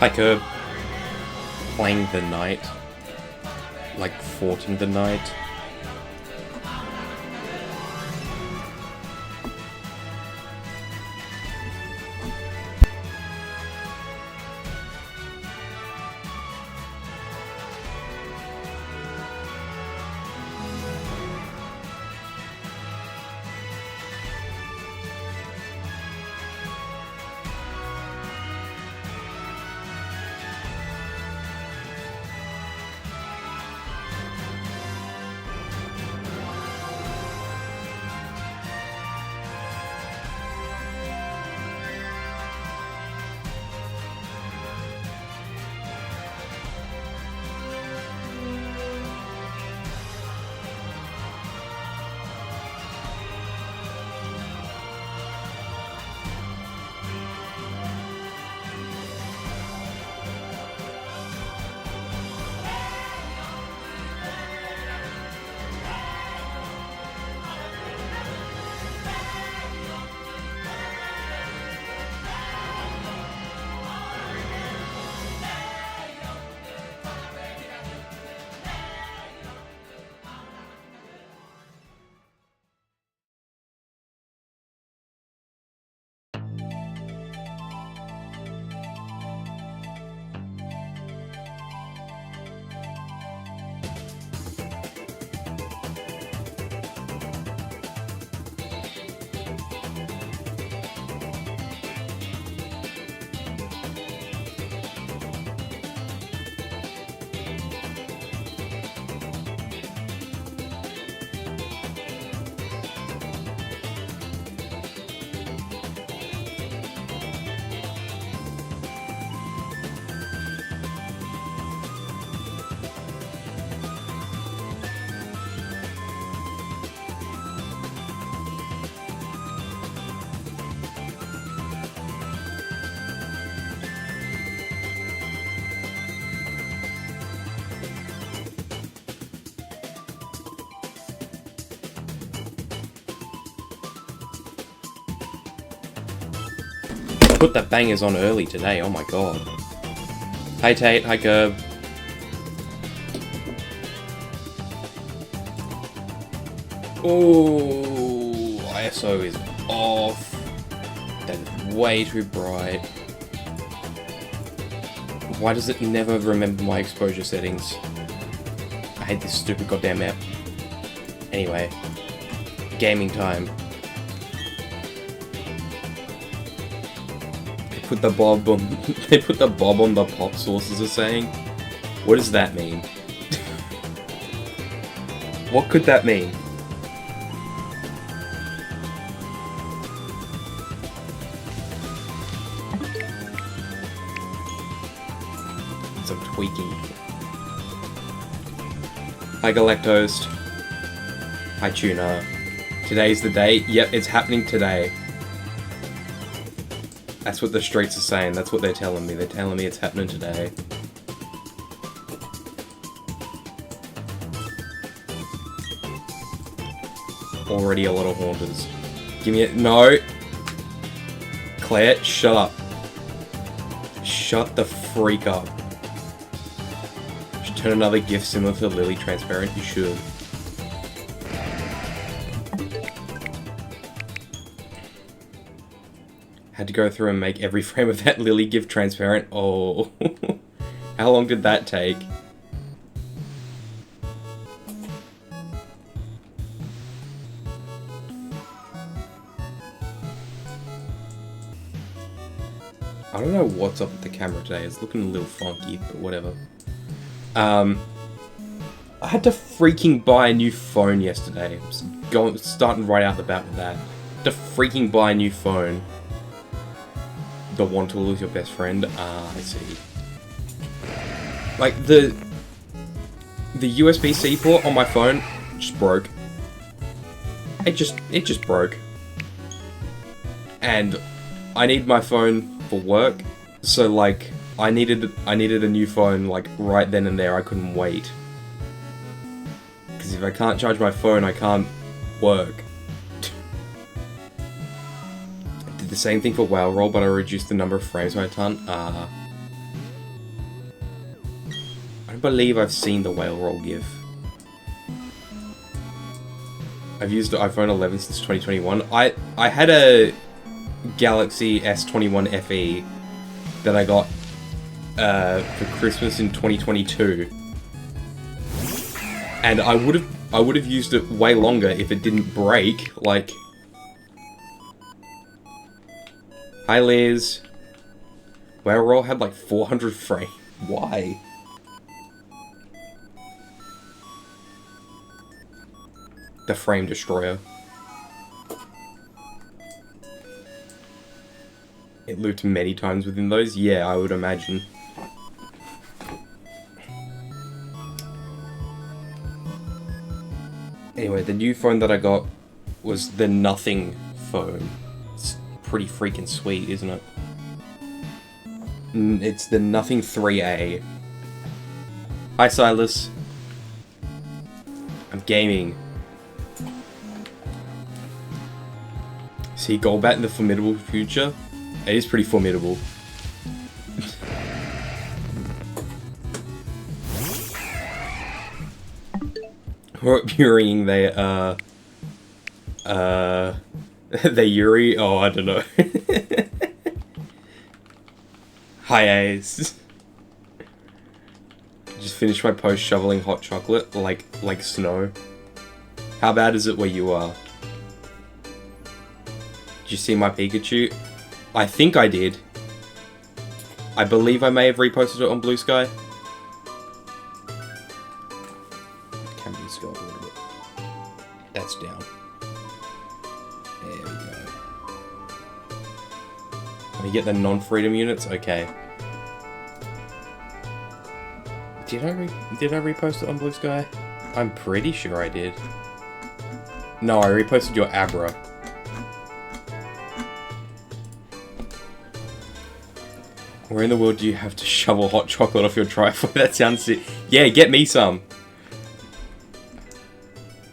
Like playing the knight, like forting the knight. Put the bangers on early today, oh my god. Hi Tate, hi Gerb. Oh, ISO is off. That is way too bright. Why does it never remember my exposure settings? I hate this stupid goddamn app. Anyway, gaming time. Put the bob on. They put the bob on the pop sources are saying. What does that mean? What could that mean? Some tweaking. Hi Galactoast. Hi Tuna. Today's the day. Yep, it's happening today. That's what the streets are saying, that's what they're telling me. They're telling me it's happening today. Already a lot of haunters. Give me it. No! Claire, shut up. Shut the freak up. You should turn another GIF similar to Lily transparent, you should. Had to go through and make every frame of that Lily GIF transparent. Oh, how long did that take? I don't know what's up with the camera today. It's looking a little funky, but whatever. I had to freaking buy a new phone yesterday. Starting right out the bat with that. To freaking buy a new phone. The one tool is your best friend. Ah, I see. Like the USB-C port on my phone just broke. It just broke. And I need my phone for work, so like I needed a new phone like right then and there. I couldn't wait. Because if I can't charge my phone, I can't work. Did the same thing for WoW Roll, but I reduced the number of frames by a ton. don't believe I've seen the whale roll GIF. I've used the iPhone 11 since 2021. I had a Galaxy S21 FE that I got for Christmas in 2022, and I would have used it way longer if it didn't break. Like, hi Liz. Whale roll had like 400 frames. Why? The frame destroyer. It looped many times within those? Yeah, I would imagine. Anyway, the new phone that I got was the Nothing phone. It's pretty freaking sweet, isn't it? It's the Nothing 3A. Hi, Silas. I'm gaming. See Golbat in the formidable future? It is pretty formidable. What Yuriing they they Yuri? Oh, I don't know. Hi Ace. Just finished my post shoveling hot chocolate like snow. How bad is it where you are? Did you see my Pikachu? I think I did. I believe I may have reposted it on Blue Sky. Can we just go up a little bit? That's down. There we go. Let me get the non-freedom units? Okay. Did I repost it on Blue Sky? I'm pretty sure I did. No, I reposted your Abra. Where in the world do you have to shovel hot chocolate off your driveway? That sounds sick. Yeah, get me some.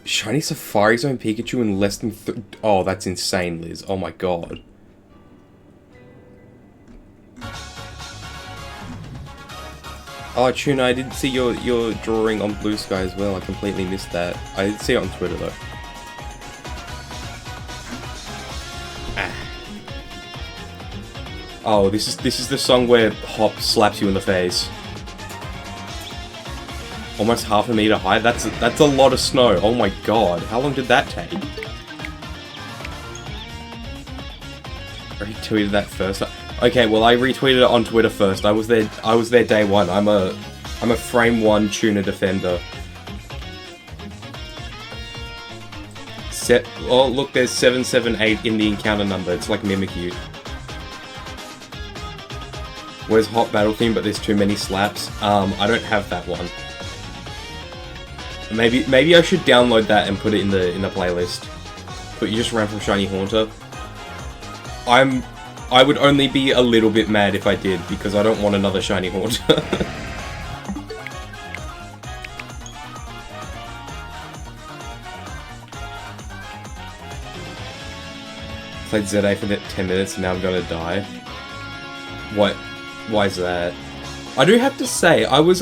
Shiny Safari Zone Pikachu in less than oh, that's insane, Liz. Oh my god. Oh, Tuna, I didn't see your drawing on Blue Sky as well. I completely missed that. I did see it on Twitter though. Oh, this is the song where Hop slaps you in the face. Almost half a meter high. That's a lot of snow. Oh my god, how long did that take? I retweeted that first. Okay, well I retweeted it on Twitter first. I was there day one. I'm a frame 1 Tuna defender. Oh look, there's 778 in the encounter number. It's like Mimikyu. Where's Hot Battle Theme, but there's too many slaps? I don't have that one. Maybe I should download that and put it in the playlist. But you just ran from Shiny Haunter. I would only be a little bit mad if I did, because I don't want another Shiny Haunter. Played ZA for 10 minutes and now I'm gonna die. What? Why is that? I do have to say, I was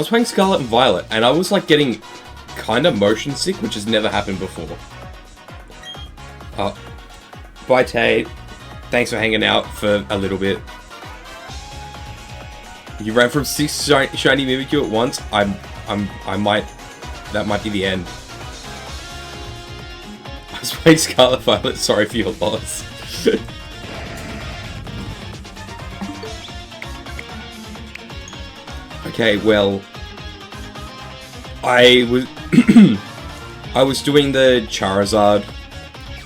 playing Scarlet and Violet, and I was like getting kind of motion sick, which has never happened before. Bye Tate. Thanks for hanging out for a little bit. You ran from 6 shiny Mimikyu at once. That might be the end. I was playing Scarlet Violet. Sorry for your loss. Okay, well, I was doing the Charizard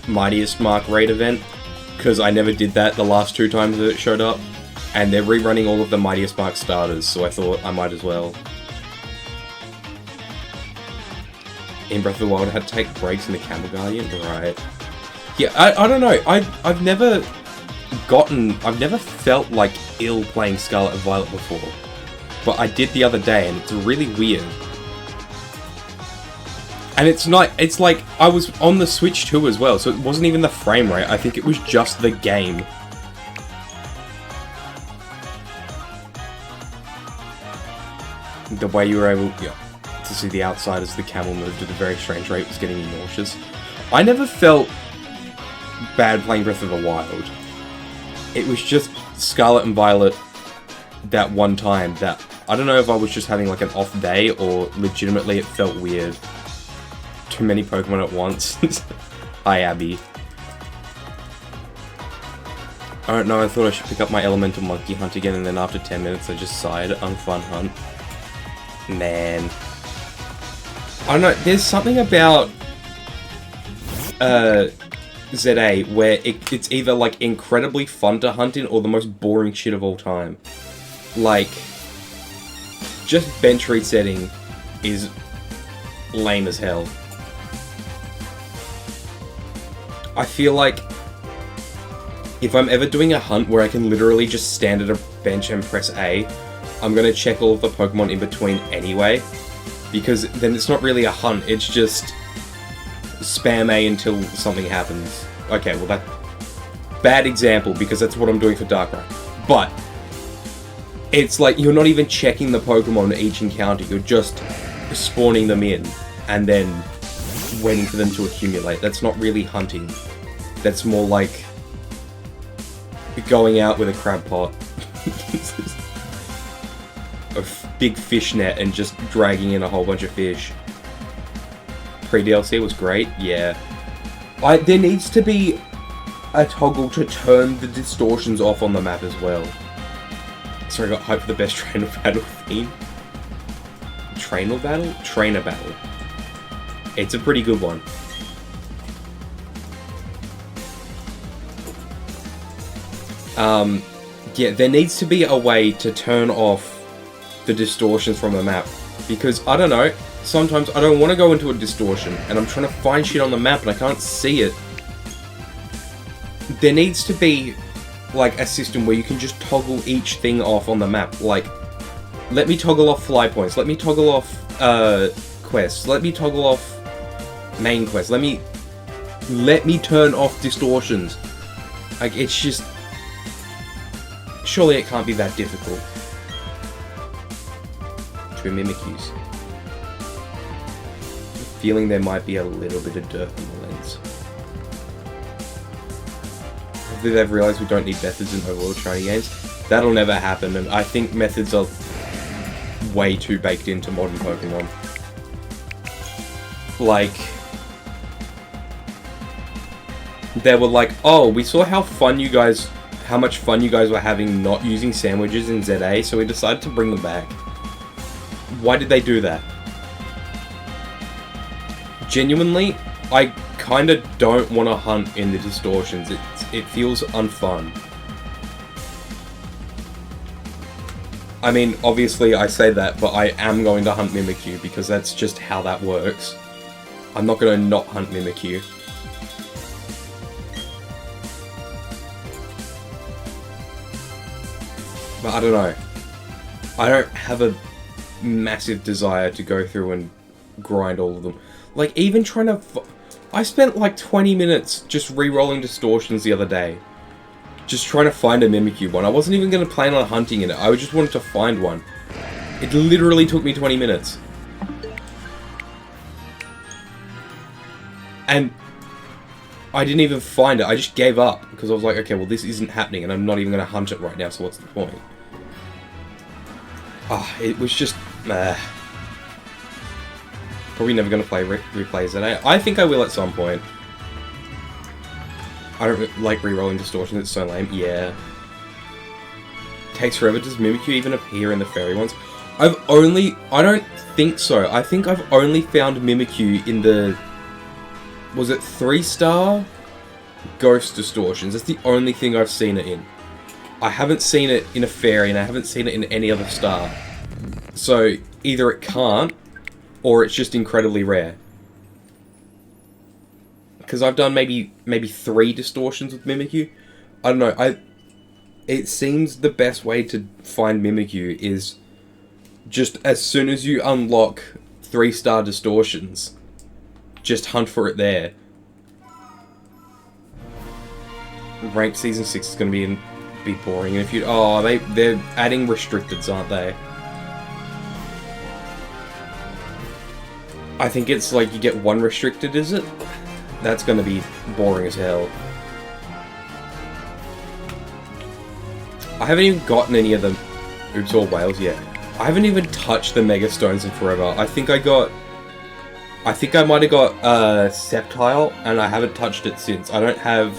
Mightiest Mark raid event, because I never did that the last 2 times that it showed up, and they're rerunning all of the Mightiest Mark starters, so I thought I might as well. In Breath of the Wild, I had to take breaks in the Camel Guardian, right? Yeah, I don't know, I've never felt like ill playing Scarlet and Violet before. But I did the other day, and it's really weird. And it's like, I was on the Switch too as well, so it wasn't even the frame rate, I think it was just the game. the way you were able to see the outside as the camel moved at a very strange rate was getting me nauseous. I never felt bad playing Breath of the Wild. It was just Scarlet and Violet that one time that I don't know if I was just having like an off day or legitimately it felt weird. Too many Pokemon at once. Hi, Abby. I don't know, I thought I should pick up my Elemental Monkey Hunt again, and then after 10 minutes I just sighed, unfun hunt. Man. I don't know, there's something about ZA where it's either like incredibly fun to hunt in or the most boring shit of all time. Like, just bench resetting is lame as hell. I feel like if I'm ever doing a hunt where I can literally just stand at a bench and press A, I'm gonna check all of the Pokemon in between anyway, because then it's not really a hunt, it's just spam A until something happens. Okay, well that... bad example, because that's what I'm doing for Darkrai. But, it's like, you're not even checking the Pokemon at each encounter, you're just spawning them in, and then waiting for them to accumulate. That's not really hunting. That's more like going out with a crab pot. A big fish net and just dragging in a whole bunch of fish. Pre-DLC was great, yeah. There needs to be a toggle to turn the distortions off on the map as well. Sorry, I got hyped for the best trainer battle theme. Trainer battle? Trainer battle. It's a pretty good one. Yeah, there needs to be a way to turn off the distortions from the map. Because, I don't know, sometimes I don't want to go into a distortion, and I'm trying to find shit on the map and I can't see it. There needs to be, like, a system where you can just toggle each thing off on the map. Like, let me toggle off fly points, let me toggle off, quests, let me toggle off main quests, let me turn off distortions. Like, it's just... surely it can't be that difficult. 2 Mimikyus. Feeling there might be a little bit of dirt on the lens. Hopefully they've realised we don't need methods in overworld shiny games. That'll never happen, and I think methods are way too baked into modern Pokemon. Like... they were like, oh, we saw how much fun you guys were having not using sandwiches in ZA, so we decided to bring them back. Why did they do that? Genuinely, I kinda don't want to hunt in the distortions. It feels unfun. I mean, obviously I say that, but I am going to hunt Mimikyu, because that's just how that works. I'm not going to not hunt Mimikyu. But I don't know. I don't have a massive desire to go through and grind all of them. Like, even trying to... I spent like 20 minutes just re-rolling distortions the other day. Just trying to find a Mimikyu one. I wasn't even going to plan on hunting in it. I just wanted to find one. It literally took me 20 minutes. And I didn't even find it. I just gave up because I was like, okay, well this isn't happening and I'm not even going to hunt it right now, so what's the point? Ah, it was just... Probably never going to play replays that. I think I will at some point. I don't like re-rolling distortions, it's so lame. Yeah. Takes forever. Does Mimikyu even appear in the fairy ones? I don't think so. I think I've only found Mimikyu in the... was it 3-star Ghost Distortions? That's the only thing I've seen it in. I haven't seen it in a fairy and I haven't seen it in any other star. So either it can't, or it's just incredibly rare. Because I've done maybe 3 distortions with Mimikyu. I don't know, it seems the best way to find Mimikyu is just as soon as you unlock 3-star distortions, just hunt for it there. Ranked Season 6 is going to be boring. And if you... oh, they're adding restricteds, aren't they? I think it's like you get one restricted, is it? That's gonna be boring as hell. I haven't even gotten any of the Oops or Whales yet. I haven't even touched the Mega Stones in forever. I think I might have got Sceptile, and I haven't touched it since. I don't have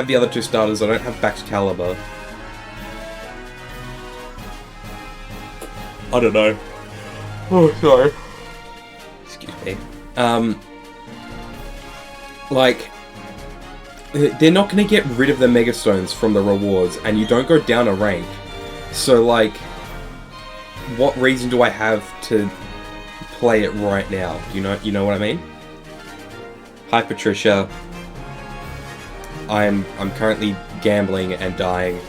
the other two starters. I don't have Baxcalibur. I don't know. Oh, sorry. Excuse me. Like, they're not going to get rid of the Mega Stones from the rewards, and you don't go down a rank. So, like, what reason do I have to play it right now? You know what I mean? Hi, Patricia. I'm currently gambling and dying.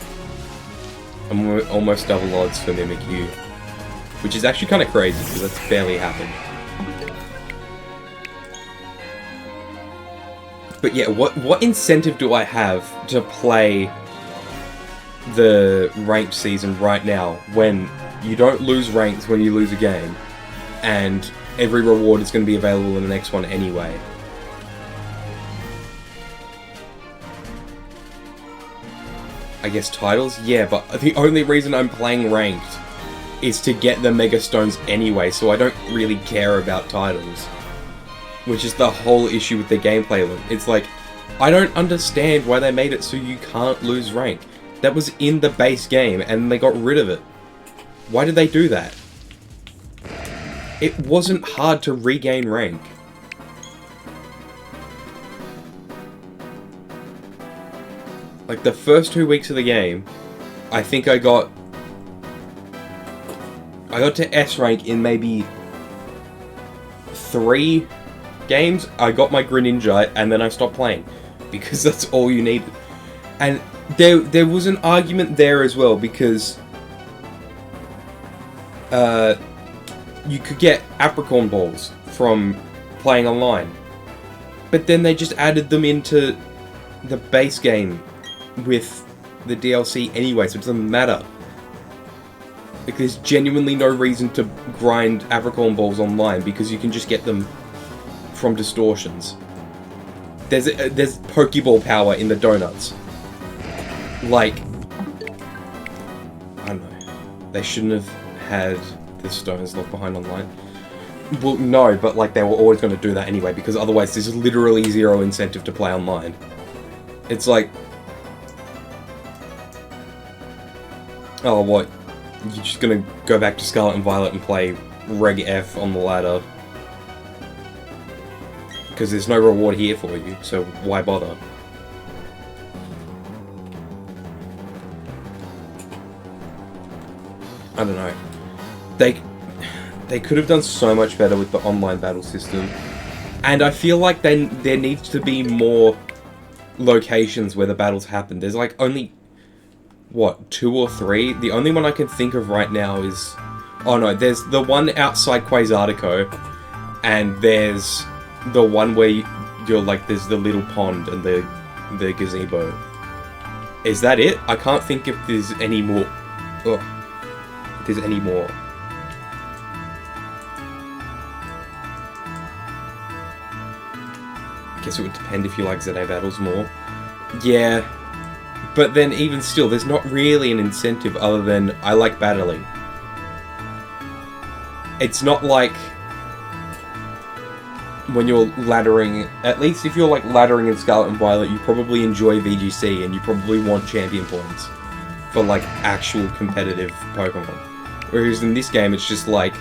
I'm almost double odds for Mimikyu, which is actually kind of crazy because that's barely happened. But yeah, what incentive do I have to play the ranked season right now when you don't lose ranks when you lose a game, and every reward is going to be available in the next one anyway? I guess titles? Yeah, but the only reason I'm playing ranked is to get the Mega Stones anyway, so I don't really care about titles. Which is the whole issue with the gameplay loop. It's like, I don't understand why they made it so you can't lose rank. That was in the base game, and they got rid of it. Why did they do that? It wasn't hard to regain rank. Like, the first 2 weeks of the game, I think I got to S rank in maybe 3 games. I got my Greninja, and then I stopped playing. Because that's all you needed. And there was an argument there as well, because you could get Apricorn Balls from playing online. But then they just added them into the base game with the DLC anyway, so it doesn't matter. Like, there's genuinely no reason to grind Apricorn Balls online, because you can just get them from distortions. There's Pokeball power in the donuts. Like, I don't know. They shouldn't have had the stones left behind online. Well, no, but like they were always going to do that anyway, because otherwise there's literally zero incentive to play online. It's like, oh, what? You're just going to go back to Scarlet and Violet and play Reg F on the ladder? Because there's no reward here for you, so why bother? I don't know. They could have done so much better with the online battle system. And I feel like there needs to be more locations where the battles happen. There's like only, what, 2 or 3? The only one I can think of right now is... Oh no, there's the one outside Quasartico, and there's the one where you're like, there's the little pond and the gazebo. Is that it? I can't think if there's any more. Ugh. If there's any more. I guess it would depend if you like ZA battles more. Yeah. But then even still, there's not really an incentive other than I like battling. It's not like when you're laddering, at least if you're like laddering in Scarlet and Violet, you probably enjoy VGC and you probably want champion points for like actual competitive Pokemon. Whereas in this game, it's just like,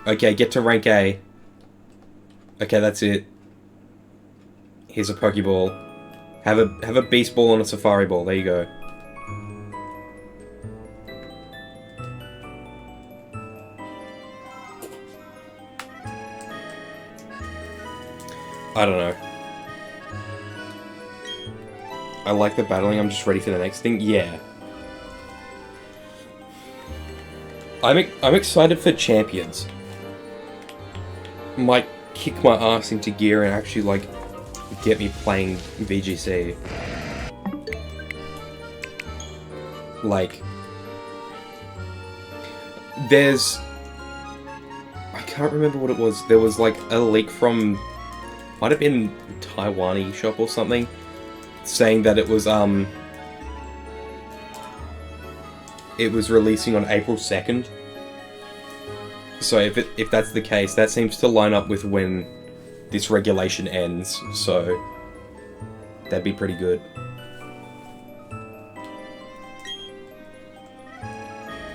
okay, get to rank A. Okay, that's it. Here's a Pokeball. Have a Beast Ball and a Safari Ball. There you go. I don't know. I like the battling, I'm just ready for the next thing. Yeah. I'm excited for champions. Might kick my ass into gear and actually, like, get me playing VGC. Like, there's... I can't remember what it was. There was like a leak from... might have been Taiwan eShop or something, saying that it was releasing on April 2nd. So if that's the case, that seems to line up with when this regulation ends, so that'd be pretty good.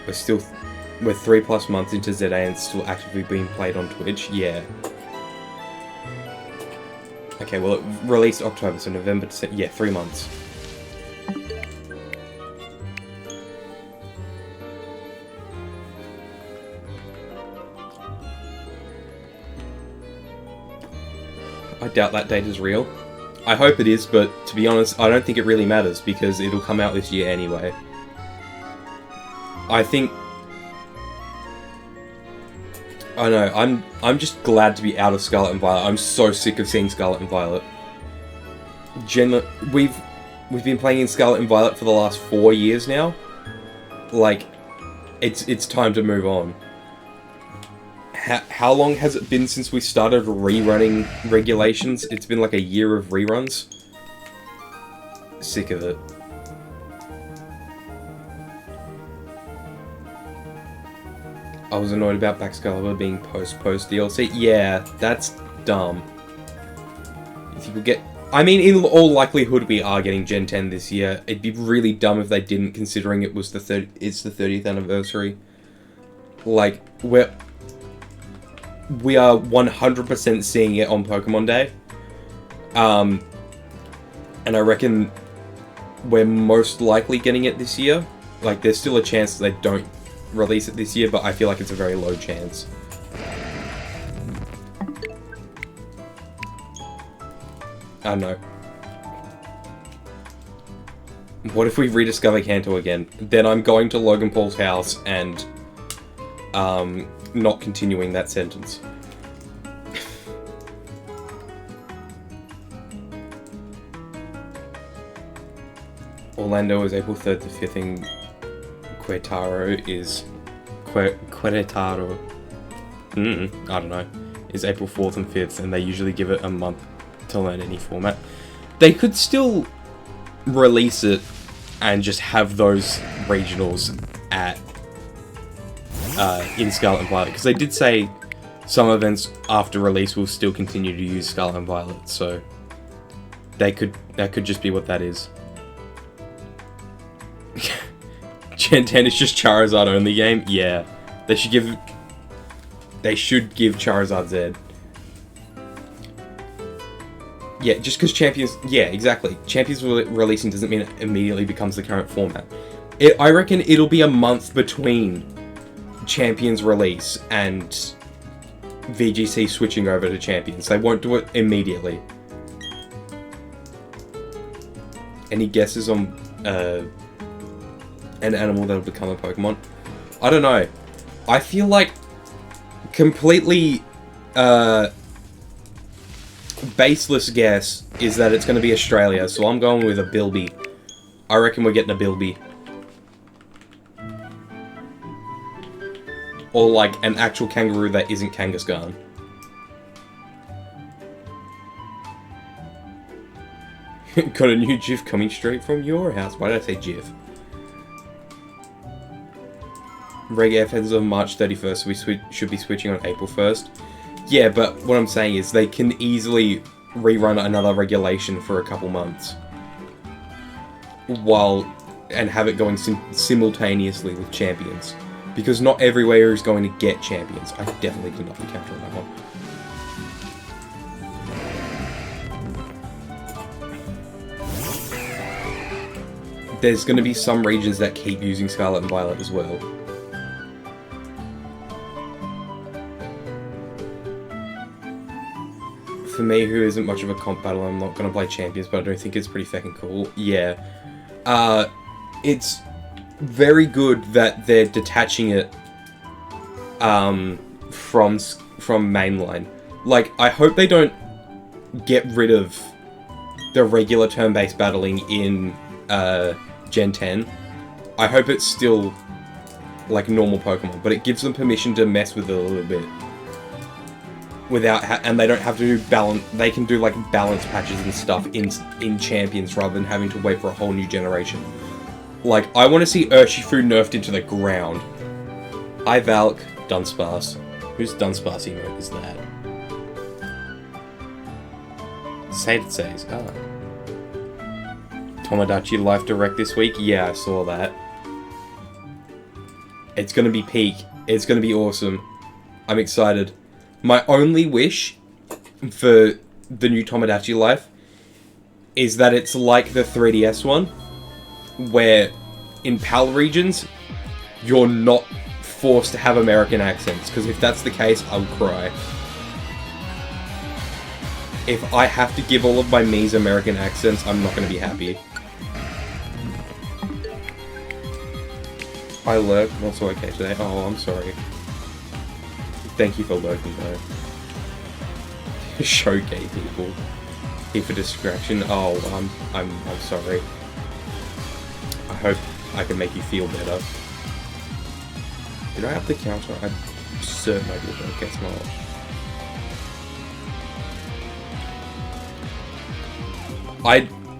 We're 3+ months into ZA and it's still actively being played on Twitch. Yeah. Okay, well, it released October, so November, December, yeah, 3 months. I doubt that date is real. I hope it is, but to be honest, I don't think it really matters, because it'll come out this year anyway. I think... I know, I'm just glad to be out of Scarlet and Violet. I'm so sick of seeing Scarlet and Violet. We've been playing in Scarlet and Violet for the last 4 years now. Like, it's time to move on. How long has it been since we started rerunning regulations? It's been like a year of reruns. Sick of it. I was annoyed about Baxcalibur being post DLC. Yeah, that's dumb. If you could get... I mean, in all likelihood, we are getting Gen 10 this year. It'd be really dumb if they didn't, considering it was it's the 30th anniversary. Like, we are 100% seeing it on Pokemon Day. And I reckon we're most likely getting it this year. Like, there's still a chance that they don't release it this year, but I feel like it's a very low chance. I don't know. What if we rediscover Kanto again? Then I'm going to Logan Paul's house and not continuing that sentence. Orlando is April 3rd to 5th and Querétaro is... Querétaro... I don't know. Is April 4th and 5th, and they usually give it a month to learn any format. They could still release it and just have those regionals at... in Scarlet and Violet, because they did say some events after release will still continue to use Scarlet and Violet, so... that could just be what that is. Gen 10 is just Charizard only game? Yeah. They should give Charizard Z. Yeah, just because Champions... yeah, exactly. Champions releasing doesn't mean it immediately becomes the current format. I reckon it'll be a month between Champions release and VGC switching over to Champions. They won't do it immediately. Any guesses on... an animal that'll become a Pokemon? I don't know. I feel like completely baseless guess is that it's going to be Australia, so I'm going with a Bilby. I reckon we're getting a Bilby. Or like an actual kangaroo that isn't Kangaskhan. Got a new GIF coming straight from your house. Why did I say GIF? Reg F ends on March 31st, so we should be switching on April 1st. Yeah, but what I'm saying is they can easily rerun another regulation for a couple months. And have it going simultaneously with Champions. Because not everywhere is going to get Champions. I definitely did not encounter that one. There's going to be some regions that keep using Scarlet and Violet as well. For me, who isn't much of a comp battle, I'm not going to play Champions, but I don't think it's pretty fucking cool. Yeah. It's very good that they're detaching it from mainline. Like, I hope they don't get rid of the regular turn-based battling in Gen 10. I hope it's still like normal Pokemon, but it gives them permission to mess with it a little bit. Without and they don't have to do balance. They can do like balance patches and stuff in Champions rather than having to wait for a whole new generation. Like, I want to see Urshifu nerfed into the ground. Hi Valk, Dunsparce. Whose Dunsparce emote is that? It says, oh. Tomodachi Life Direct this week? Yeah, I saw that. It's gonna be peak. It's gonna be awesome. I'm excited. My only wish for the new Tomodachi Life is that it's like the 3DS one, where in PAL regions, you're not forced to have American accents, because if that's the case, I'll cry. If I have to give all of my Mii's American accents, I'm not going to be happy. I lurk, not so okay today. Oh, I'm sorry. Thank you for lurking though. Show gay people. Here for distraction. Oh, I'm sorry. I hope I can make you feel better. Did I up the counter? I'm certain I did. Okay, smart.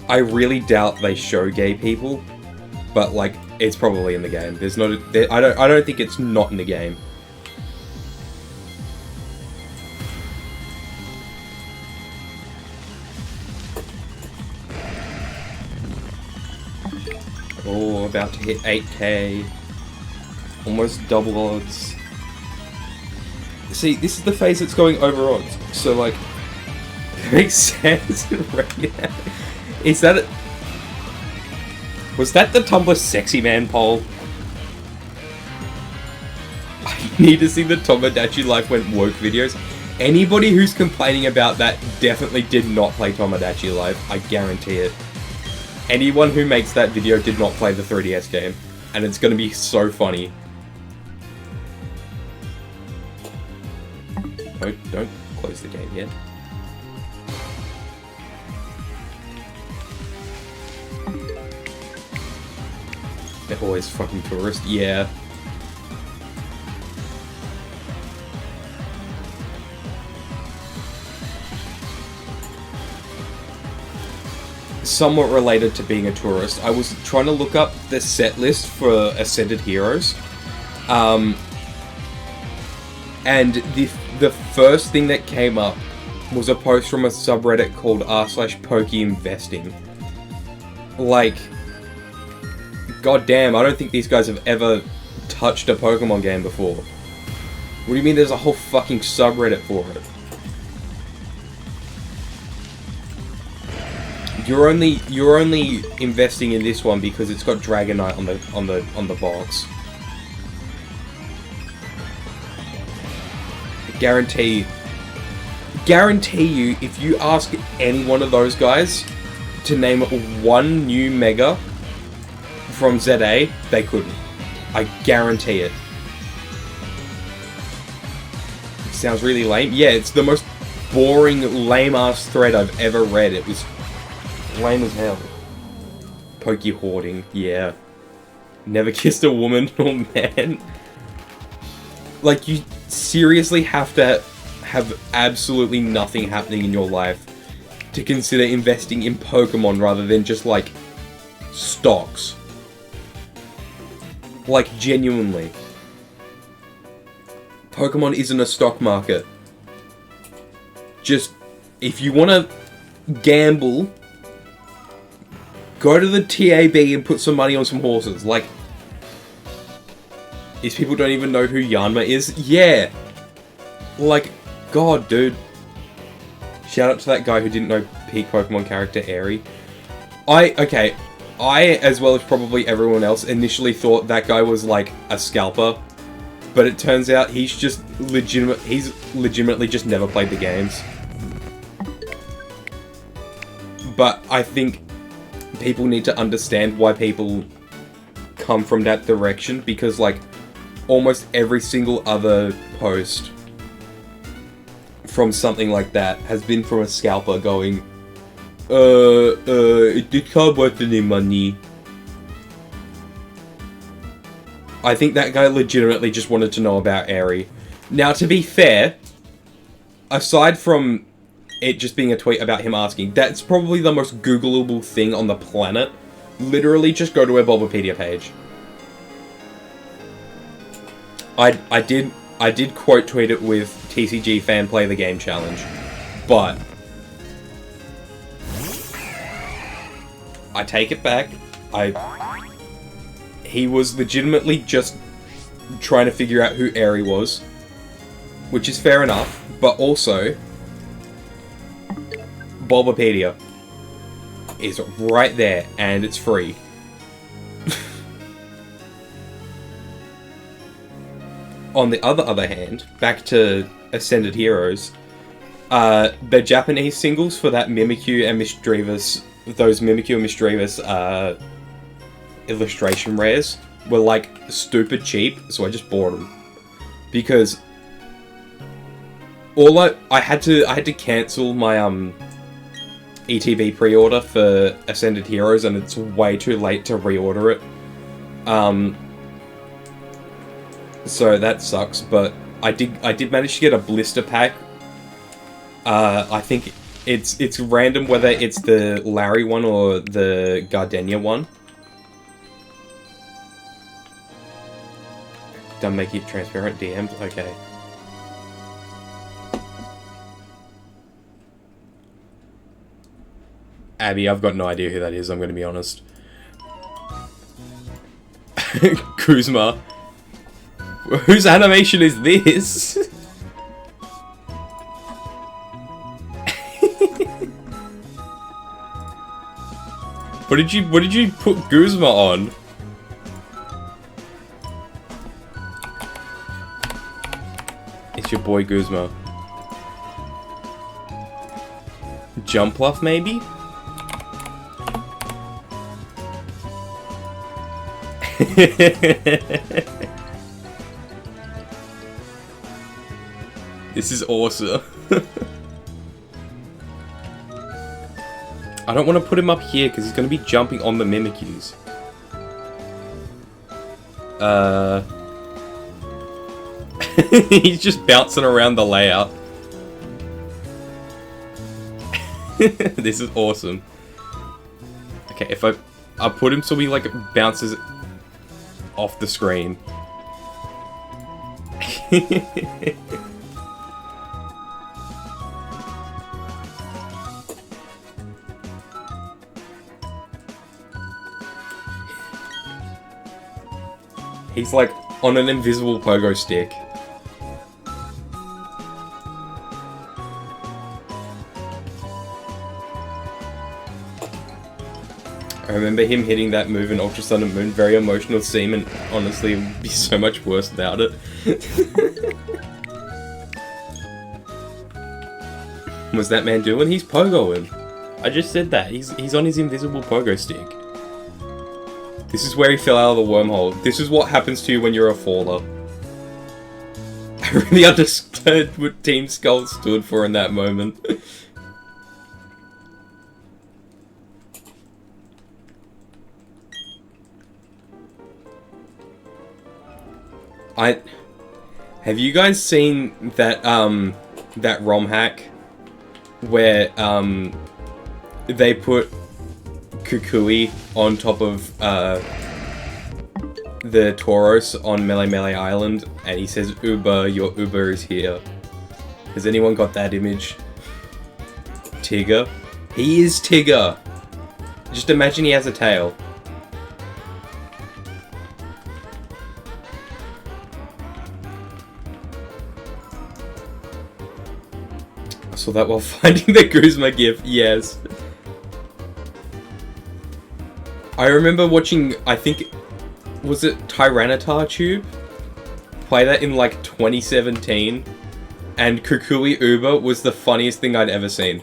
I really doubt they show gay people, but like it's probably in the game. There's not. I don't think it's not in the game. Oh, about to hit 8k. Almost double odds. See, this is the phase that's going over odds. So, like, it makes sense right now. Is that it? Was that the Tumblr Sexy Man poll? I need to see the Tomodachi Life Went Woke videos. Anybody who's complaining about that definitely did not play Tomodachi Life. I guarantee it. Anyone who makes that video did not play the 3DS game. And it's going to be so funny. Don't close the game yet. They're always fucking tourist. Yeah. Somewhat related to being a tourist, I was trying to look up the set list for Ascended Heroes. And the first thing that came up was a post from a subreddit called r/PokeInvesting. Like, goddamn, I don't think these guys have ever touched a Pokemon game before. What do you mean there's a whole fucking subreddit for it? You're only investing in this one because it's got Dragonite on the box. Guarantee you, if you ask any one of those guys to name one new Mega from ZA, they couldn't. I guarantee it. It sounds really lame. Yeah, it's the most boring, lame-ass thread I've ever read. It was lame as hell. Poke hoarding, yeah. Never kissed a woman or man. Like, you seriously have to have absolutely nothing happening in your life to consider investing in Pokemon rather than just, like, stocks. Like, genuinely. Pokemon isn't a stock market. Just, if you want to gamble, go to the TAB and put some money on some horses. Like, these people don't even know who Yanma is? Yeah! Like, God, dude. Shout out to that guy who didn't know peak Pokemon character Airy. I, as well as probably everyone else, initially thought that guy was like a scalper. But it turns out he's legitimately just never played the games. But I think people need to understand why people come from that direction, because like almost every single other post from something like that has been from a scalper going, it can't worth any money. I think that guy legitimately just wanted to know about Aerie. Now, to be fair, aside from it just being a tweet about him asking, that's probably the most Googleable thing on the planet. Literally, just go to a Bulbapedia page. I did quote tweet it with TCG fan play the game challenge, but I take it back. He was legitimately just trying to figure out who Aerie was, which is fair enough, but also Bulbapedia is right there and it's free. On the other hand, back to Ascended Heroes, the Japanese singles for that Mimikyu and Misdreavus, those Mimikyu and Misdreavus illustration rares were like stupid cheap, so I just bought them because I had to cancel my ETB pre-order for Ascended Heroes, and it's way too late to reorder it. So that sucks, but I did manage to get a blister pack. I think it's random whether it's the Larry one or the Gardenia one. Don't make it transparent DMs? Okay. Abby, I've got no idea who that is, I'm gonna be honest. Kuzma. Whose animation is this? What did you put Guzma on? It's your boy Guzma. Jumpluff maybe? This is awesome. I don't want to put him up here because he's going to be jumping on the Mimikyus. He's just bouncing around the layout. This is awesome. Okay, if I put him so he like bounces off the screen. He's like on an invisible pogo stick. I remember him hitting that move in Ultra Sun and Moon, very emotional scene, and honestly it would be so much worse without it. What's that man doing? He's pogoing. I just said that. He's on his invisible pogo stick. This is where he fell out of the wormhole. This is what happens to you when you're a faller. I really understood what Team Skull stood for in that moment. Have you guys seen that that ROM hack where they put Kukui on top of the Tauros on Melee Melee Island, and he says, "Uber, your Uber is here." Has anyone got that image? Tigger? He is Tigger! Just imagine he has a tail. I saw that while finding the Guzma gif, yes. I remember watching, I think, was it Tyranitar Tube? Play that in like 2017, and Kukui Uber was the funniest thing I'd ever seen.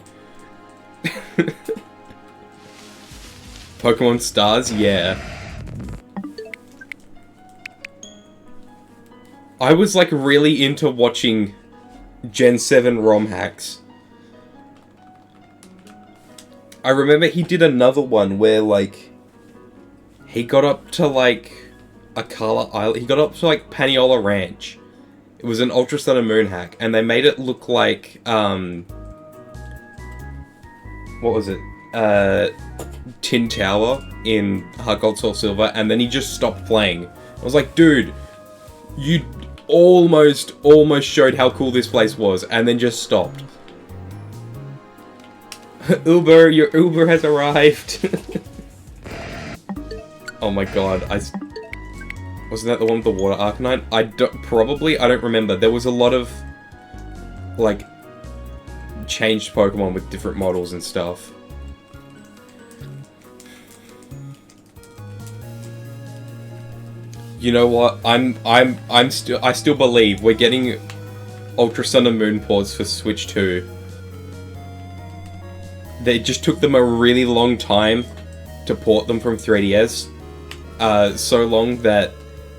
Pokemon Stars, yeah. I was like really into watching Gen 7 ROM hacks. I remember he did another one where like he got up to like Akala Island. He got up to like Paniola Ranch. It was an Ultra Sun and Moon hack, and they made it look like what was it? Tin Tower in Heart Gold Soul Silver, and then he just stopped playing. I was like, dude, you almost showed how cool this place was, and then just stopped. Uber, your Uber has arrived. Oh my god, wasn't that the one with the Water Arcanine? I don't remember. There was a lot of, like, changed Pokemon with different models and stuff. You know what? I still believe we're getting Ultra Sun and Moon ports for Switch 2. They just took them a really long time to port them from 3DS. So long that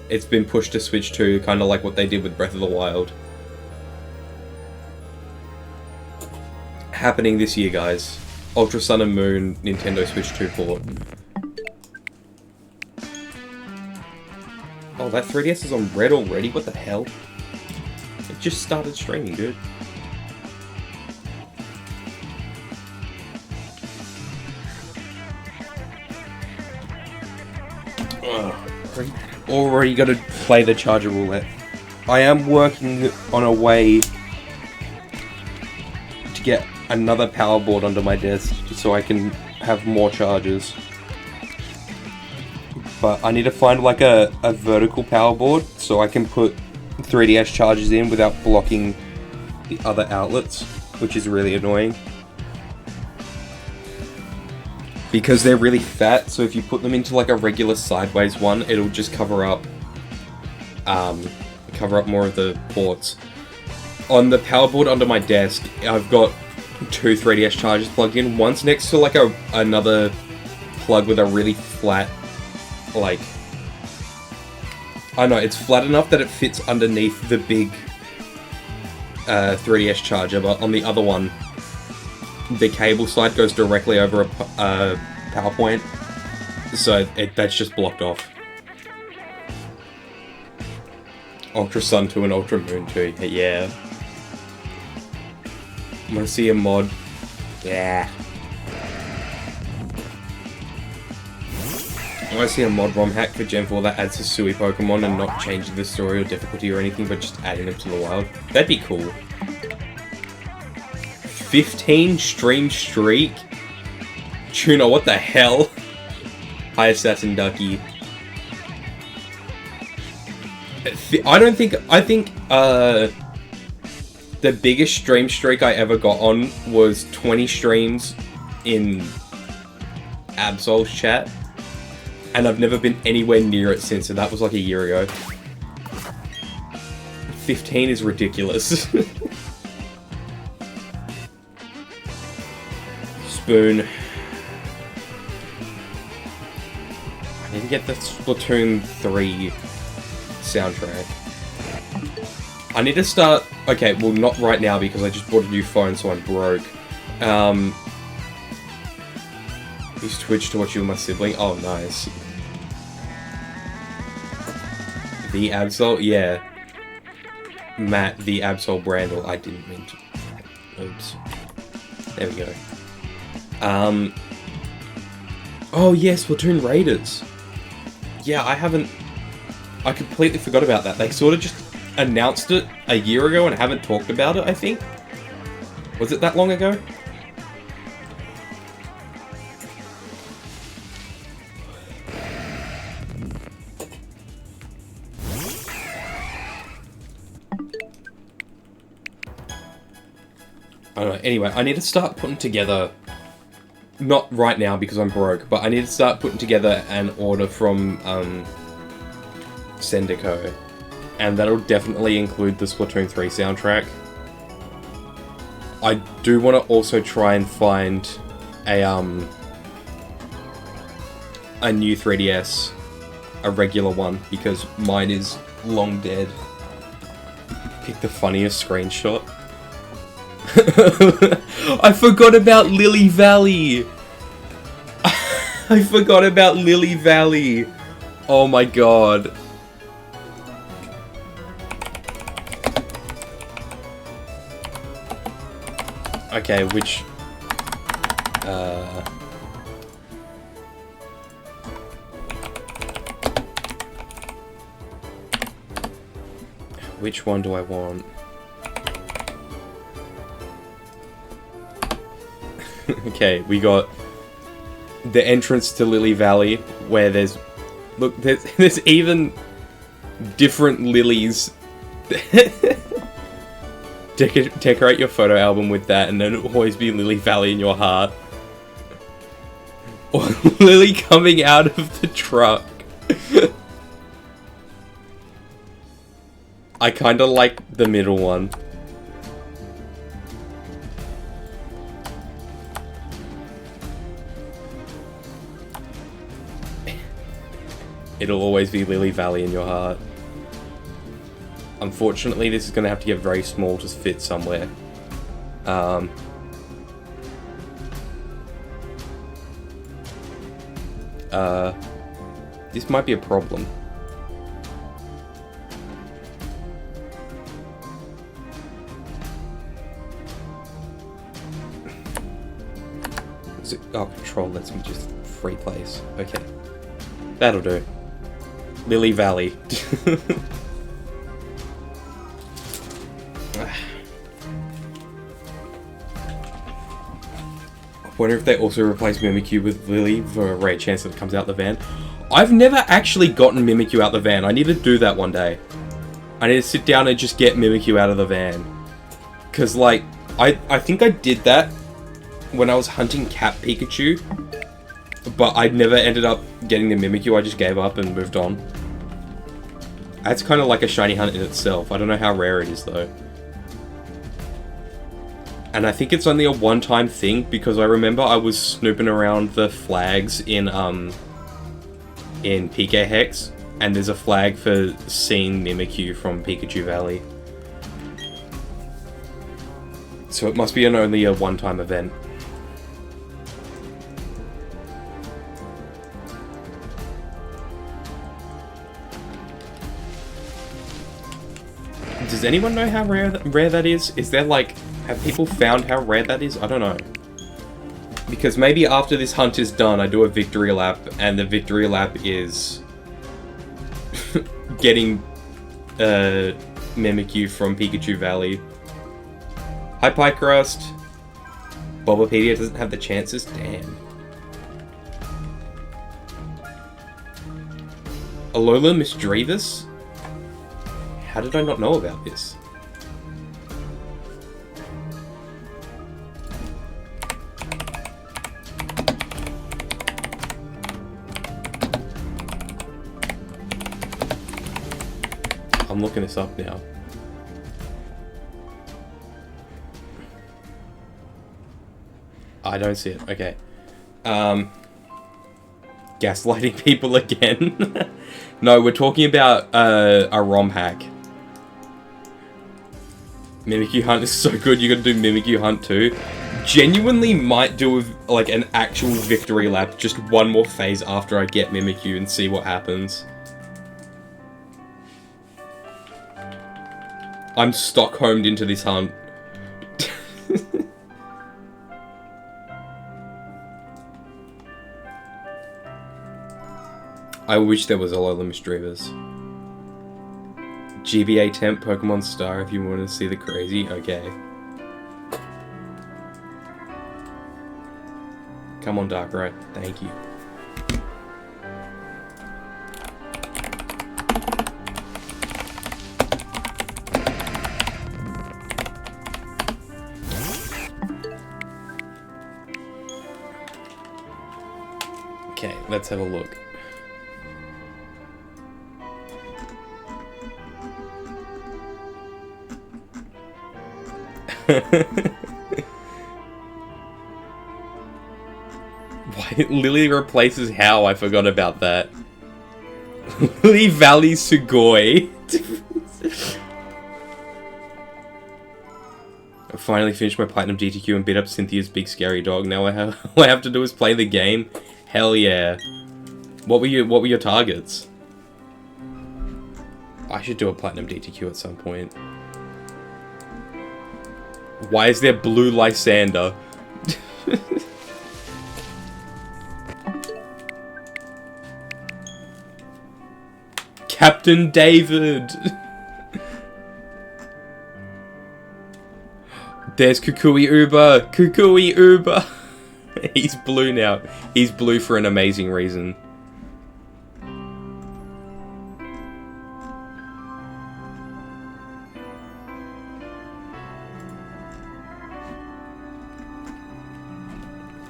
it's been pushed to Switch 2, kind of like what they did with Breath of the Wild. Happening this year, guys. Ultra Sun and Moon Nintendo Switch 2 port. Oh, that 3DS is on red already? What the hell? It just started streaming, dude. Already got to play the charger roulette. I am working on a way to get another power board under my desk so I can have more chargers. But I need to find like a vertical power board so I can put 3DS chargers in without blocking the other outlets, which is really annoying. Because they're really fat, so if you put them into like a regular sideways one, it'll just cover up more of the ports. On the power board under my desk, I've got 2 3DS chargers plugged in. One's next to like another plug with a really flat, like, I don't know, it's flat enough that it fits underneath the big 3DS charger, but on the other one, the cable side goes directly over a power point, so that's just blocked off. Ultra Sun 2 and Ultra Moon 2, yeah. I'm gonna see a mod. Yeah. I want to see a mod ROM hack for Gen 4 that adds Hisui Pokemon and not changing the story or difficulty or anything, but just adding them to the wild. That'd be cool. 15 stream streak? Tuna, what the hell? Hi, Assassin Ducky. I think the biggest stream streak I ever got on was 20 streams in Absol's chat. And I've never been anywhere near it since, and that was like a year ago. 15 is ridiculous. Spoon. I need to get the Splatoon 3 soundtrack. I need to start... Okay, well, not right now because I just bought a new phone, so I'm broke. Use Twitch to watch you with my sibling. Oh, nice. The Absol? Yeah. Matt, the Absol Brandle. I didn't mean to... Oops. There we go. Oh, yes, Splatoon Raiders. Yeah, I completely forgot about that. They sort of just announced it a year ago and haven't talked about it, I think. Was it that long ago? I don't know. Anyway, I need to start putting together... Not right now because I'm broke, but I need to start putting together an order from Sendico. And that'll definitely include the Splatoon 3 soundtrack. I do want to also try and find a new 3DS. A regular one, because mine is long dead. Pick the funniest screenshot. I forgot about Lily Valley! I forgot about Lily Valley! Oh my god. Okay, which... which one do I want? Okay, we got the entrance to Lily Valley, where there's... Look, there's even different lilies. Decorate your photo album with that, and then it'll always be Lily Valley in your heart. Or Lily coming out of the truck. I kinda like the middle one. It'll always be Lily Valley in your heart. Unfortunately, this is going to have to get very small to fit somewhere. This might be a problem. Oh, control lets me just free place. Okay. That'll do. Lily Valley. I wonder if they also replace Mimikyu with Lily for a rare chance that it comes out the van. I've never actually gotten Mimikyu out the van. I need to do that one day. I need to sit down and just get Mimikyu out of the van. Because, like, I think I did that when I was hunting Cat Pikachu. But I never ended up getting the Mimikyu. I just gave up and moved on. That's kind of like a shiny hunt in itself. I don't know how rare it is, though. And I think it's only a one-time thing, because I remember I was snooping around the flags in PK Hex, and there's a flag for seeing Mimikyu from Pikachu Valley. So it must be only a one-time event. Does anyone know how rare that is? Is there, like... Have people found how rare that is? I don't know. Because maybe after this hunt is done, I do a victory lap, and the victory lap is... getting... Mimikyu from Pikachu Valley. Hi, Pycrust. Bulbapedia doesn't have the chances? Damn. Alola Misdreavus? How did I not know about this? I'm looking this up now. I don't see it. Okay. Gaslighting people again? No, we're talking about a ROM hack. Mimikyu Hunt is so good, you gotta do Mimikyu Hunt too. Genuinely might do like an actual victory lap, just one more phase after I get Mimikyu and see what happens. I'm Stockholmed into this hunt. I wish there was Alola Misdreavus. GBA Temp Pokemon Star if you want to see the crazy. Okay. Come on, Darkrai. Thank you. Okay, let's have a look. Why Lily replaces how? I forgot about that. Lily Valley Sugoi. I finally finished my Platinum DTQ and beat up Cynthia's big scary dog. Now all I have to do is play the game. Hell yeah. What were your targets? I should do a Platinum DTQ at some point. Why is there blue Lysander? Captain David! There's Kukui Uber! Kukui Uber! He's blue now. He's blue for an amazing reason.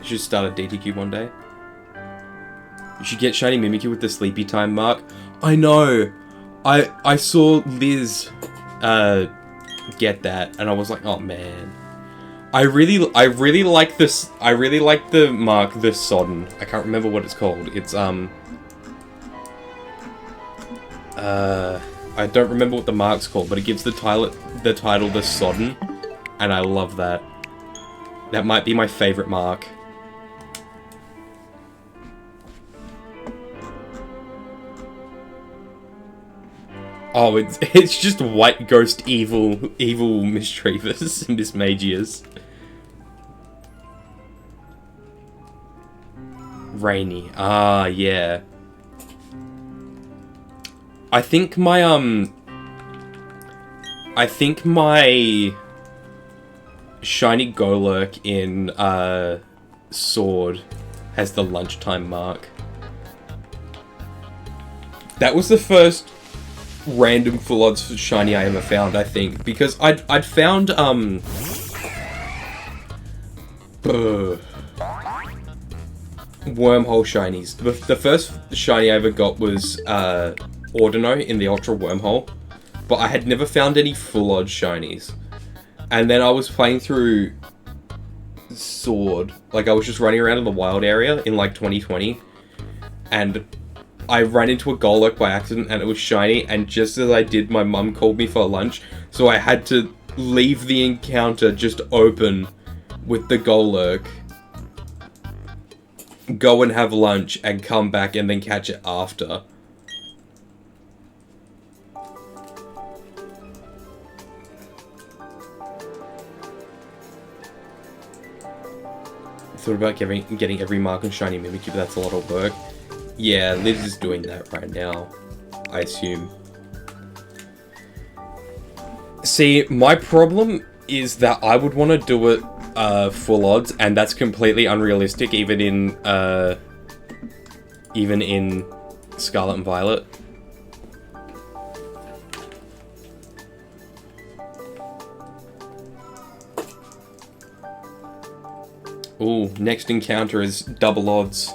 You should start a DTQ one day. You should get Shiny Mimikyu with the sleepy time mark. I know! I saw Liz get that, and I was like, oh man. I really like this. I really like the mark, the Sodden. I can't remember what it's called. It's I don't remember what the mark's called, but it gives the title the Sodden, and I love that. That might be my favorite mark. Oh, it's just White Ghost evil Mischievous, Mismagius. Rainy. Ah, yeah. I think my Shiny Golurk in Sword has the lunchtime mark. That was the first random full odds shiny I ever found, I think, because I'd found wormhole shinies. The first shiny I ever got was Ordino in the Ultra Wormhole, but I had never found any full odds shinies. And then I was playing through Sword, like I was just running around in the wild area in like 2020, and I ran into a Golurk by accident and it was shiny, and just as I did, my mum called me for lunch, so I had to leave the encounter just open with the Golurk, go and have lunch, and come back and then catch it after. Thought about getting every mark on Shiny Mimikyu, but that's a lot of work. Yeah, Liz is doing that right now, I assume. See, my problem is that I would want to do it full odds, and that's completely unrealistic, even in Scarlet and Violet. Ooh, next encounter is double odds.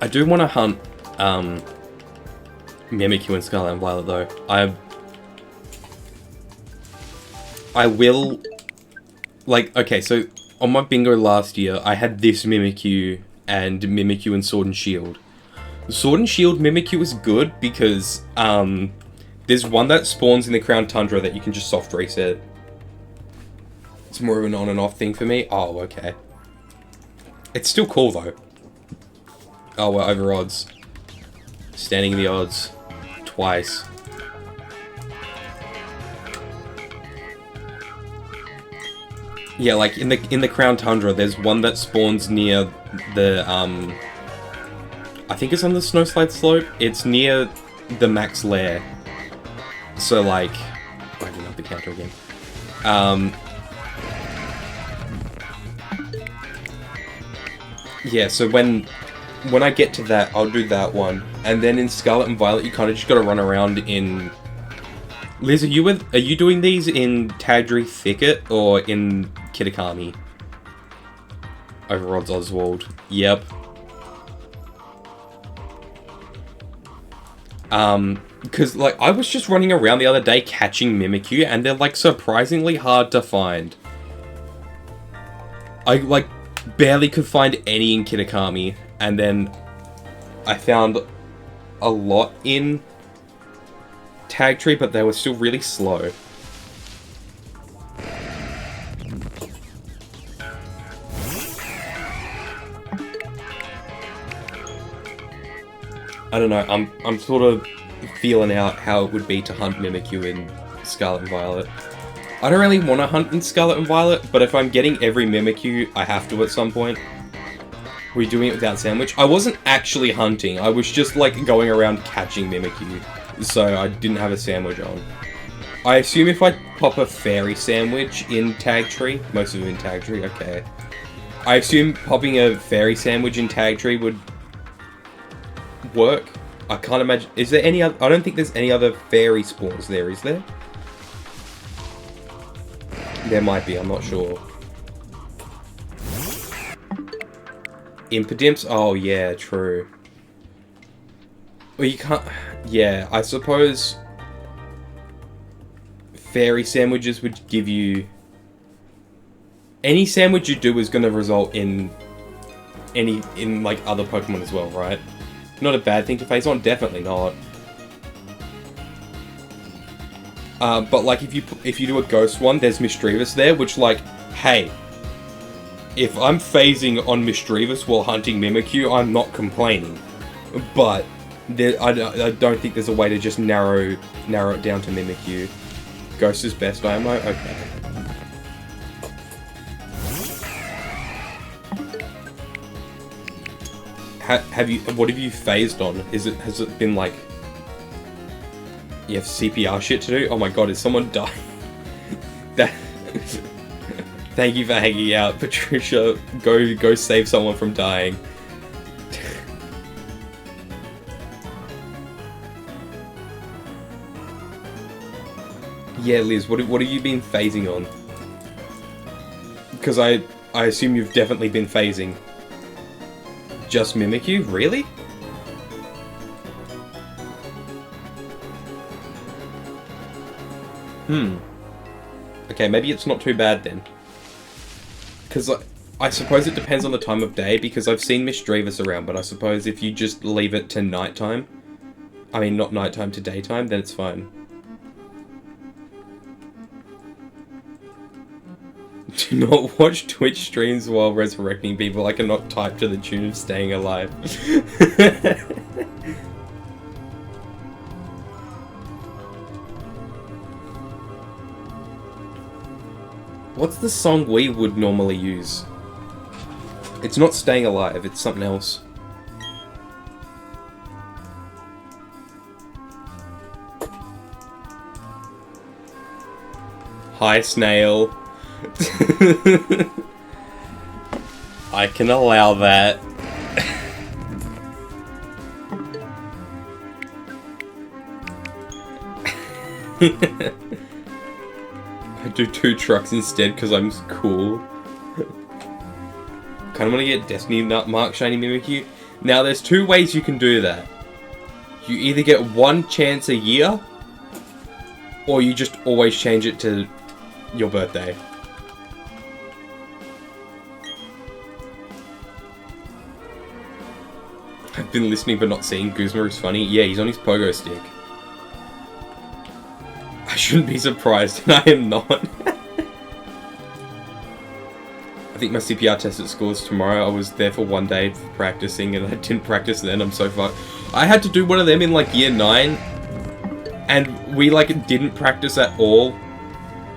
I do want to hunt Mimikyu and Scarlet and Violet though. I will, like, okay, so on my bingo last year, I had this Mimikyu and Mimikyu and Sword and Shield. Sword and Shield Mimikyu is good because there's one that spawns in the Crown Tundra that you can just soft reset. It's more of an on and off thing for me. Oh, okay. It's still cool though. Oh, we're over odds. Standing the odds. Twice. Yeah, like in the Crown Tundra, there's one that spawns near the I think it's on the Snowslide Slope. It's near the Max Lair. So like, I didn't have the counter again. Yeah, so when I get to that, I'll do that one. And then in Scarlet and Violet, you kind of just gotta run around in... Liz, are you doing these in Tagdry Thicket or in Kitakami? Over odds Oswald. Yep. Because, like, I was just running around the other day catching Mimikyu, and they're, like, surprisingly hard to find. I, like, barely could find any in Kitakami, and then I found a lot in Tagtree, but they were still really slow. I don't know, I'm sort of feeling out how it would be to hunt Mimikyu in Scarlet and Violet. I don't really want to hunt in Scarlet and Violet, but if I'm getting every Mimikyu, I have to at some point. We're doing it without sandwich. I wasn't actually hunting, I was just like going around catching Mimikyu, so I didn't have a sandwich on. I assume if I pop a fairy sandwich in Tag Tree, most of them in Tag Tree, okay. I assume popping a fairy sandwich in Tag Tree would work. I can't imagine. Is there any other? I don't think there's any other fairy spawns there, is there? There might be, I'm not sure. Impidimps? Oh, yeah, true. Well, you can't... Yeah, I suppose... Fairy sandwiches would give you... Any sandwich you do is going to result in... like, other Pokemon as well, right? Not a bad thing to face on, definitely not. But, like, if you do a Ghost one, there's Misdreavus there, which, like, hey... If I'm phasing on Misdreavus while hunting Mimikyu, I'm not complaining. But I don't think there's a way to just narrow it down to Mimikyu. Ghost is best IMO? Okay. What have you phased on? Has it been like... You have CPR shit to do? Oh my god, is someone dying? That... Thank you for hanging out, Patricia. Go save someone from dying. Yeah, Liz, what have you been phasing on? Because I assume you've definitely been phasing. Just Mimikyu? Really? Okay, maybe it's not too bad then. Because I suppose it depends on the time of day, because I've seen Misdreavus around, but I suppose if you just leave it to nighttime, I mean not nighttime to daytime, then it's fine. Do not watch Twitch streams while resurrecting people. I cannot type to the tune of Staying Alive. What's the song we would normally use? It's not Staying Alive, it's something else. Hi, Snail. I can allow that. I do 2 trucks instead because I'm cool. Kind of want to get Destiny Mark Shiny Mimikyu. Now there's 2 ways you can do that. You either get 1 chance a year, or you just always change it to your birthday. I've been listening but not seeing. Guzma is funny. Yeah, he's on his pogo stick. I shouldn't be surprised, and I am not. I think my CPR test at school is tomorrow. I was there for 1 day for practicing, and I didn't practice then. I'm so fucked. I had to do one of them in like year 9, and we like didn't practice at all,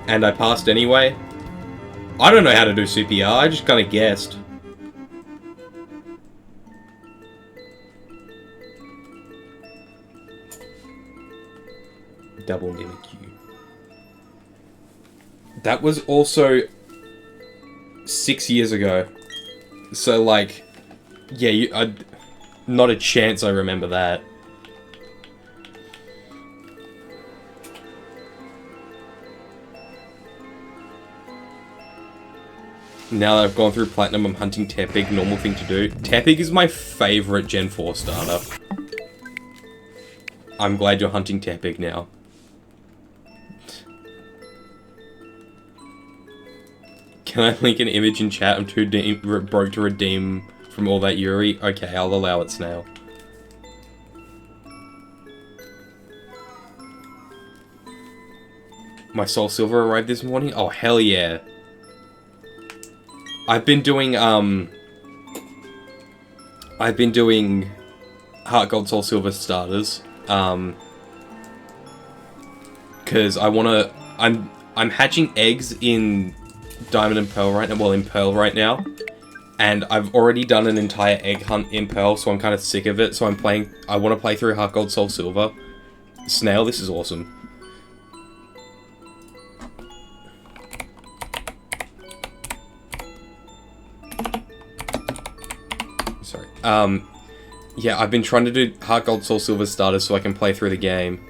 and I passed anyway. I don't know how to do CPR. I just kind of guessed. Double Mimikyu. That was also 6 years ago. So, like, yeah, not a chance I remember that. Now that I've gone through Platinum, I'm hunting Tepig, normal thing to do. Tepig is my favourite Gen 4 starter. I'm glad you're hunting Tepig now. Can I link an image in chat? I'm too broke to redeem from all that Yuri. Okay, I'll allow it, Snail. My Soul Silver arrived this morning? Oh, hell yeah. I've been doing Heart Gold Soul Silver starters. Because I'm hatching eggs in Diamond and Pearl right now. Well, in Pearl right now. And I've already done an entire egg hunt in Pearl, so I'm kind of sick of it. So I want to play through Heart Gold Soul Silver. Snail, this is awesome. Sorry. Yeah, I've been trying to do Heart Gold Soul Silver starters so I can play through the game.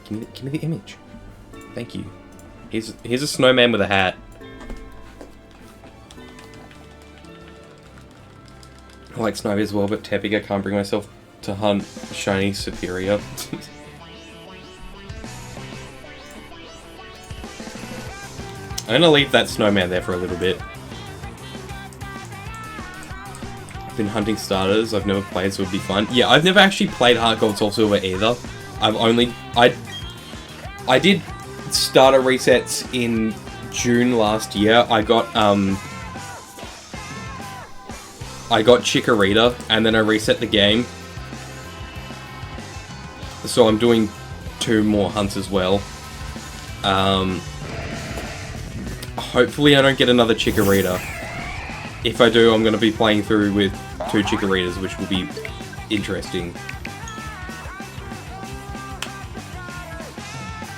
Give me the image. Thank you. Here's a snowman with a hat. I like Snivy as well, but Tepic, I can't bring myself to hunt Shiny Superior. I'm gonna leave that snowman there for a little bit. I've been hunting starters, I've never played, so it would be fun. Yeah, I've never actually played Heart Gold Soul Silver either. I did starter resets in June last year. I got Chikorita, and then I reset the game. So I'm doing 2 more hunts as well. Hopefully I don't get another Chikorita. If I do, I'm going to be playing through with 2 Chikoritas, which will be interesting.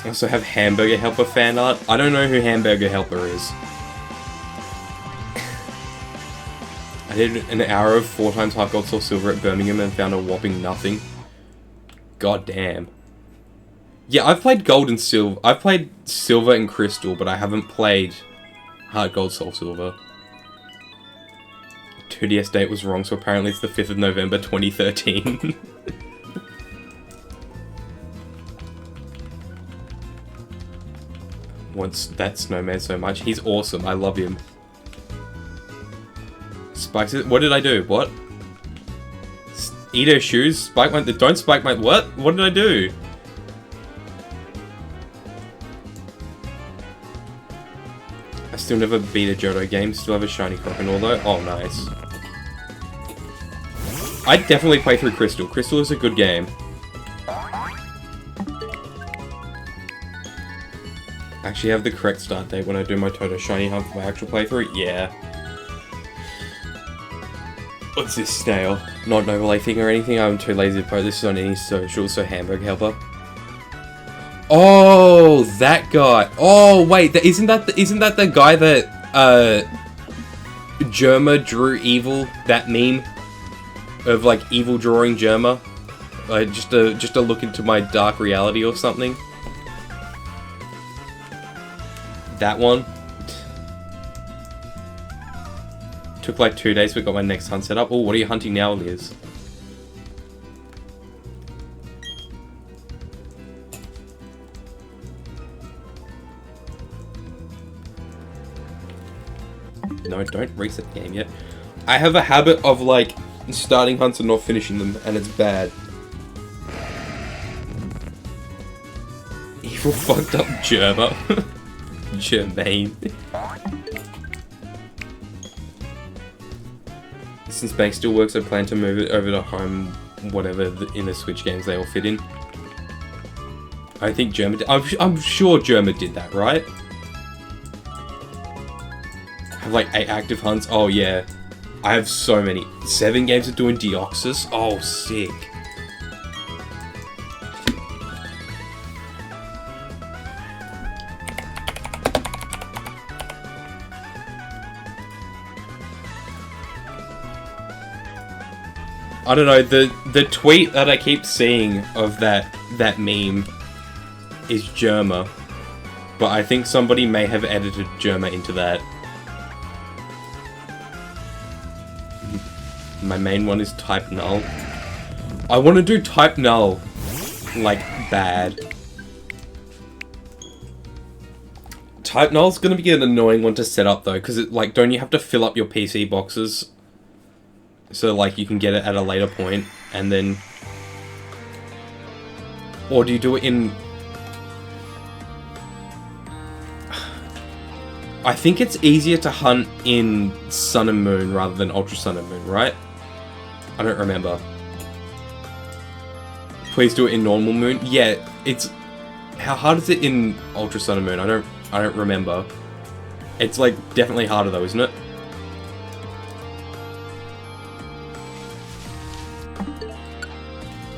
I also have Hamburger Helper fan art. I don't know who Hamburger Helper is. I did an hour of 4 times Heart Gold Soul Silver at Birmingham and found a whopping nothing. God damn. Yeah, I've played Gold and Silver. I've played Silver and Crystal, but I haven't played Heart Gold Soul Silver. 2DS date was wrong, so apparently it's the 5th of November 2013. Wants that snowman so much. He's awesome. I love him. Spikes it. What did I do? What? Edo shoes? Spike my... Don't spike my... What? What did I do? I still never beat a Johto game. Still have a shiny Crocodile though. Oh, nice. I'd definitely play through Crystal. Crystal is a good game. Actually have the correct start date when I do my Toto Shiny hunt for my actual playthrough? Yeah. What's this, Snail? Not an overlay thing or anything, I'm too lazy to post this on any social, so Hamburger Helper. Oh, that guy. Oh, wait, isn't that the guy that, Germa drew evil, that meme? Of, like, evil drawing Germa? Just a look into my dark reality or something? That one. Took like 2 days, but got my next hunt set up. Oh, what are you hunting now, Liz? No, don't reset the game yet. I have a habit of, like, starting hunts and not finishing them, and it's bad. Evil fucked up Germa. Germaine. Since Bank still works, I plan to move it over to home, whatever in the Switch games they all fit in. I think Germa did. I'm sure Germa did that, right? I have like 8 active hunts. Oh yeah. I have so many. 7 games of doing Deoxys. Oh, sick. I don't know, the tweet that I keep seeing of that meme is Germa, but I think somebody may have edited Germa into that. My main one is Type Null. I want to do Type Null, like, bad. Type Null's gonna be an annoying one to set up though, because it, like, don't you have to fill up your PC boxes? So, like, you can get it at a later point, and then... Or do you do it in... I think it's easier to hunt in Sun and Moon rather than Ultra Sun and Moon, right? I don't remember. Please do it in normal moon. Yeah, it's... How hard is it in Ultra Sun and Moon? I don't remember. It's, like, definitely harder though, isn't it?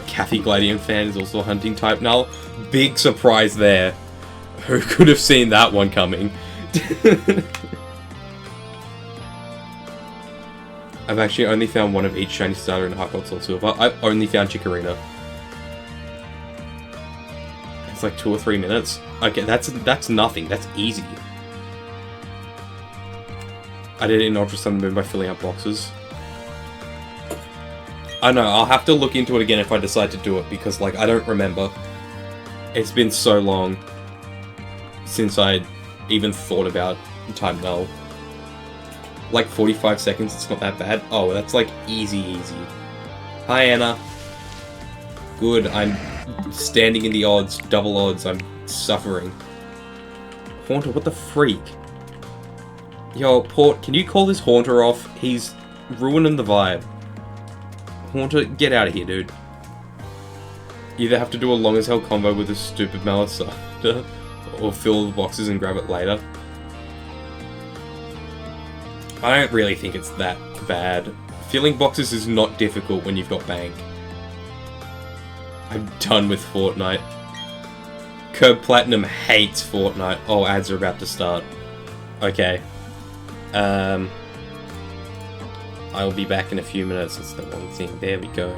Kathy Gladian fan is also a hunting type null. Big surprise there. Who could have seen that one coming? I've actually only found one of each shiny starter in Heart Gold Soul Silver. I've only found Chikorita. It's like 2 or 3 minutes. Okay, that's nothing. That's easy. I did it in Ultra Sun and Moon by filling up boxes. I know, I'll have to look into it again if I decide to do it, because, like, I don't remember. It's been so long since I even thought about Type Null. Like, 45 seconds, it's not that bad. Oh, that's, like, easy. Hi, Anna. Good, I'm standing in the odds, double odds, I'm suffering. Haunter, what the freak? Yo, Port, can you call this Haunter off? He's ruining the vibe. Haunter, get out of here, dude. You either have to do a long as hell combo with a stupid Malasada, or fill the boxes and grab it later. I don't really think it's that bad. Filling boxes is not difficult when you've got bank. I'm done with Fortnite. Curb Platinum hates Fortnite. Oh, ads are about to start. Okay. I'll be back in a few minutes. That's the one thing. There we go.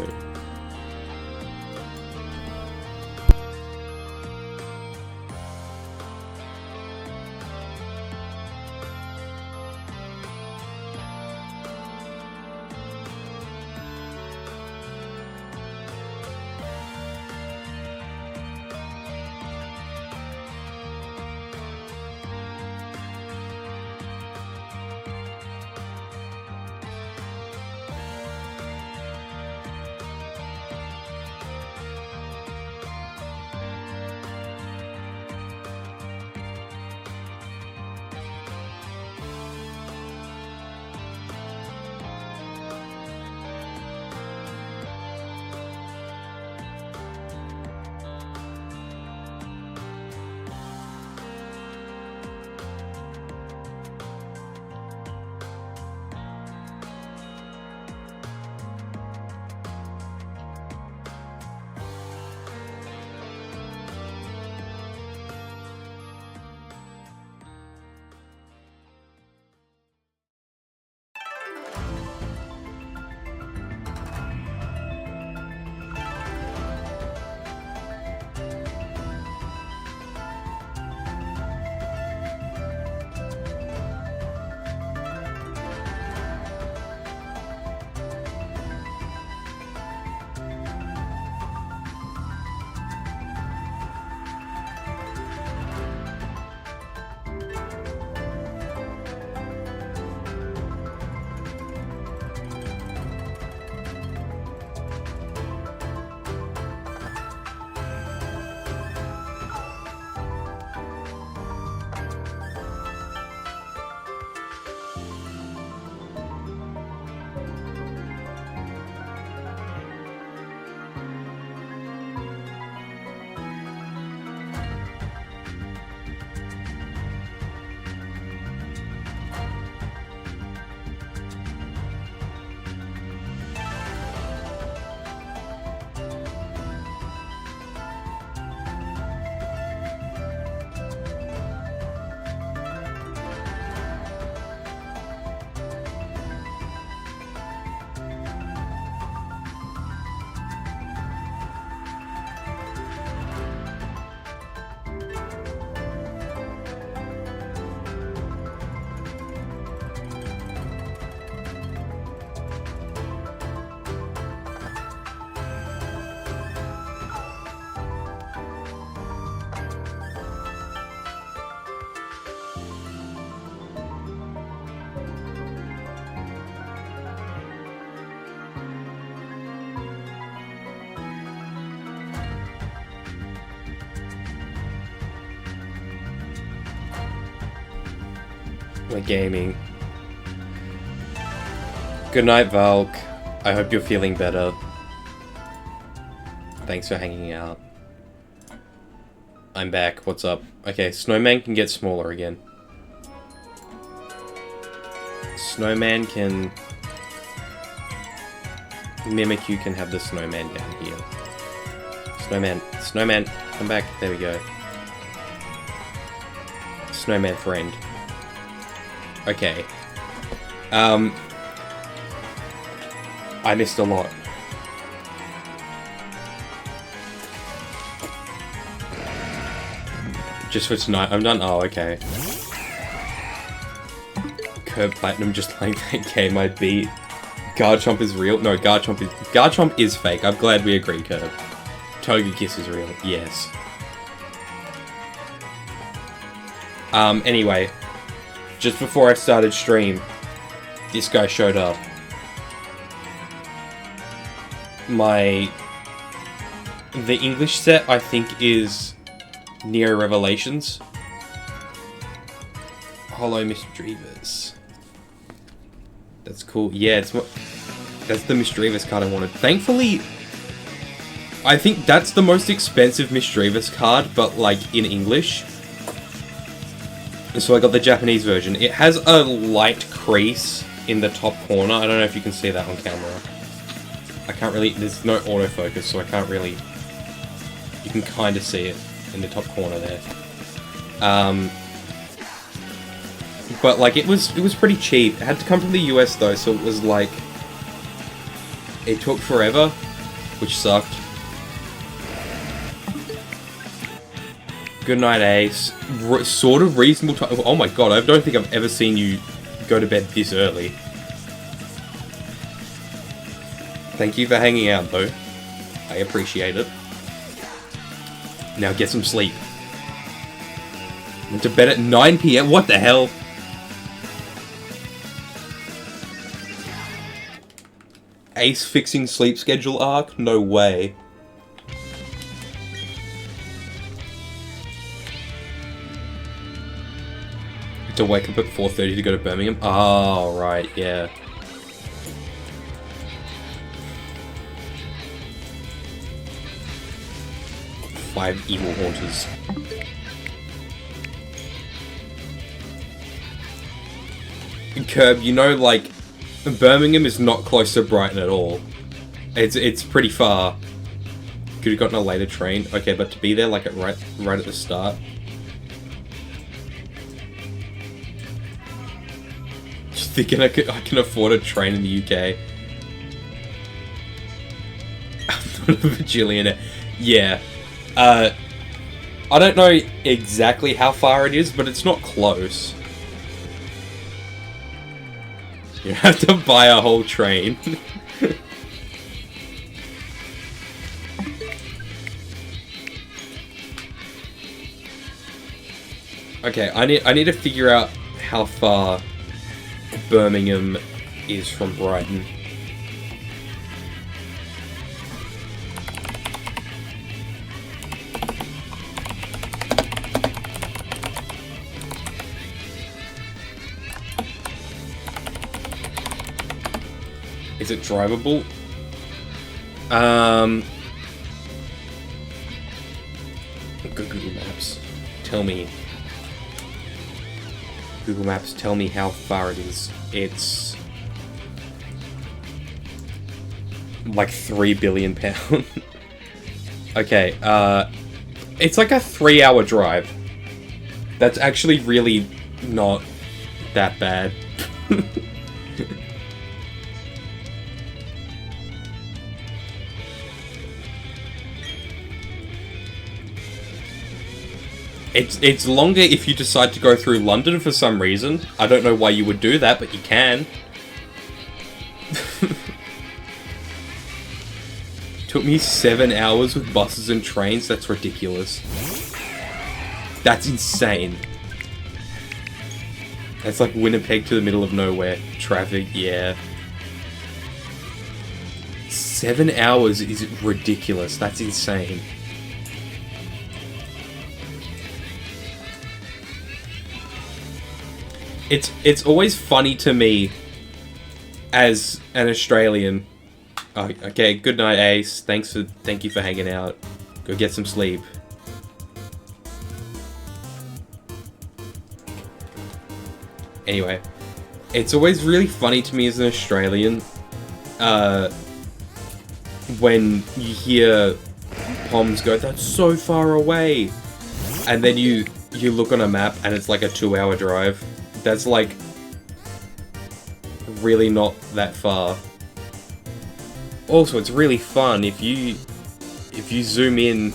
We're gaming. Good night, Valk. I hope you're feeling better. Thanks for hanging out. I'm back. What's up? Okay, Snowman can get smaller again. Snowman can... Mimikyu can have the snowman down here. Snowman, come back. There we go. Snowman friend. Okay. I missed a lot. Just for tonight, I'm done. Oh, okay. Curb Platinum just playing that game I beat. Garchomp is real? No, Garchomp is fake. I'm glad we agree, Curb. Togekiss is real. Yes. Anyway. Just before I started stream, this guy showed up. The English set, I think, is Neo Revelations. Hello, Misdreavus. That's cool. Yeah, that's the Misdreavus card I wanted. Thankfully, I think that's the most expensive Misdreavus card, but like in English. So I got the Japanese version. It has a light crease in the top corner. I don't know if you can see that on camera. I can't really... There's no autofocus, so I can't really... You can kind of see it in the top corner there. But like it was pretty cheap. It had to come from the US though, so it was like... It took forever, which sucked. Good night, Ace. Sort of reasonable time. Oh my god, I don't think I've ever seen you go to bed this early. Thank you for hanging out, though. I appreciate it. Now get some sleep. Went to bed at 9 PM? What the hell? Ace fixing sleep schedule arc? No way. To wake up at 4:30 to go to Birmingham? Oh, right, yeah. Five evil haunters. Curb, you know, like, Birmingham is not close to Brighton at all. It's pretty far. Could have gotten a later train. Okay, but to be there, like, right at the start. Thinking I can afford a train in the UK. I'm not a bajillionaire. Yeah. I don't know exactly how far it is, but it's not close. You have to buy a whole train. Okay, I need to figure out how far Birmingham is from Brighton. Is it drivable? Google Maps. Tell me. Google Maps, tell me how far it is. It's like 3 billion pounds. Okay, it's like a 3-hour drive. That's actually really not that bad. It's longer if you decide to go through London for some reason. I don't know why you would do that, but you can. Took me 7 hours with buses and trains. That's ridiculous. That's insane. That's like Winnipeg to the middle of nowhere. Traffic, yeah. 7 hours is ridiculous. That's insane. It's always funny to me as an Australian. Oh, okay, good night, Ace. Thank you for hanging out. Go get some sleep. Anyway, it's always really funny to me as an Australian when you hear Poms go, "That's so far away," and then you look on a map and it's like a 2-hour drive. That's like really not that far. Also, it's really fun if you zoom in.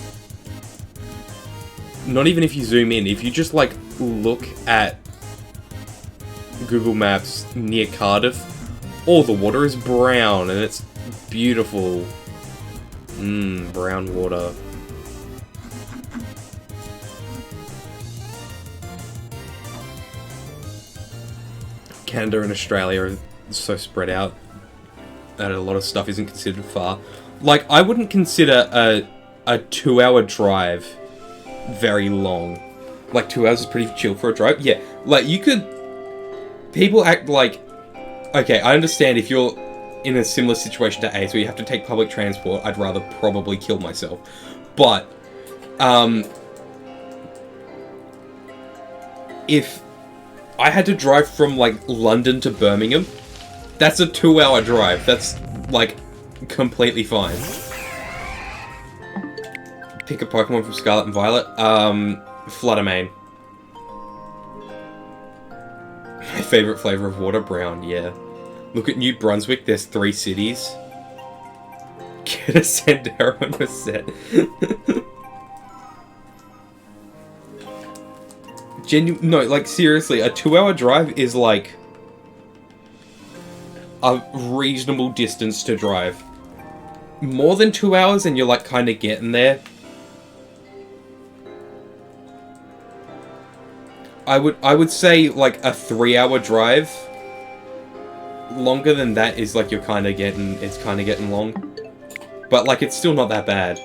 Not even if you zoom in, if you just like look at Google Maps near Cardiff, all the water is brown and it's beautiful. Brown water. Canada and Australia are so spread out that a lot of stuff isn't considered far. Like, I wouldn't consider a 2-hour drive very long. Like, 2 hours is pretty chill for a drive. Yeah, like, you could... People act like... Okay, I understand if you're in a similar situation to Ace where you have to take public transport, I'd rather probably kill myself. But, if I had to drive from, like, London to Birmingham, that's a 2-hour drive. That's, like, completely fine. Pick a Pokemon from Scarlet and Violet. Fluttermane. My favourite flavour of water, brown, yeah. Look at New Brunswick, there's 3 cities. Get a Sandero and a set. No, like, seriously, a 2-hour drive is, like, a reasonable distance to drive. More than 2 hours and you're, like, kind of getting there. I would say, like, a 3-hour drive. Longer than that is, like, it's kind of getting long. But, like, it's still not that bad.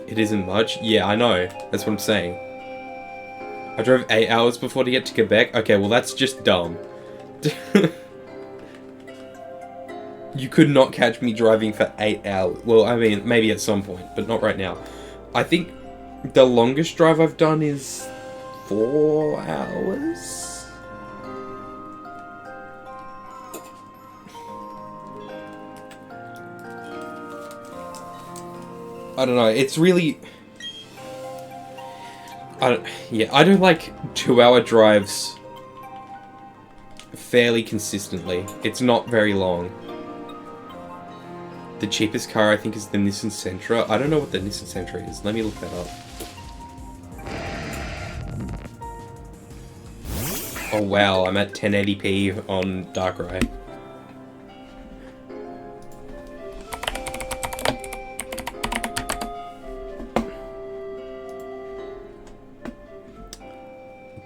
It isn't much. Yeah, I know. That's what I'm saying. I drove 8 hours before to get to Quebec. Okay, well, that's just dumb. You could not catch me driving for 8 hours. Well, I mean, maybe at some point, but not right now. I think the longest drive I've done is 4 hours? I don't know, it's really... I do like 2-hour drives fairly consistently. It's not very long. The cheapest car, I think, is the Nissan Sentra. I don't know what the Nissan Sentra is. Let me look that up. Oh wow, I'm at 1080p on Darkrai.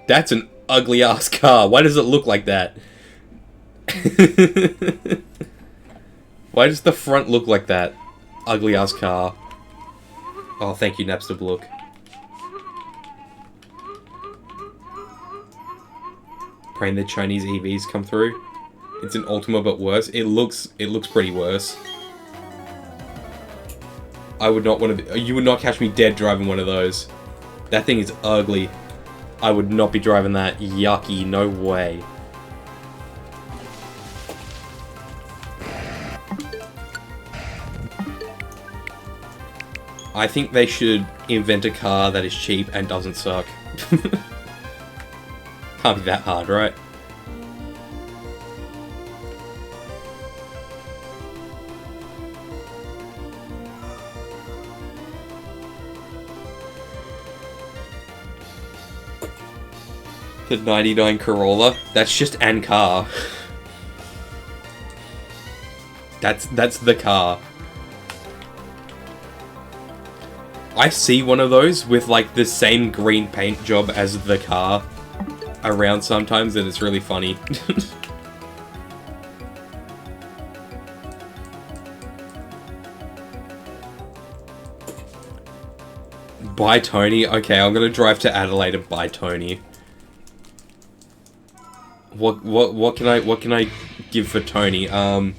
That's an ugly ass car. Why does it look like that? Why does the front look like that? Ugly ass car. Oh, thank you, Napster Look. Praying the Chinese EVs come through. It's an Ultima but worse. It looks pretty worse. I would not want to be... You would not catch me dead driving one of those. That thing is ugly. I would not be driving that. Yucky, no way. I think they should invent a car that is cheap and doesn't suck. Can't be that hard, right? The 99 Corolla? That's just an car. That's the car. I see one of those with like the same green paint job as the car around sometimes, and it's really funny. Buy Tony? Okay, I'm gonna drive to Adelaide and buy Tony. What can I give for Tony? I'll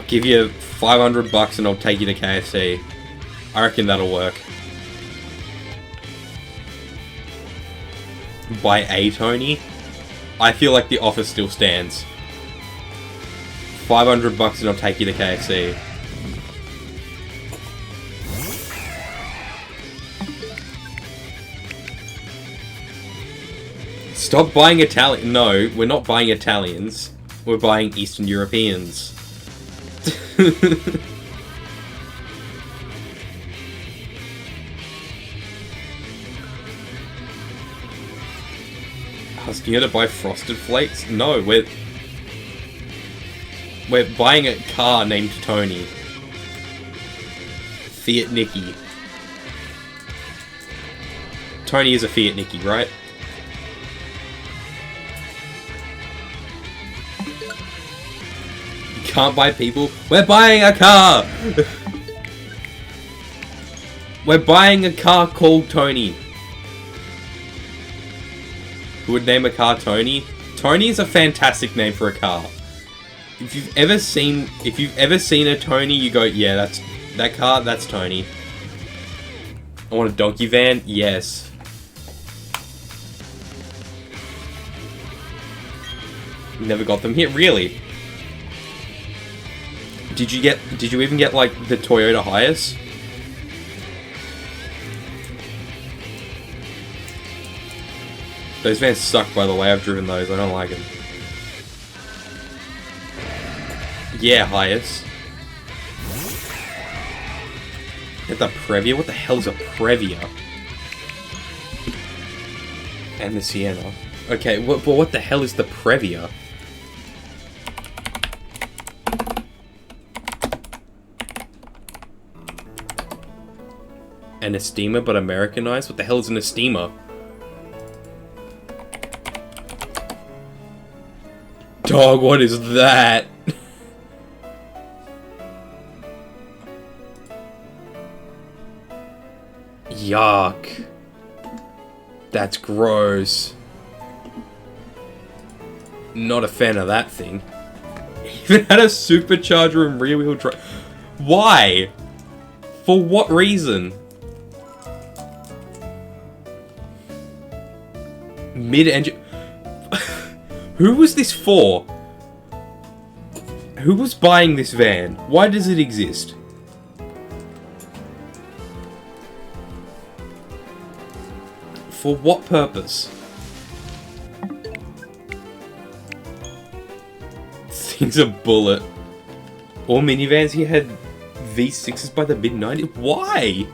give you $500 and I'll take you to KFC. I reckon that'll work. Buy a Tony? I feel like the offer still stands. $500 and I'll take you to KFC. Stop buying Italian. No, we're not buying Italians. We're buying Eastern Europeans. Asking you to buy Frosted Flakes? No, we're buying a car named Tony. Fiat Nicky. Tony is a Fiat Nicky, right? You can't buy people. We're buying a car! We're buying a car called Tony. Who would name a car Tony? Tony is a fantastic name for a car. If you've ever seen a Tony, you go, yeah, that car, that's Tony. I want a donkey van? Yes. Never got them here, really? Did you even get like the Toyota Hiace? Those vans suck, by the way. I've driven those. I don't like them. Yeah, Hiace. Get the Previa? What the hell is a Previa? And the Sienna. Okay, but what the hell is the Previa? An Estima, but Americanized? What the hell is an Estima? Dog, what is that? Yuck. That's gross. Not a fan of that thing. Even had a supercharger and rear wheel drive. Why? For what reason? Mid-engine. Who was this for? Who was buying this van? Why does it exist? For what purpose? This thing's a bullet. All minivans here had V6s by the mid-90s. Why?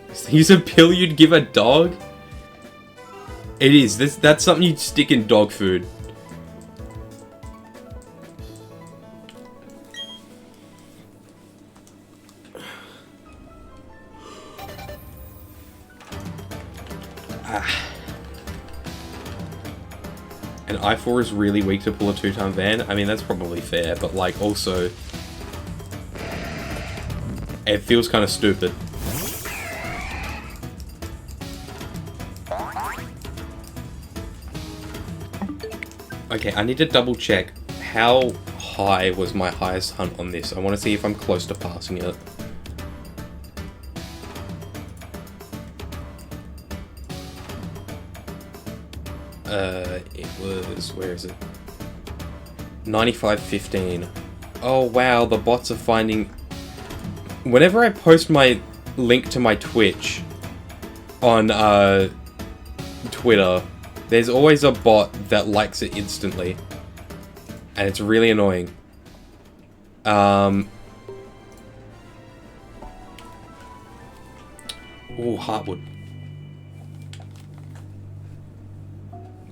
This thing's a pill you'd give a dog? It is. That's something you'd stick in dog food. An i4 is really weak to pull a 2-ton van. I mean, that's probably fair, but like also, it feels kind of stupid. Okay, I need to double check how high was my highest hunt on this. I want to see if I'm close to passing it. It was, where is it? 95.15. Oh wow, the bots are finding... Whenever I post my link to my Twitch on Twitter, there's always a bot that likes it instantly. And it's really annoying. Ooh, Heartwood.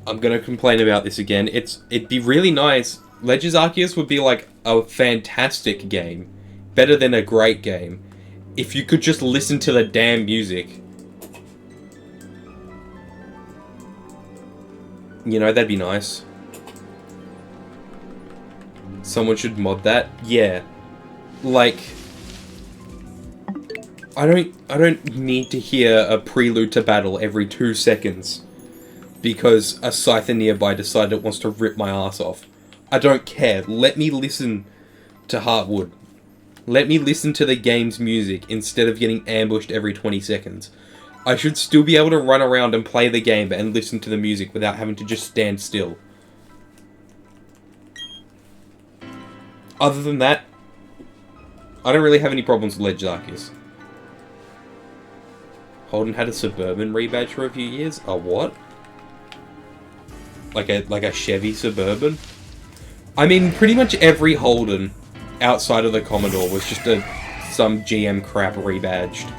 I'm gonna complain about this again. It'd be really nice. Legends Arceus would be like a fantastic game. Better than a great game. If you could just listen to the damn music. You know, that'd be nice. Someone should mod that. Yeah. Like... I don't need to hear a prelude to battle every 2 seconds because a scyther nearby decided it wants to rip my ass off. I don't care. Let me listen to Heartwood. Let me listen to the game's music instead of getting ambushed every 20 seconds. I should still be able to run around and play the game and listen to the music without having to just stand still. Other than that, I don't really have any problems with Ledge Arceus. Holden had a Suburban rebadge for a few years? A what? Like a Chevy Suburban? I mean, pretty much every Holden outside of the Commodore was just some GM crap rebadged.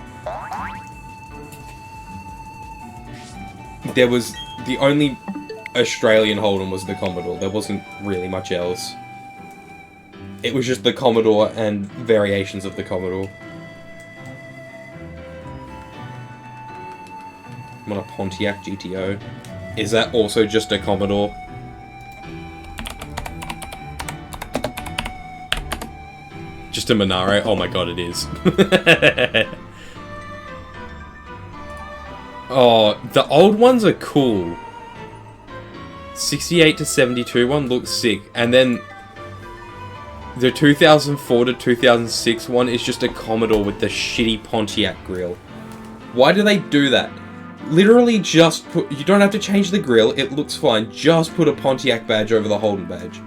There was... The only Australian Holden was the Commodore. There wasn't really much else. It was just the Commodore and variations of the Commodore. I'm on a Pontiac GTO. Is that also just a Commodore? Just a Monaro? Oh my god, it is. Oh, the old ones are cool. 68 to 72 one looks sick. And then the 2004 to 2006 one is just a Commodore with the shitty Pontiac grille. Why do they do that? Literally just put... You don't have to change the grille, it looks fine. Just put a Pontiac badge over the Holden badge.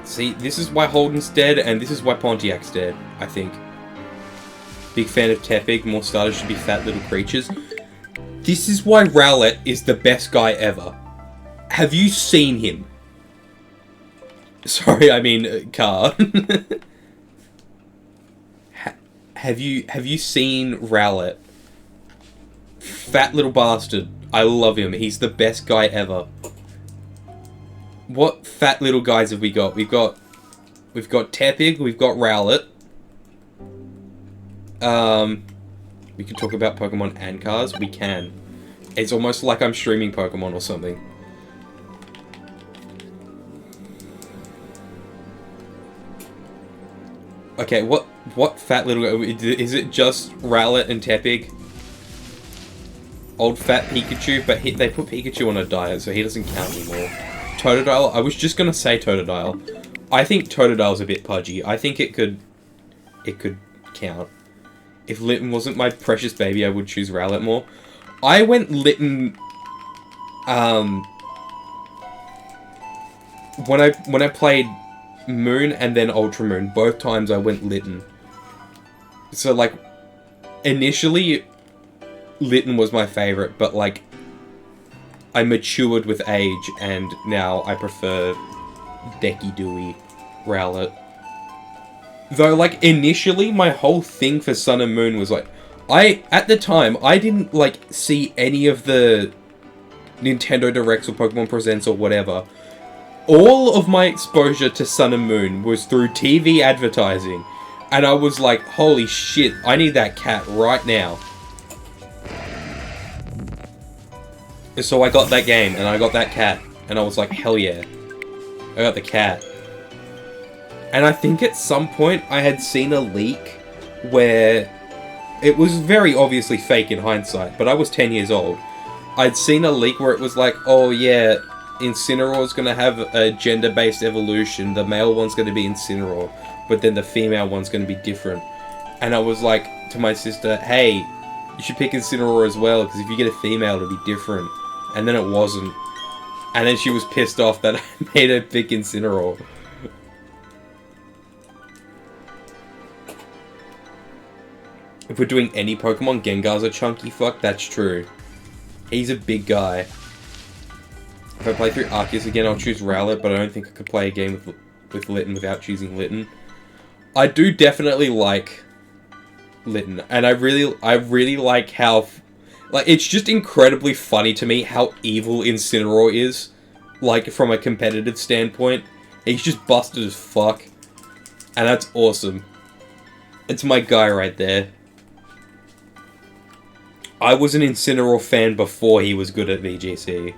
See, this is why Holden's dead, and this is why Pontiac's dead, I think. Big fan of Tepig, more starters should be fat little creatures. This is why Rowlet is the best guy ever. Have you seen him? Sorry, I mean, car. Have you seen Rowlet? Fat little bastard. I love him. He's the best guy ever. What fat little guys have we got? We've got Tepig, we've got Rowlet. We can talk about Pokemon and cars. We can. It's almost like I'm streaming Pokemon or something. Okay, what fat little... Is it just Rowlet and Tepig? Old fat Pikachu, but they put Pikachu on a diet, so he doesn't count anymore. Totodile, I was just gonna say Totodile. I think Totodile's a bit pudgy. I think it could count. If Litten wasn't my precious baby, I would choose Rowlet more. I went Litten, when I played Moon and then Ultra Moon, both times I went Litten. So, like, initially, Litten was my favorite, but, like, I matured with age, and now I prefer Decky Dewey Rowlet. Though, like, initially, my whole thing for Sun and Moon was, like, at the time, I didn't, like, see any of the Nintendo Directs or Pokemon Presents or whatever. All of my exposure to Sun and Moon was through TV advertising. And I was like, holy shit, I need that cat right now. So I got that game, and I got that cat. And I was like, hell yeah. I got the cat. And I think at some point I had seen a leak where it was very obviously fake in hindsight, but I was 10 years old. I'd seen a leak where it was like, oh yeah, Incineroar's gonna have a gender-based evolution. The male one's gonna be Incineroar, but then the female one's gonna be different. And I was like to my sister, hey, you should pick Incineroar as well, because if you get a female, it'll be different. And then it wasn't. And then she was pissed off that I made her pick Incineroar. If we're doing any Pokemon, Gengar's a chunky fuck, that's true. He's a big guy. If I play through Arceus again, I'll choose Rowlet, but I don't think I could play a game with Litten without choosing Litten. I do definitely like Litten, and I really like how... Like, it's just incredibly funny to me how evil Incineroar is. Like, from a competitive standpoint. He's just busted as fuck. And that's awesome. It's my guy right there. I was an Incineroar fan before he was good at VGC.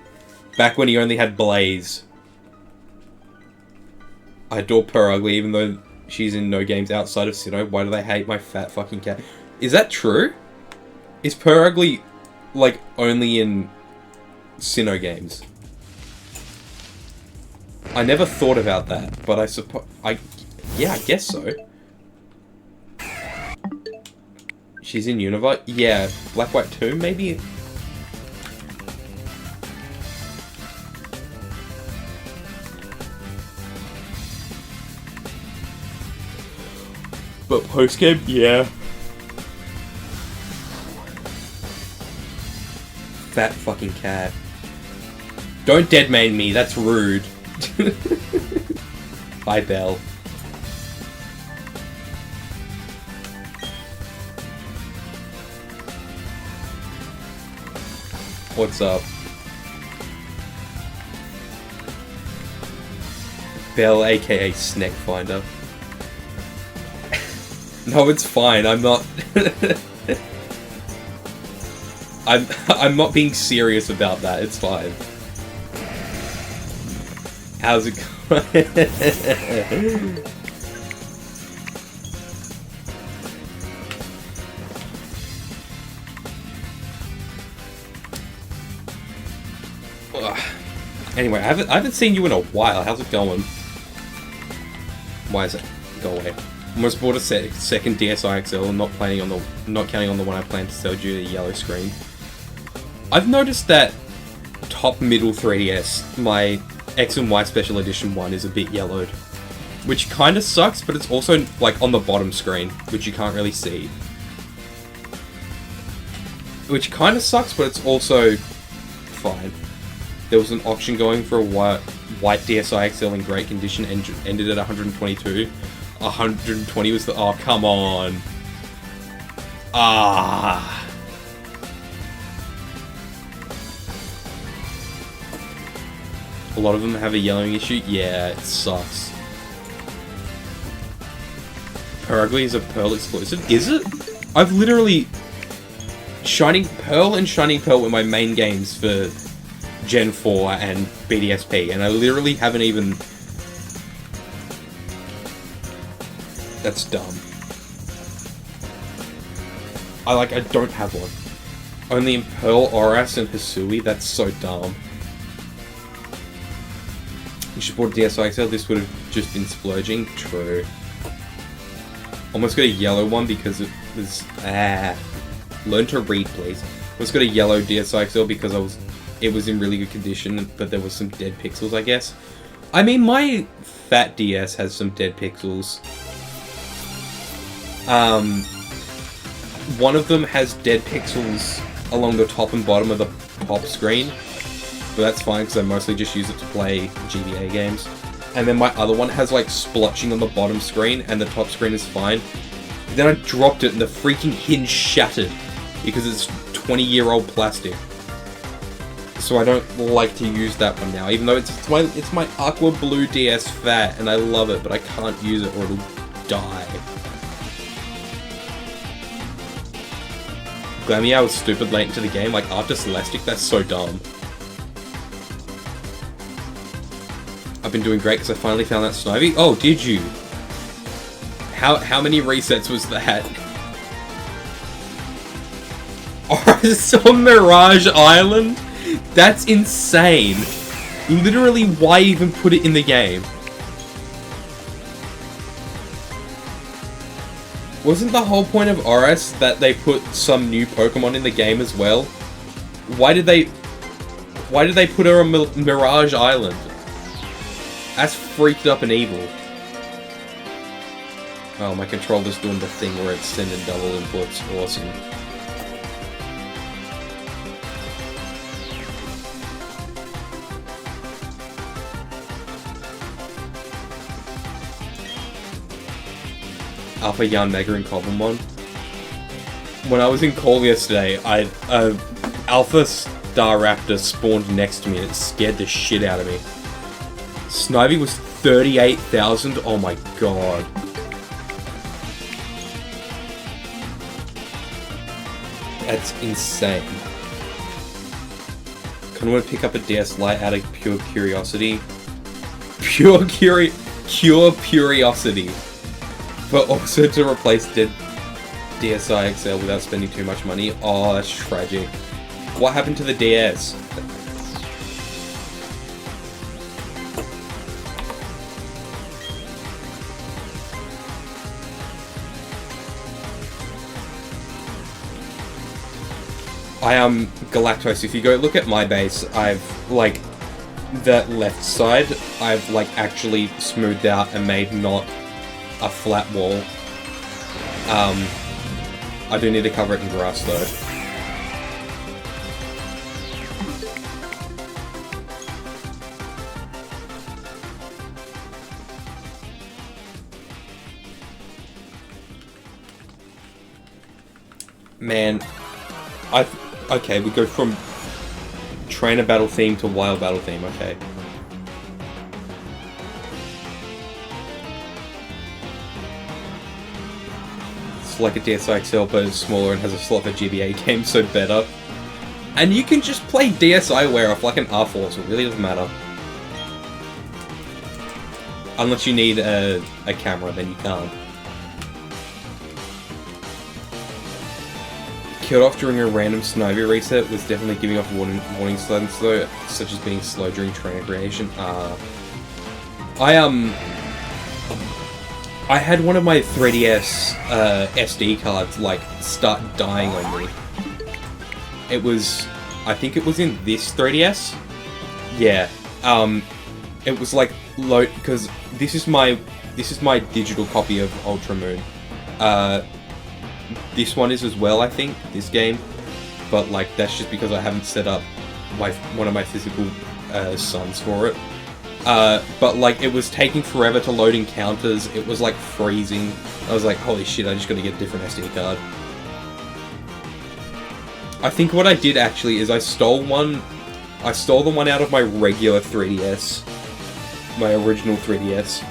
Back when he only had Blaze. I adore Purr Ugly even though she's in no games outside of Sinnoh. Why do they hate my fat fucking cat? Is that true? Is Purr Ugly, like, only in Sinnoh games? I never thought about that, but I suppose... Yeah, I guess so. She's in Unova? Yeah, Black White 2, maybe? But post-game? Yeah. Fat fucking cat. Don't deadman me, that's rude. Hi, Belle. What's up? Belle, aka Snack Finder. No, it's fine. I'm not. I'm not being serious about that. It's fine. How's it going? Anyway, I haven't seen you in a while. How's it going? Why is it? Go away. Almost bought a second DSi XL and not counting on the one I plan to sell due to the yellow screen. I've noticed that top middle 3DS, my X and Y Special Edition one, is a bit yellowed, which kind of sucks, but it's also like on the bottom screen, which you can't really see. Which kind of sucks, but it's also fine. There was an auction going for a white DSi XL in great condition and ended at 122. 120 was the... Oh, come on. Ah. A lot of them have a yellowing issue. Yeah, it sucks. Purr Ugly is a Pearl exclusive. Is it? I've literally... Shining Pearl and Shining Pearl were my main games for Gen 4 and BDSP, and I literally haven't even... That's dumb. I don't have one. Only in Pearl, Oras, and Hisui. That's so dumb. You should bought a DSi XL, this would have just been splurging. True. Almost got a yellow one because it was... Learn to read, please. Almost got a yellow DSi XL because it was in really good condition, but there was some dead pixels, I guess. I mean, my fat DS has some dead pixels. One of them has dead pixels along the top and bottom of the pop screen, but that's fine because I mostly just use it to play GBA games. And then my other one has like splotching on the bottom screen and the top screen is fine. Then I dropped it and the freaking hinge shattered because it's 20-year-old plastic. So I don't like to use that one now, even though it's my aqua blue DS fat and I love it, but I can't use it or it'll die. Glammy, I was stupid late into the game, like after Celestic, that's so dumb. I've been doing great because I finally found that Snivy. Oh, did you? How many resets was that? Oh, it's on Mirage Island? That's insane. Literally, why even put it in the game? Wasn't the whole point of Oras that they put some new Pokemon in the game as well? Why did they put her on Mirage Island? That's freaked up and evil. Oh, my controller's doing the thing where it's sending double inputs. Awesome. Alpha Yarn Mega and Cobblemon. When I was in call yesterday, Alpha Staraptor spawned next to me and it scared the shit out of me. Snivy was 38,000. Oh my god. That's insane. Kinda want to pick up a DS Lite out of pure curiosity. Pure curiosity. cure curiosity, but also to replace dead DSi XL without spending too much money. Oh, that's tragic. What happened to the DS? I am Galactose. If you go look at my base, I've like that left side, I've like actually smoothed out and made not a flat wall. I do need to cover it in grass though. Man, okay, we go from trainer battle theme to wild battle theme, okay. It's like a DSi XL, but it's smaller and has a slot for GBA game, so better. And you can just play DSi wear off like an R4, so it really doesn't matter. Unless you need a camera, then you can't. Killed off during a random Snivy reset was definitely giving off warning signs though, such as being slow during trainer creation. I had one of my 3DS SD cards like start dying on me. It was, I think it was in this 3DS. Yeah. It was like load because this is my digital copy of Ultra Moon. This one is as well, I think, this game, but like that's just because I haven't set up one of my physical suns for it. But like it was taking forever to load encounters. It was like freezing. I was like, holy shit! I just got to get a different SD card. I think what I did actually is I stole the one out of my regular 3DS, my original 3DS,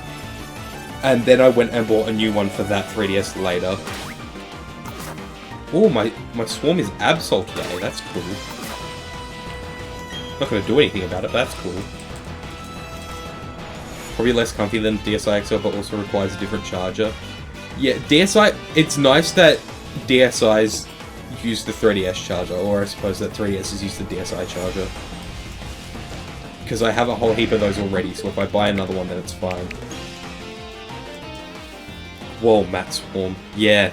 and then I went and bought a new one for that 3DS later. Oh, my swarm is Absol today, that's cool. Not gonna do anything about it, but that's cool. Probably less comfy than DSi XL, but also requires a different charger. Yeah, DSi, it's nice that DSi's use the 3DS charger, or I suppose that 3DS's use the DSi charger. Because I have a whole heap of those already, so if I buy another one, then it's fine. Whoa, Matt Swarm. Yeah.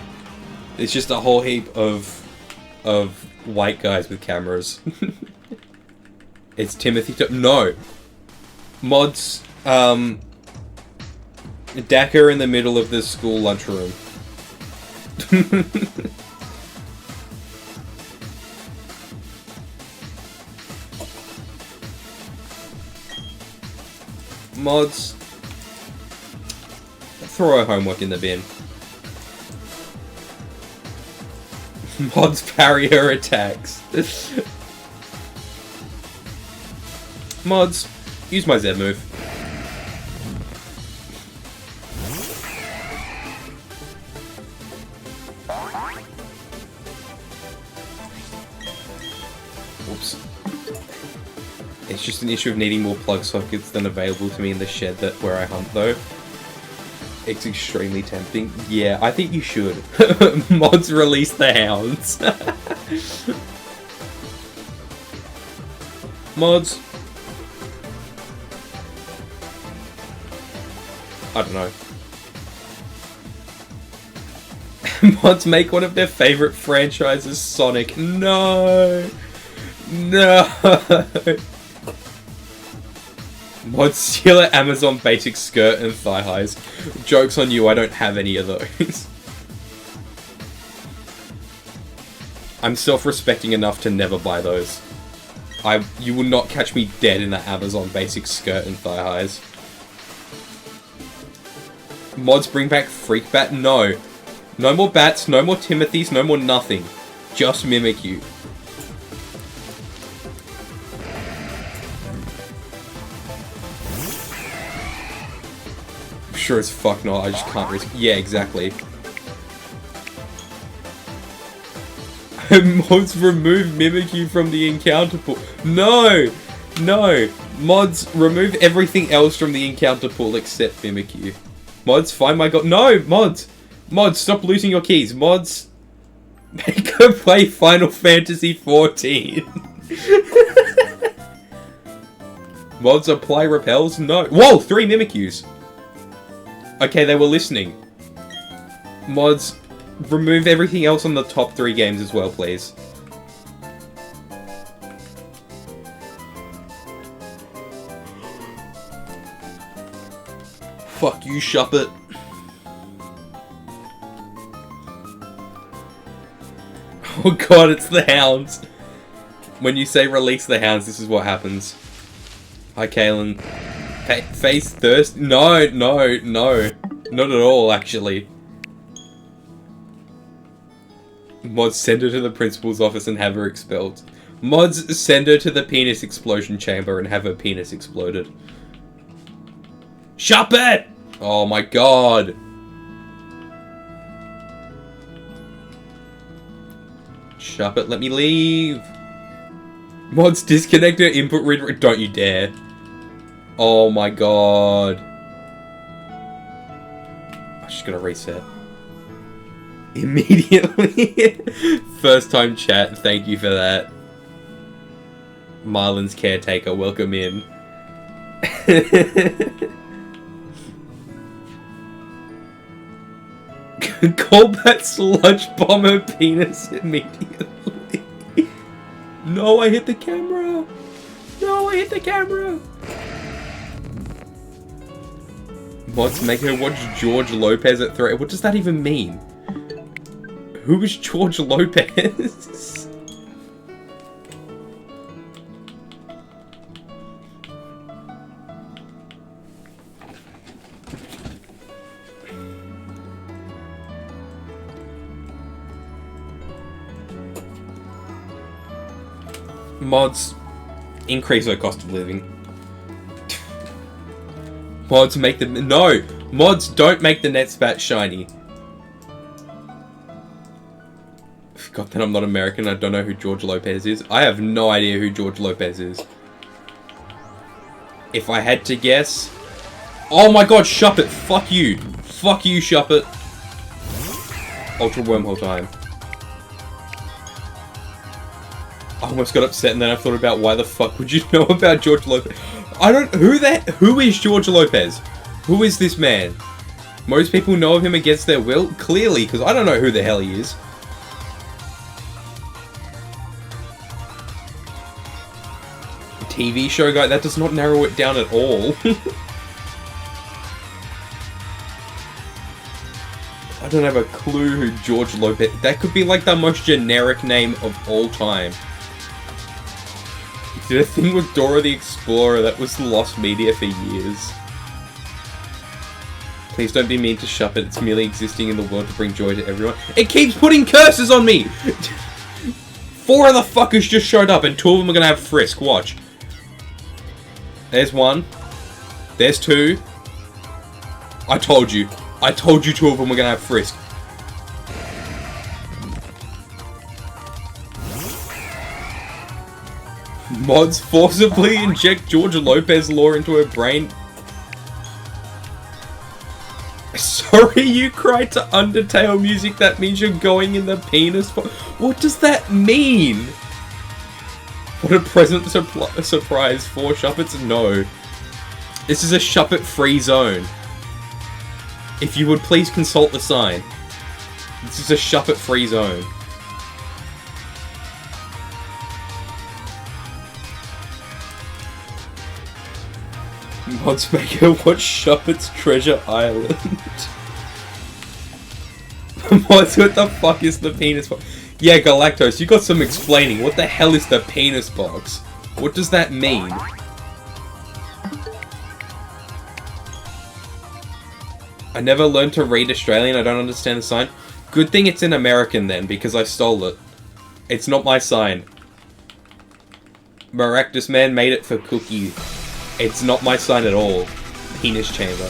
It's just a whole heap of white guys with cameras. It's Timothy. No, mods. Dakar in the middle of the school lunchroom. Mods. Throw our homework in the bin. Mods parry her attacks. Mods, use my Z move. Whoops. It's just an issue of needing more plug sockets than available to me in the shed where I hunt though. It's extremely tempting. Yeah, I think you should. Mods release the hounds. Mods. I don't know. Mods make one of their favorite franchises Sonic. No! No! Mods steal at Amazon basic skirt and thigh highs. Joke's on you, I don't have any of those. I'm self-respecting enough to never buy those. You will not catch me dead in that Amazon basic skirt and thigh highs. Mods bring back Freak Bat? No. No more bats, no more Timothys, no more nothing. Just Mimikyu. Sure as fuck not, I just can't risk. Yeah, exactly. Mods remove Mimikyu from the encounter pool. No! No! Mods, remove everything else from the encounter pool except Mimikyu. Mods, find my god. No! Mods! Mods, stop losing your keys. Mods, make her play Final Fantasy 14. Mods, apply repels? No. Whoa! 3 Mimikyus. Okay, they were listening. Mods, remove everything else on the top 3 games as well, please. Fuck you, Shuppet. Oh god, it's the hounds. When you say release the hounds, this is what happens. Hi, Kaylin. Face thirst? No. Not at all, actually. Mods, send her to the principal's office and have her expelled. Mods, send her to the penis explosion chamber and have her penis exploded. Shuppet! Oh my god. Shuppet, let me leave. Mods, disconnect her input read. Don't you dare. Oh my god. I'm just gonna reset. Immediately. First time chat, thank you for that. Marlon's caretaker, welcome in. Call that sludge bomber penis immediately. No, I hit the camera. No, I hit the camera. Mods, make her watch George Lopez at 3. What does that even mean? Who is George Lopez? Mods, increase her cost of living. Mods, make the... No! Mods, don't make the net spat shiny. Forgot that I'm not American, I don't know who George Lopez is. I have no idea who George Lopez is. If I had to guess... Oh my god, Shuppet, fuck you. Fuck you, Shuppet. Ultra wormhole time. I almost got upset and then I thought about why the fuck would you know about George Lopez? I don't... Who is George Lopez? Who is this man? Most people know of him against their will? Clearly, because I don't know who the hell he is. TV show guy? That does not narrow it down at all. I don't have a clue who George Lopez... That could be like the most generic name of all time. Did a thing with Dora the Explorer that was lost media for years. Please don't be mean to Shuppet, it's merely existing in the world to bring joy to everyone. It keeps putting curses on me! 4 of the fuckers just showed up and 2 of them are gonna have Frisk, watch. There's 1. There's 2. I told you 2 of them were gonna have Frisk. Mods, forcibly inject George Lopez lore into her brain. Sorry you cried to Undertale music, that means you're going in the penis for... What does that mean? What a present surprise for Shuppets? No. This is a Shuppet-free zone. If you would please consult the sign. This is a Shuppet-free zone. Mods, make her watch Shuppet's Treasure Island. Mods, what the fuck is the penis box? Yeah, Galactos, you got some explaining. What the hell is the penis box? What does that mean? I never learned to read Australian, I don't understand the sign. Good thing it's in American then, because I stole it. It's not my sign. Maractus Man made it for Cookie. It's not my sign at all. Penis chamber.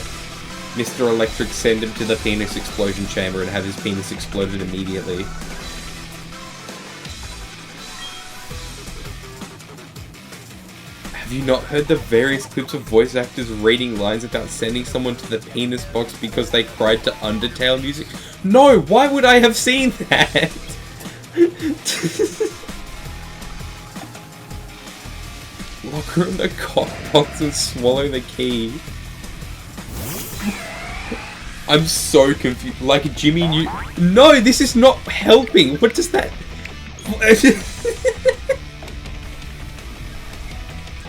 Mr. Electric, send him to the penis explosion chamber and have his penis exploded immediately. Have you not heard the various clips of voice actors reading lines about sending someone to the penis box because they cried to Undertale music? No, why would I have seen that? Lock her in the cock box and swallow the key. I'm so confused. Like Jimmy knew. No, this is not helping. What does that?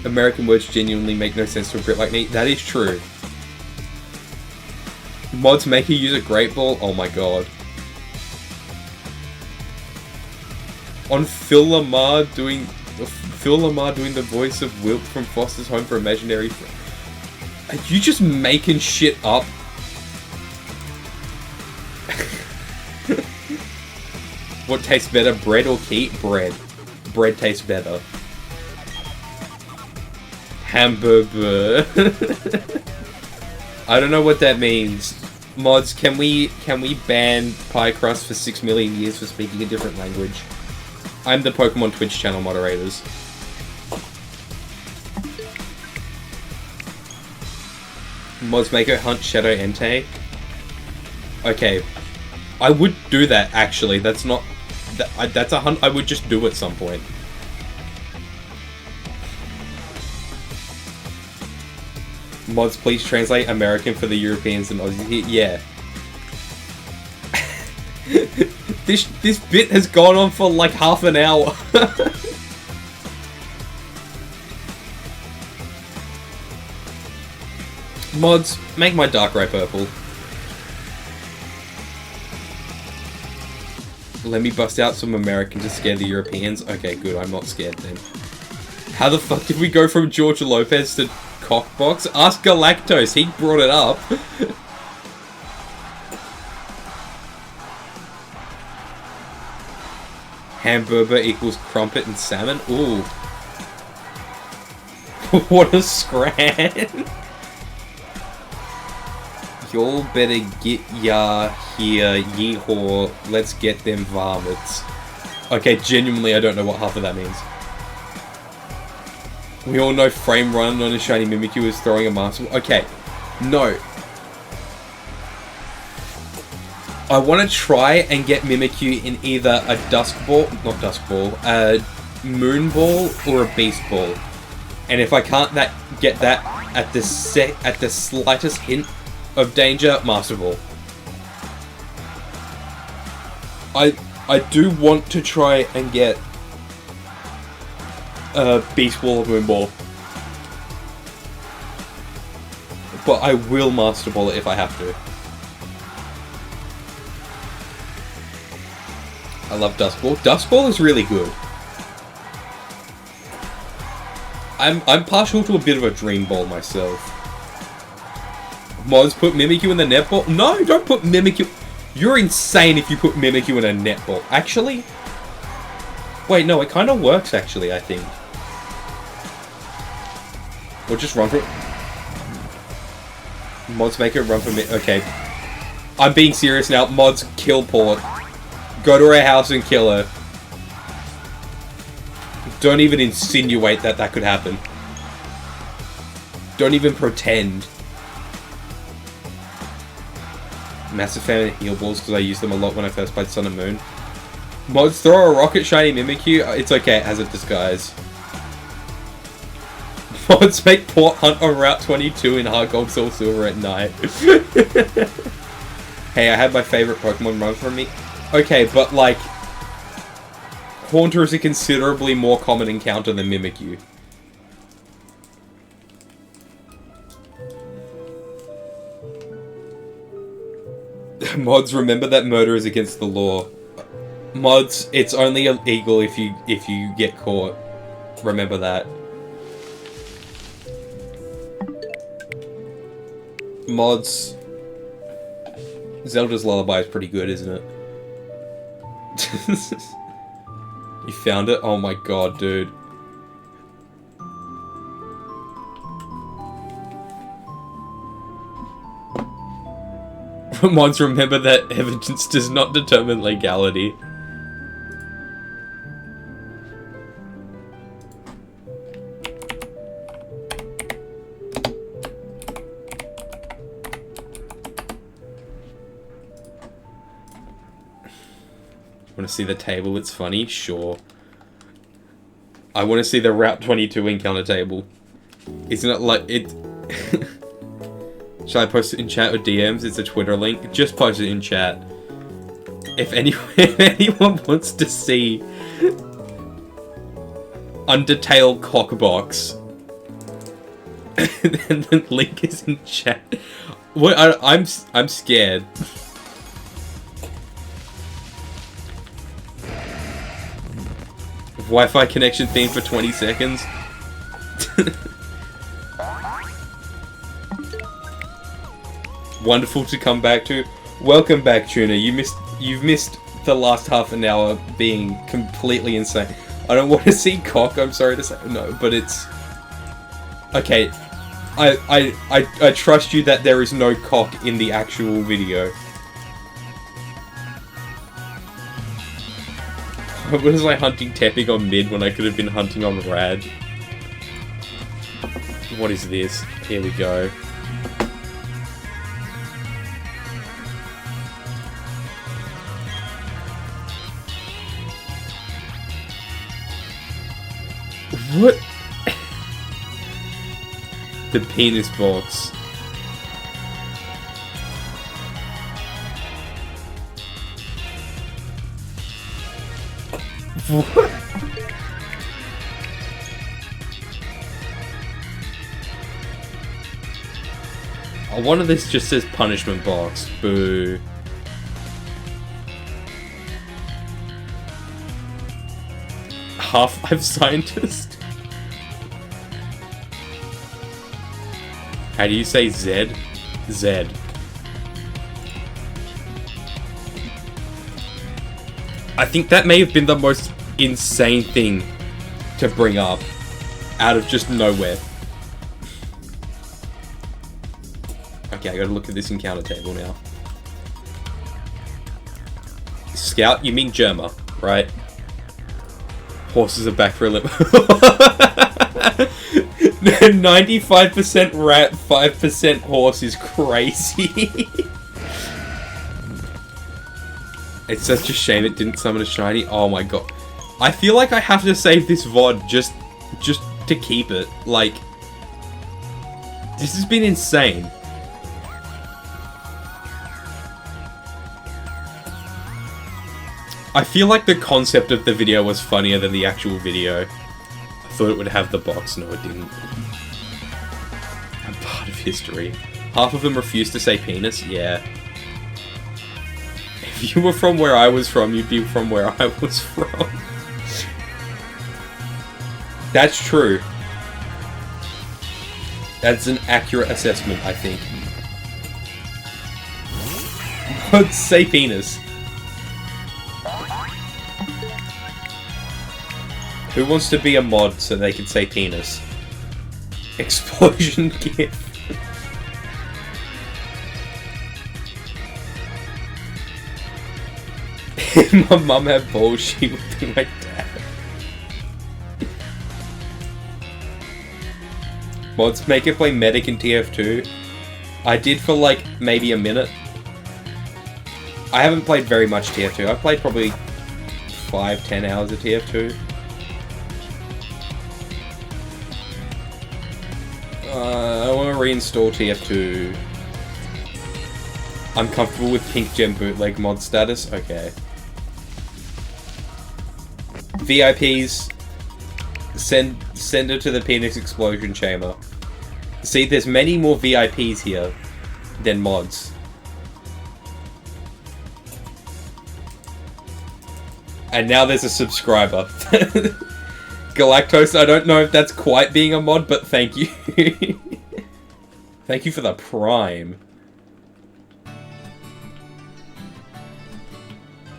American words genuinely make no sense to a Brit like me. That is true. Mods make you use a great ball. Oh my god. On Phil Lamar doing the voice of Wilt from Foster's Home for Imaginary Friends. Are you just making shit up? What tastes better, bread or key? Bread. Bread tastes better. Hamburger. I don't know what that means. Mods, can we ban pie crust for 6 million years for speaking a different language? I'm the Pokemon Twitch channel moderators. Mods make her hunt Shadow Entei. Okay, I would do that actually. That's not. That's a hunt I would just do at some point. Mods, please translate American for the Europeans and Aussies here. Yeah. This bit has gone on for like half an hour. Mods, make my Darkrai purple. Let me bust out some American to scare the Europeans. Okay, good. I'm not scared then. How the fuck did we go from George Lopez to Cockbox? Ask Galactose. He brought it up. Hamburger equals crumpet and salmon. Ooh. What a scran. Y'all better get ya here, yeehaw. Let's get them varmints. Okay, genuinely, I don't know what half of that means. We all know frame run on a shiny Mimikyu is throwing a master. Okay, no. I want to try and get Mimikyu in either a Dusk Ball, not Dusk Ball, a Moon Ball or a Beast Ball. And if I can't get that at the slightest hint of danger, Master Ball. I do want to try and get Beast Ball or Moon Ball. But I will Master Ball it if I have to. I love Dusk Ball. Dusk Ball is really good. I'm partial to a bit of a Dream Ball myself. Mods, put Mimikyu in the netball? No, don't put Mimikyu. You're insane if you put Mimikyu in a netball. Actually? Wait, no, it kind of works actually, I think. Or just run for it. Mods make it run for me. Okay. I'm being serious now. Mods, kill Port. Go to her house and kill her. Don't even insinuate that that could happen. Don't even pretend. Massive fan of heal balls because I used them a lot when I first played Sun and Moon. Mods, throw a rocket shiny Mimikyu. It's okay, it has a disguise. Mods, make Port hunt on Route 22 in Hard Gold Soul Silver at night. Hey, I had my favorite Pokemon run from me. Okay, but like, Haunter is a considerably more common encounter than Mimikyu. Mods, remember that murder is against the law. Mods, it's only illegal if you get caught. Remember that. Mods, Zelda's Lullaby is pretty good, isn't it? You found it? Oh my god, dude. Mods, remember that evidence does not determine legality. Want to see the table? It's funny? Sure. I want to see the Route 22 encounter table. Isn't it like it? Should I post it in chat or DMs? It's a Twitter link. Just post it in chat. If anyone wants to see Undertale Cockbox, then the link is in chat. What? I'm scared. Wi-Fi connection theme for 20 seconds. Wonderful to come back to. Welcome back, Tuna. You've missed the last half an hour being completely insane. I don't want to see cock, I'm sorry to say. No, but it's... Okay. I trust you that there is no cock in the actual video. What was I hunting Tepping on mid when I could have been hunting on Rad? What is this? Here we go. What? The penis box. What? Oh, one of this just says punishment box. Boo. Half-Life scientist? How do you say Z? Z. I think that may have been the most insane thing to bring up out of just nowhere. Okay, I gotta look at this encounter table now. Scout? You mean Germa, right? Horses are back for a lip. 95% rat, 5% horse is crazy. It's such a shame it didn't summon a shiny. Oh my god. I feel like I have to save this VOD just to keep it. Like, this has been insane. I feel like the concept of the video was funnier than the actual video. I thought it would have the box. No, it didn't. I'm part of history. Half of them refused to say penis? Yeah. If you were from where I was from, you'd be from where I was from. That's true. That's an accurate assessment, I think. Let's say penis. Who wants to be a mod so they can say penis? Explosion gif. If my mum had balls, she would be my dad. Mods make it play medic in TF2. I did for like maybe a minute. I haven't played very much TF2. I've played probably 5-10 hours of TF2. I want to reinstall TF2. I'm comfortable with pink gem bootleg mod status. Okay. VIPs, send her to the penis explosion chamber. See, there's many more VIPs here than mods. And now there's a subscriber. Galactose, I don't know if that's quite being a mod, but thank you. Thank you for the prime.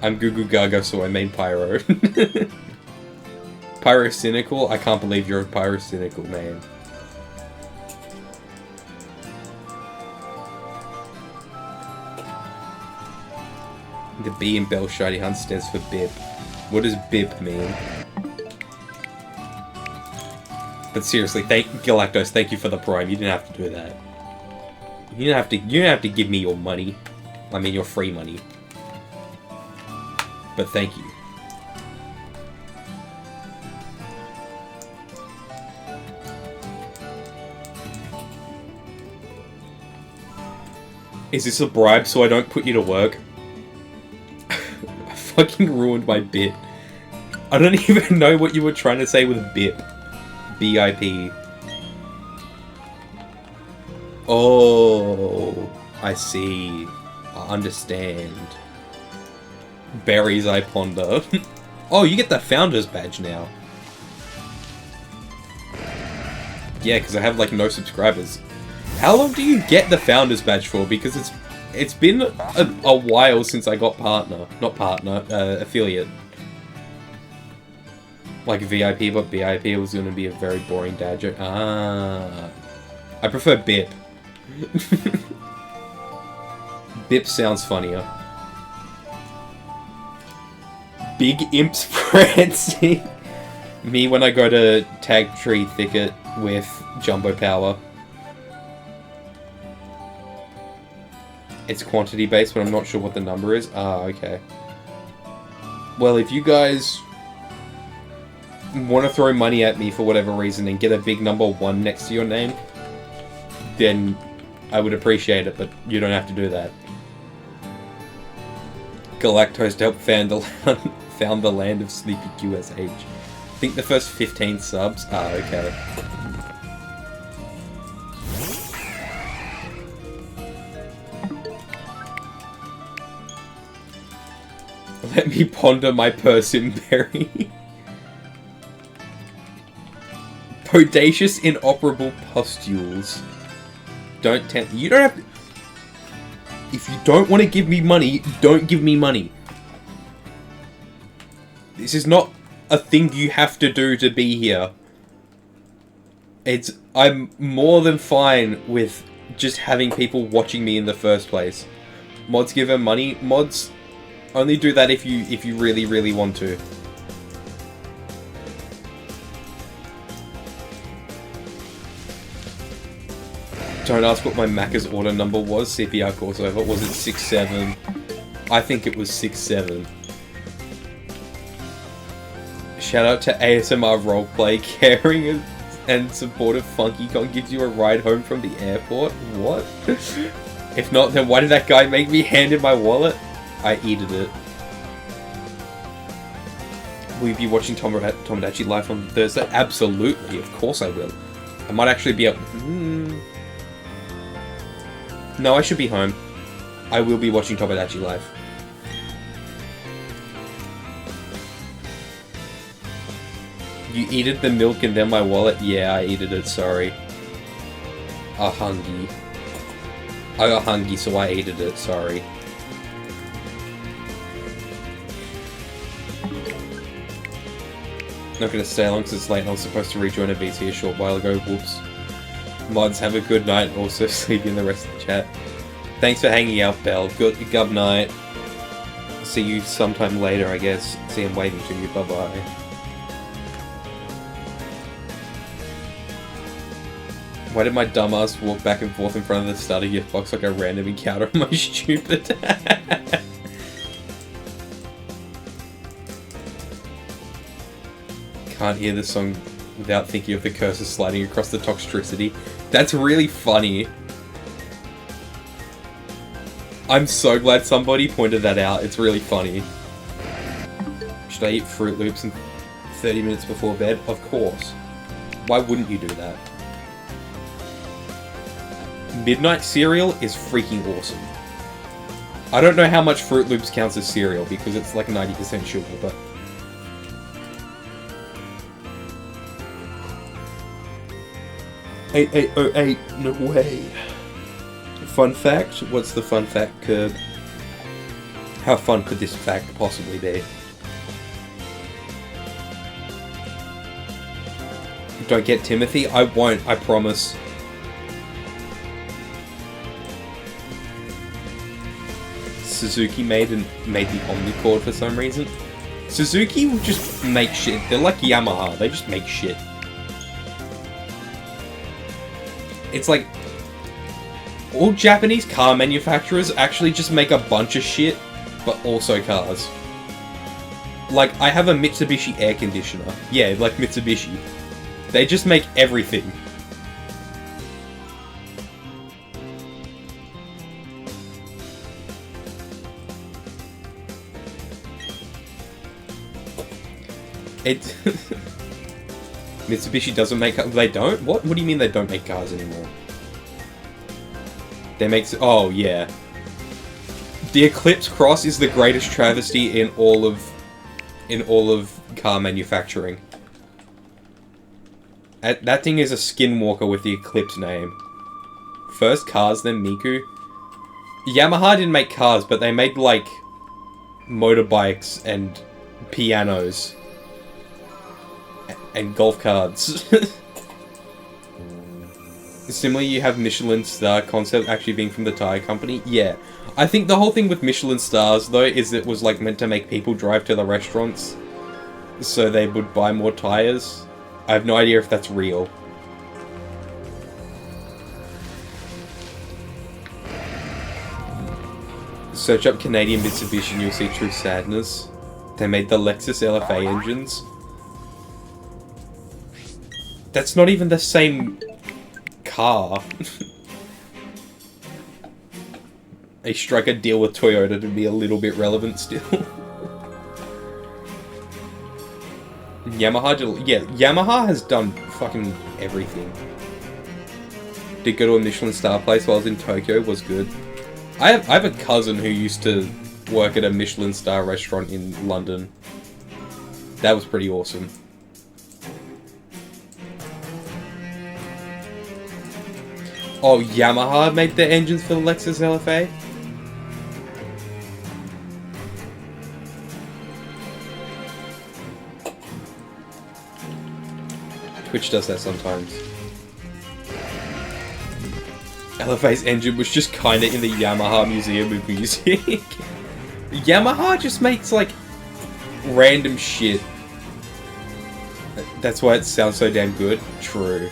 I'm Goo Goo Gaga, so I made Pyro. Pyrocynical? I can't believe you're a pyrocynical man. The B in Bell Shiny Hunt stands for Bib. What does Bib mean? But seriously, Galactose, thank you for the prime. You didn't have to do that. You didn't have to give me your money. I mean, your free money. But thank you. Is this a bribe so I don't put you to work? I fucking ruined my bit. I don't even know what you were trying to say with BIP. BIP. Oh, I see. I understand. Berries I ponder. Oh, you get the Founder's Badge now. Yeah, because I have, like, no subscribers. How long do you get the Founder's Badge for? Because it's been a while since I got affiliate. Like VIP, but BIP was going to be a very boring dad joke. Ah. I prefer BIP. BIP sounds funnier. Big Imps prancing. Me when I go to Tag Tree Thicket with Jumbo Power. It's quantity based, but I'm not sure what the number is. Ah, okay. Well, if you guys want to throw money at me for whatever reason and get a big number 1 next to your name, then I would appreciate it, but you don't have to do that. Galactose to help found the land of Sleepy QSH. I think the first 15 subs. Ah, okay. Let me ponder my Persimberry. Bodacious inoperable pustules. Don't tempt. You don't have to. If you don't want to give me money, don't give me money. This is not a thing you have to do to be here. I'm more than fine with just having people watching me in the first place. Mods give them money. Mods only do that if you really, really want to. Don't ask what my Macca's order number was. CPR calls over. Was it 67? I think it was 67. Shout out to ASMR Roleplay. Caring and supportive Funky Kong gives you a ride home from the airport. What? If not, then why did that guy make me hand in my wallet? I eated it. Will you be watching Tomodachi live on Thursday? Absolutely, of course I will. I might actually be up. No, I should be home. I will be watching Tomodachi live. You eated the milk and then my wallet? Yeah, I eated it, sorry. I hungry. I got hungry, so I ate it, sorry. Not gonna stay long because it's late and I was supposed to rejoin a VC a short while ago, whoops. Mods, have a good night and also sleep in the rest of the chat. Thanks for hanging out, Belle. Good night. See you sometime later, I guess. See, I'm waving to you. Bye-bye. Why did my dumbass walk back and forth in front of the starter gift box like a random encounter? Am I stupid? Can't hear the song without thinking of the cursor sliding across the Toxtricity. That's really funny. I'm so glad somebody pointed that out. It's really funny. Should I eat Fruit Loops in 30 minutes before bed? Of course. Why wouldn't you do that? Midnight cereal is freaking awesome. I don't know how much Fruit Loops counts as cereal because it's like 90% sugar, but... $8,808, no way. Fun fact? What's the fun fact, Curb? How fun could this fact possibly be? Don't get Timothy? I won't, I promise. Suzuki made the Omnicord for some reason. Suzuki will just make shit. They're like Yamaha, they just make shit. It's like, all Japanese car manufacturers actually just make a bunch of shit, but also cars. Like, I have a Mitsubishi air conditioner. Yeah, like Mitsubishi. They just make everything. It... Mitsubishi doesn't make... They don't? What do you mean they don't make cars anymore? They make... Oh, yeah. The Eclipse Cross is the greatest travesty in all of car manufacturing. That thing is a skinwalker with the Eclipse name. First cars, then Miku. Yamaha didn't make cars, but they made, like, motorbikes and pianos. And golf carts. Similarly, you have Michelin Star concept actually being from the tire company. Yeah. I think the whole thing with Michelin Stars, though, is it was, like, meant to make people drive to the restaurants so they would buy more tires. I have no idea if that's real. Search up Canadian Mitsubishi and you'll see true sadness. They made the Lexus LFA engines. That's not even the same car. They strike a deal with Toyota to be a little bit relevant still. Yamaha, yeah, Yamaha has done fucking everything. Did go to a Michelin Star place while I was in Tokyo, was good. I have a cousin who used to work at a Michelin Star restaurant in London. That was pretty awesome. Oh, Yamaha made the engines for the Lexus LFA? Twitch does that sometimes. LFA's engine was just kinda in the Yamaha Museum of Music. Yamaha just makes, like, random shit. That's why it sounds so damn good. True.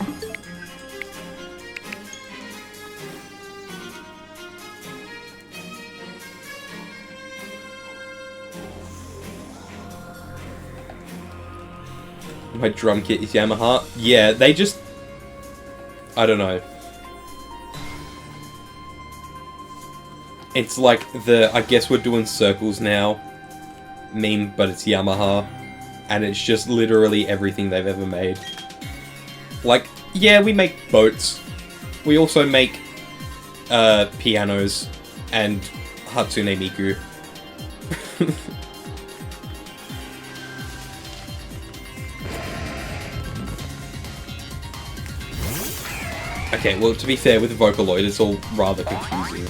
My drum kit is Yamaha. Yeah, they just... I don't know. It's like the, I guess we're doing circles now meme, but it's Yamaha. And it's just literally everything they've ever made. Like, yeah, we make boats. We also make pianos and Hatsune Miku. Okay, well, to be fair, with Vocaloid, it's all rather confusing.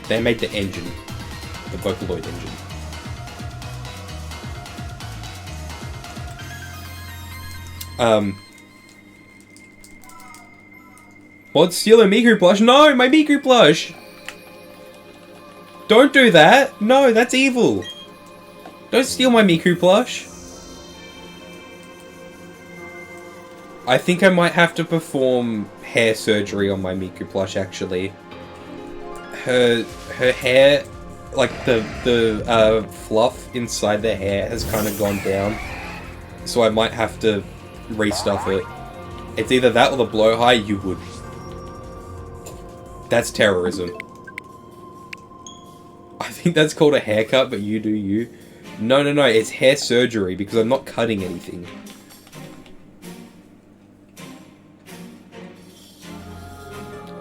They made the engine. The Vocaloid engine. What? Steal a Miku plush? No, my Miku plush! Don't do that! No, that's evil! Don't steal my Miku plush. I think I might have to perform hair surgery on my Miku plush, actually. Her hair, like the fluff inside the hair has kind of gone down. So I might have to restuff it. It's either that or the blowhigh, you would. That's terrorism. I think that's called a haircut, but you do you. No, it's hair surgery because I'm not cutting anything.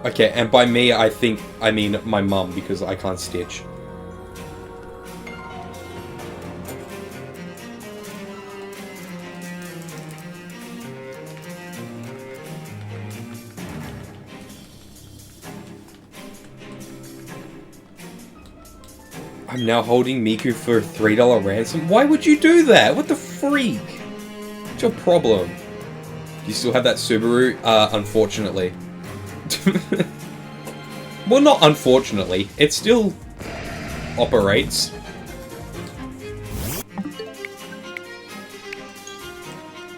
Okay, and by me, I mean my mum because I can't stitch. I'm now holding Miku for a $3 ransom. Why would you do that? What the freak? What's your problem? Do you still have that Subaru? Unfortunately. Well, not unfortunately. It still operates.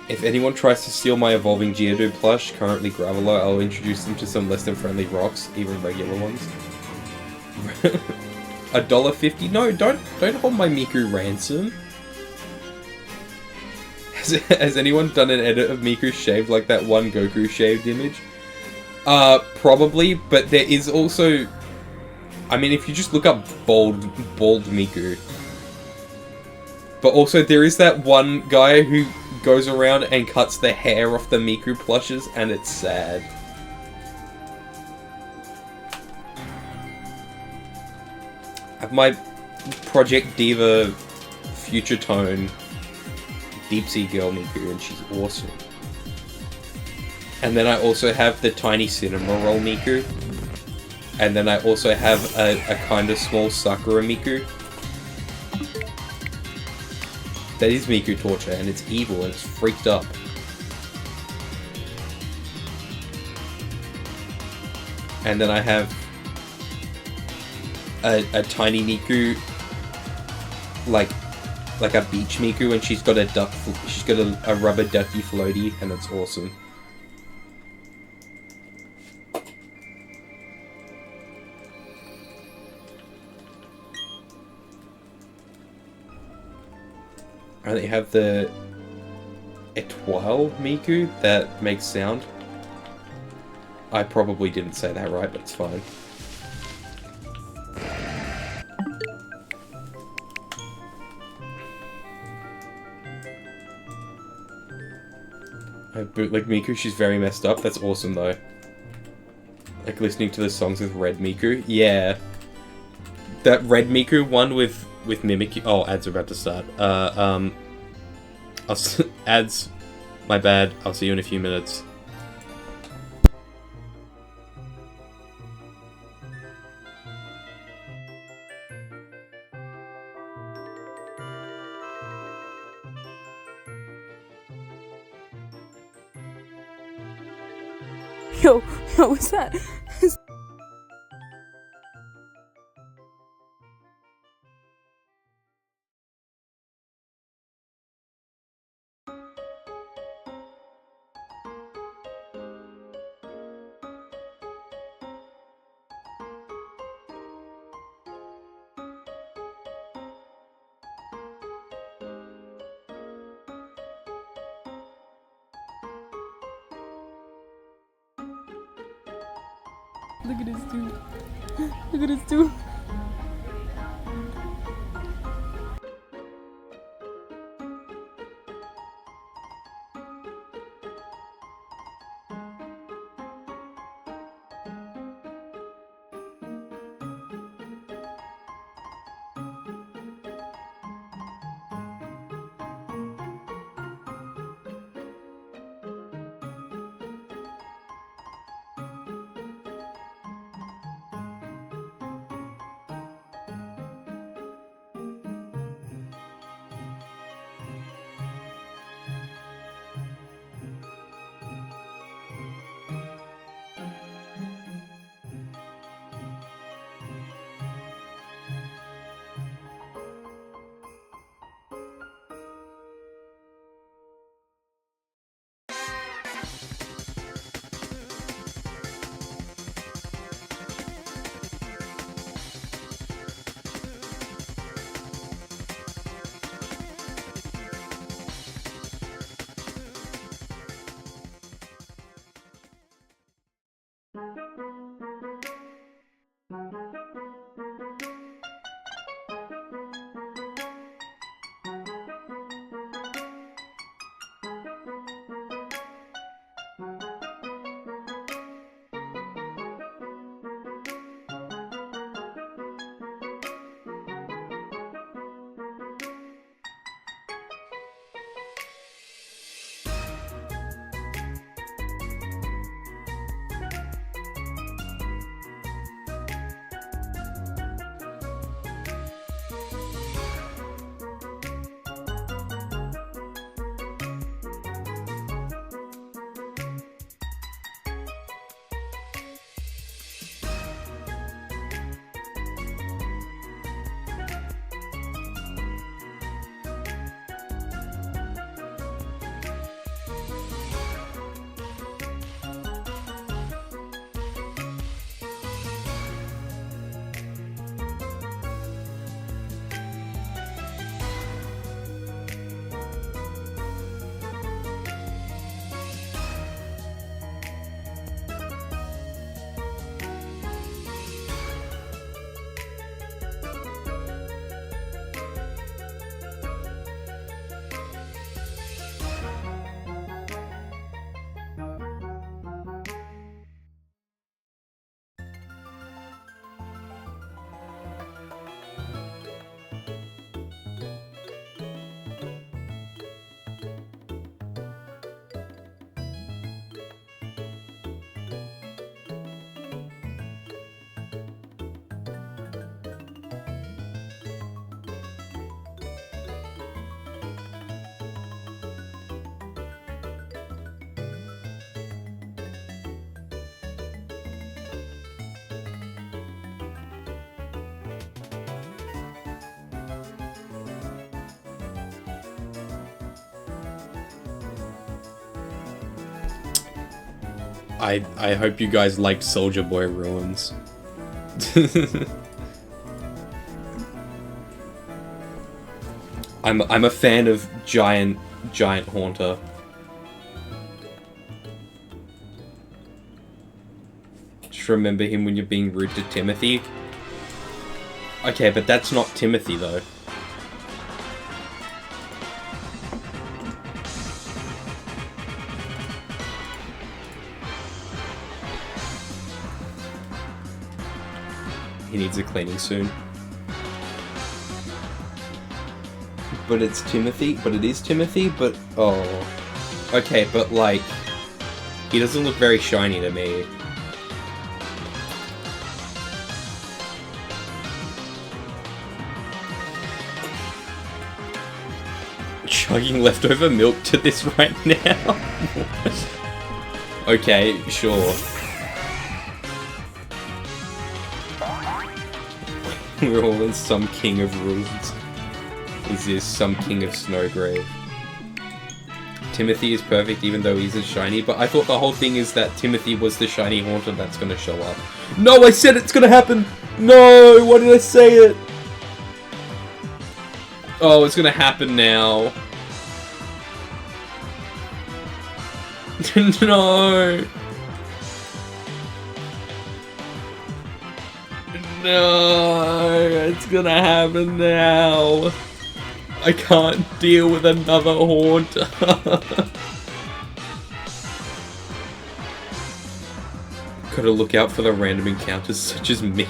If anyone tries to steal my Evolving Geodude plush, currently Graveler, I'll introduce them to some less than friendly rocks, even regular ones. $1.50? No, don't hold my Miku ransom. Has anyone done an edit of Miku shaved like that one Goku shaved image? Probably, but there is also... I mean, if you just look up bald Miku. But also, there is that one guy who goes around and cuts the hair off the Miku plushes, and it's sad. I have my Project Diva Future Tone Deep Sea Girl Miku, and she's awesome. And then I also have the Tiny Cinema Roll Miku. And then I also have a kind of small Sakura Miku. That is Miku Torture, and it's evil, and it's freaked up. And then I have a tiny Miku, like a beach Miku, and she's got a rubber ducky floaty, and it's awesome. And they have the Etoile Miku that makes sound. I probably didn't say that right, but it's fine. I bootleg Miku, she's very messed up. That's awesome though. Like listening to the songs with Red Miku. Yeah. That Red Miku one with Mimikyu. Oh, ads are about to start. Ads. My bad. I'll see you in a few minutes. Yo, what's that? Look at this dude. Look at this dude. I hope you guys like Soldier Boy Ruins. I'm a fan of Giant Haunter. Just remember him when you're being rude to Timothy. Okay, but that's not Timothy though. He needs a cleaning soon. But it's Timothy? But it is Timothy? But... oh. Okay, but like... he doesn't look very shiny to me. Chugging leftover milk to this right now? Okay, sure. We're all in some king of ruins. Is this some king of Snowgrave? Timothy is perfect even though he isn't shiny, but I thought the whole thing is that Timothy was the shiny Haunter that's gonna show up. No, I said it's gonna happen! No, why did I say it? Oh, it's gonna happen now. No! No, it's gonna happen now. I can't deal with another Haunter. Gotta look out for the random encounters such as me.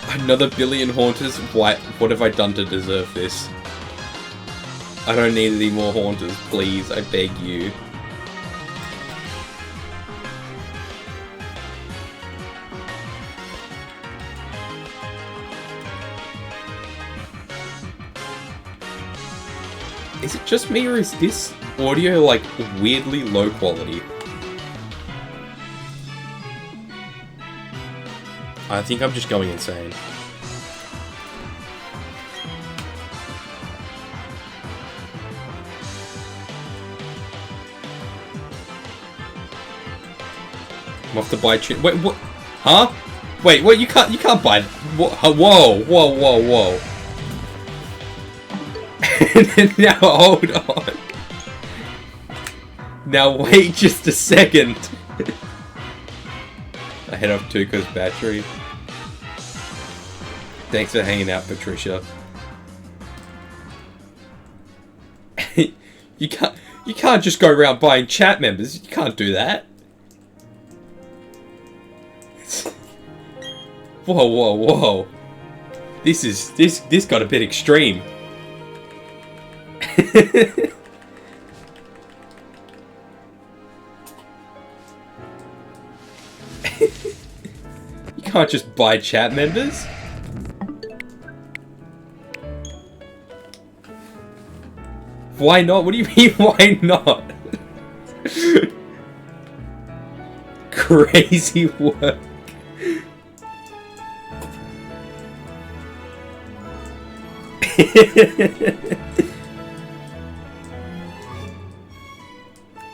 Another billion Haunters? What have I done to deserve this? I don't need any more Haunters, please, I beg you. Is it just me or is this audio like weirdly low quality? I think I'm just going insane. I'm off to buy wait, what? Huh? Wait, what? You can't buy. What? Whoa, whoa, whoa, whoa. Now hold on. Now wait just a second. I head off Tuco's battery. Thanks for hanging out, Patricia. You can't just go around buying chat members. You can't do that. Whoa, whoa, whoa. This got a bit extreme. You can't just buy chat members. Why not? What do you mean, why not? Crazy work.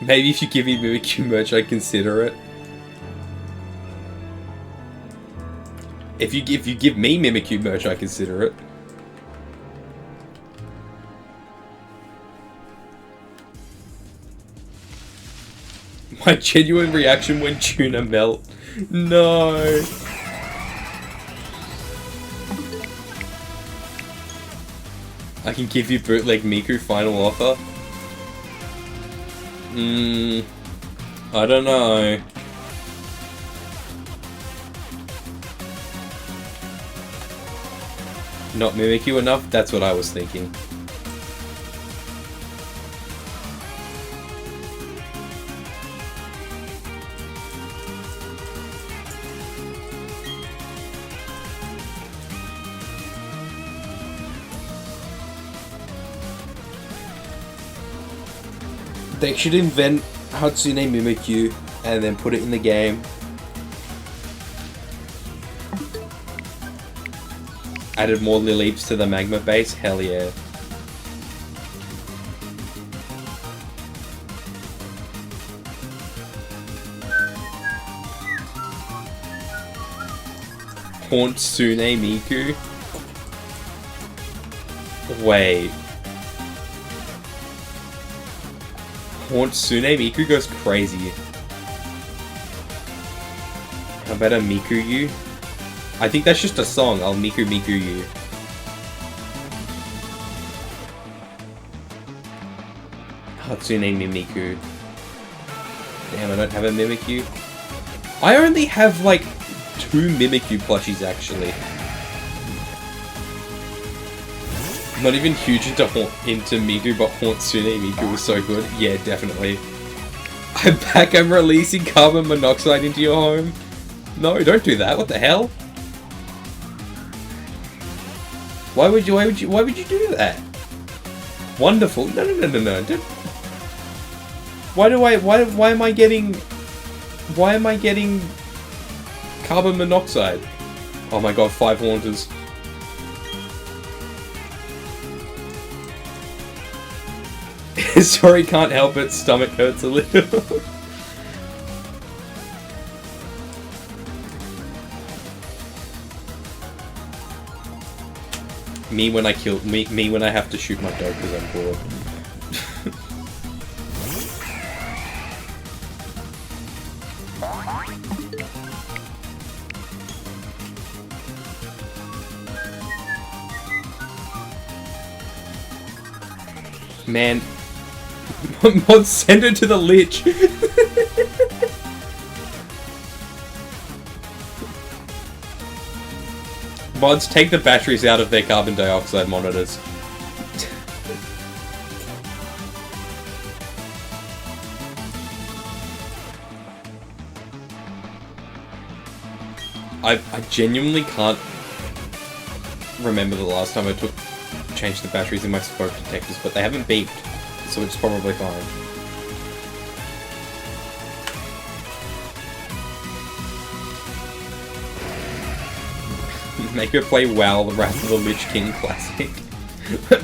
Maybe if you give me Mimikyu merch, I'd consider it. If you give me Mimikyu merch, I consider it. My genuine reaction when tuna melt. No. I can give you bootleg Miku final offer. I don't know. Not Mimikyu enough? That's what I was thinking. They should invent Hatsune Mimikyu and then put it in the game. Added more Lilleeps to the magma base? Hell yeah. Haunt Sune Miku? Wait. Haunt Sune Miku goes crazy. How about a Miku you? I think that's just a song. I'll Miku you. Hatsune Mimiku. Damn, I don't have a Mimikyu. I only have like 2 Mimikyu plushies actually. I'm not even huge into Miku, but Hatsune Miku was so good. Yeah, definitely. I'm releasing carbon monoxide into your home. No, don't do that. What the hell? Why would you do that? Wonderful. No. Don't. Why am I getting carbon monoxide? Oh my god, 5 haunters. Sorry, can't help it. Stomach hurts a little. Me when I have to shoot my dog because I'm bored. Man, Mod, send her to the Lich. Mods, take the batteries out of their carbon dioxide monitors. I genuinely can't remember the last time I changed the batteries in my smoke detectors, but they haven't beeped, so it's probably fine. Make her play WoW, the Wrath of the Lich King classic.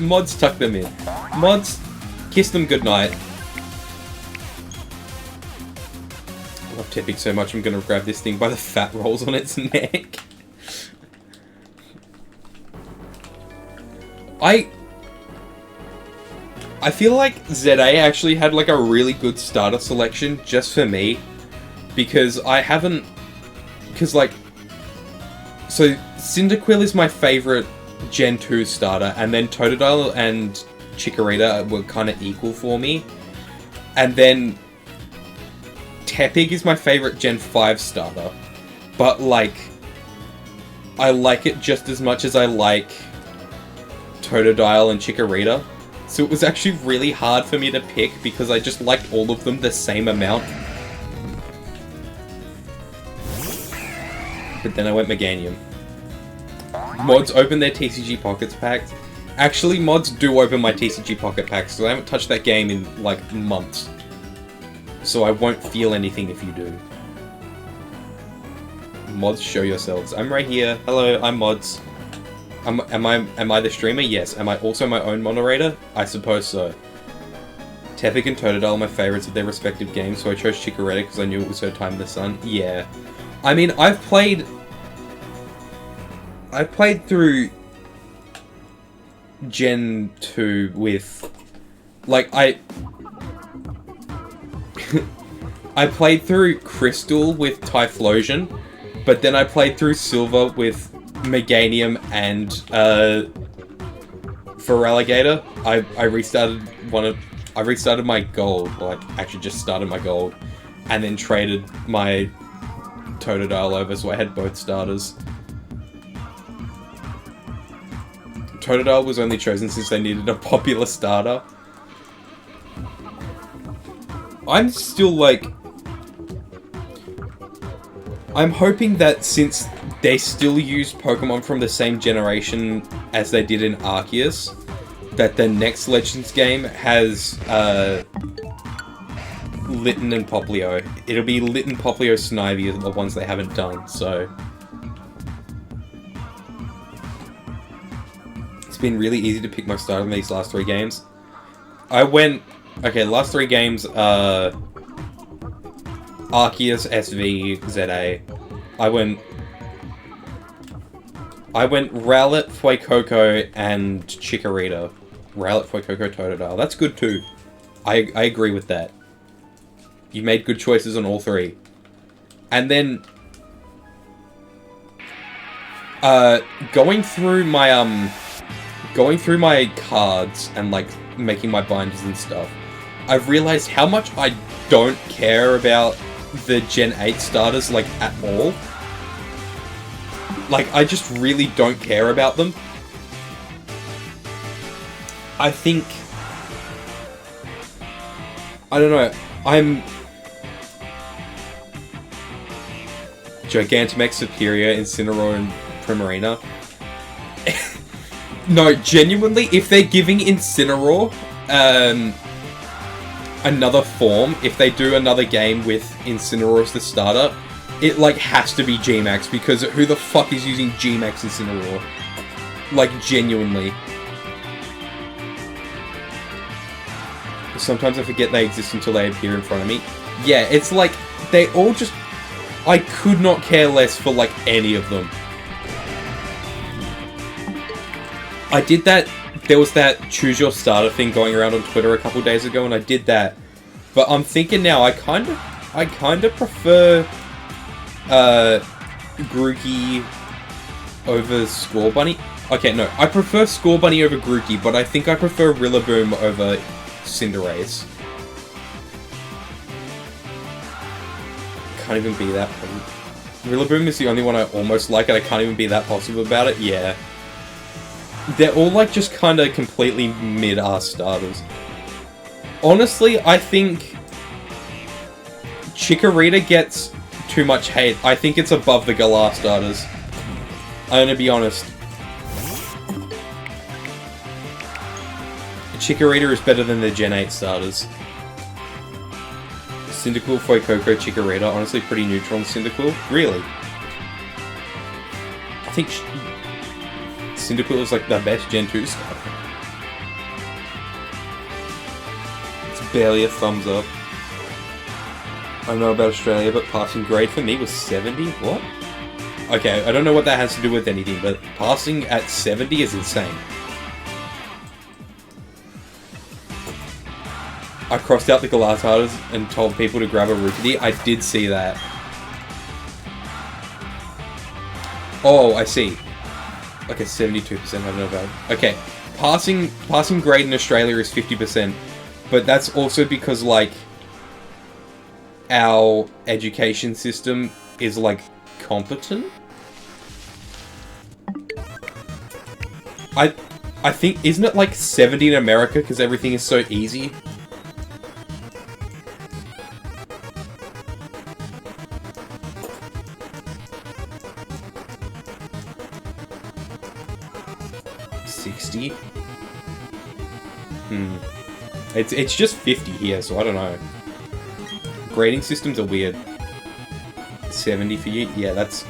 Mods, tuck them in. Mods, kiss them goodnight. I love Tepic so much I'm gonna grab this thing by the fat rolls on its neck. I feel like ZA actually had like a really good starter selection just for me. Because so Cyndaquil is my favorite Gen 2 starter, and then Totodile and Chikorita were kind of equal for me. And then Tepig is my favorite Gen 5 starter. But like, I like it just as much as I like Totodile and Chikorita. So it was actually really hard for me to pick because I just liked all of them the same amount. But then I went Meganium. Mods open their TCG Pockets packs. Actually, mods do open my TCG Pocket packs, so I haven't touched that game in, like, months. So I won't feel anything if you do. Mods, show yourselves. I'm right here. Hello, I'm Mods. Am I the streamer? Yes. Am I also my own moderator? I suppose so. Tepig and Totodile are my favourites of their respective games, so I chose Chikorita because I knew it was her time in the sun. Yeah. I mean, I've played through Gen 2 with, like, I played through Crystal with Typhlosion, but then I played through Silver with Meganium and Feraligatr. I restarted my gold, like, actually just started my gold, and then traded my Totodile over, so I had both starters. Totodile was only chosen since they needed a popular starter. I'm still like... I'm hoping that since they still use Pokemon from the same generation as they did in Arceus, that the next Legends game has Litten and Poplio. It'll be Litten, Poplio, Snivy are the ones they haven't done, so... been really easy to pick my starter in these last 3 games. I went... Okay, last 3 games are... Arceus, SV, ZA. I went Rowlet, Fuecoco, and Chikorita. Rowlet, Fuecoco, Totodile. That's good too. I agree with that. You made good choices on all 3. And then... going through my cards and, like, making my binders and stuff, I've realized how much I don't care about the Gen 8 starters, like, at all. Like, I just really don't care about them. I think... I don't know, I'm... Gigantamax Superior, Incineroar, and Primarina. No, genuinely, if they're giving Incineroar another form, if they do another game with Incineroar as the starter, it, like, has to be G-Max, because who the fuck is using G-Max Incineroar? Like, genuinely. Sometimes I forget they exist until they appear in front of me. Yeah, it's like, they all just... I could not care less for, like, any of them. I did that... There was that choose your starter thing going around on Twitter a couple days ago, and I did that. But I'm thinking now, I kind of prefer... Grookey over Scorbunny. Okay, no, I prefer Scorbunny over Grookey, but I think I prefer Rillaboom over Cinderace. Can't even be that... Rillaboom is the only one I almost like, and I can't even be that positive about it. Yeah. They're all, like, just kind of completely mid-ass starters. Honestly, I think Chikorita gets too much hate. I think it's above the Galar starters. I'm gonna be honest. Chikorita is better than the Gen 8 starters. Cyndaquil, Fuecoco, Chikorita. Honestly, pretty neutral on Cyndaquil. Really? I think Cyndaquil is, like, the best Gen 2 starter. It's barely a thumbs up. I don't know about Australia, but passing grade for me was 70? What? Okay, I don't know what that has to do with anything, but passing at 70 is insane. I crossed out the Galataras and told people to grab a Rookidee. I did see that. Oh, I see. Like a 72%, I don't know about it. Okay, passing grade in Australia is 50%, but that's also because, like, our education system is, like, competent? I think, isn't it, like, 70 in America because everything is so easy? It's just 50 here, so I don't know. Grading systems are weird. 70 for you? Yeah, that's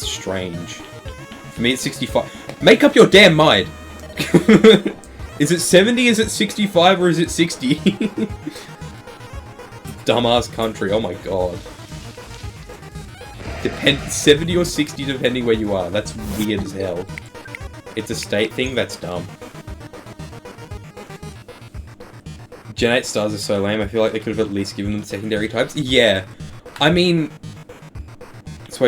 strange. For me, it's 65. Make up your damn mind! Is it 70, is it 65, or is it 60? Dumbass country, oh my god. 70 or 60 depending where you are. That's weird as hell. It's a state thing? That's dumb. Gen 8 stars are so lame, I feel like they could have at least given them secondary types. Yeah. I mean... That's why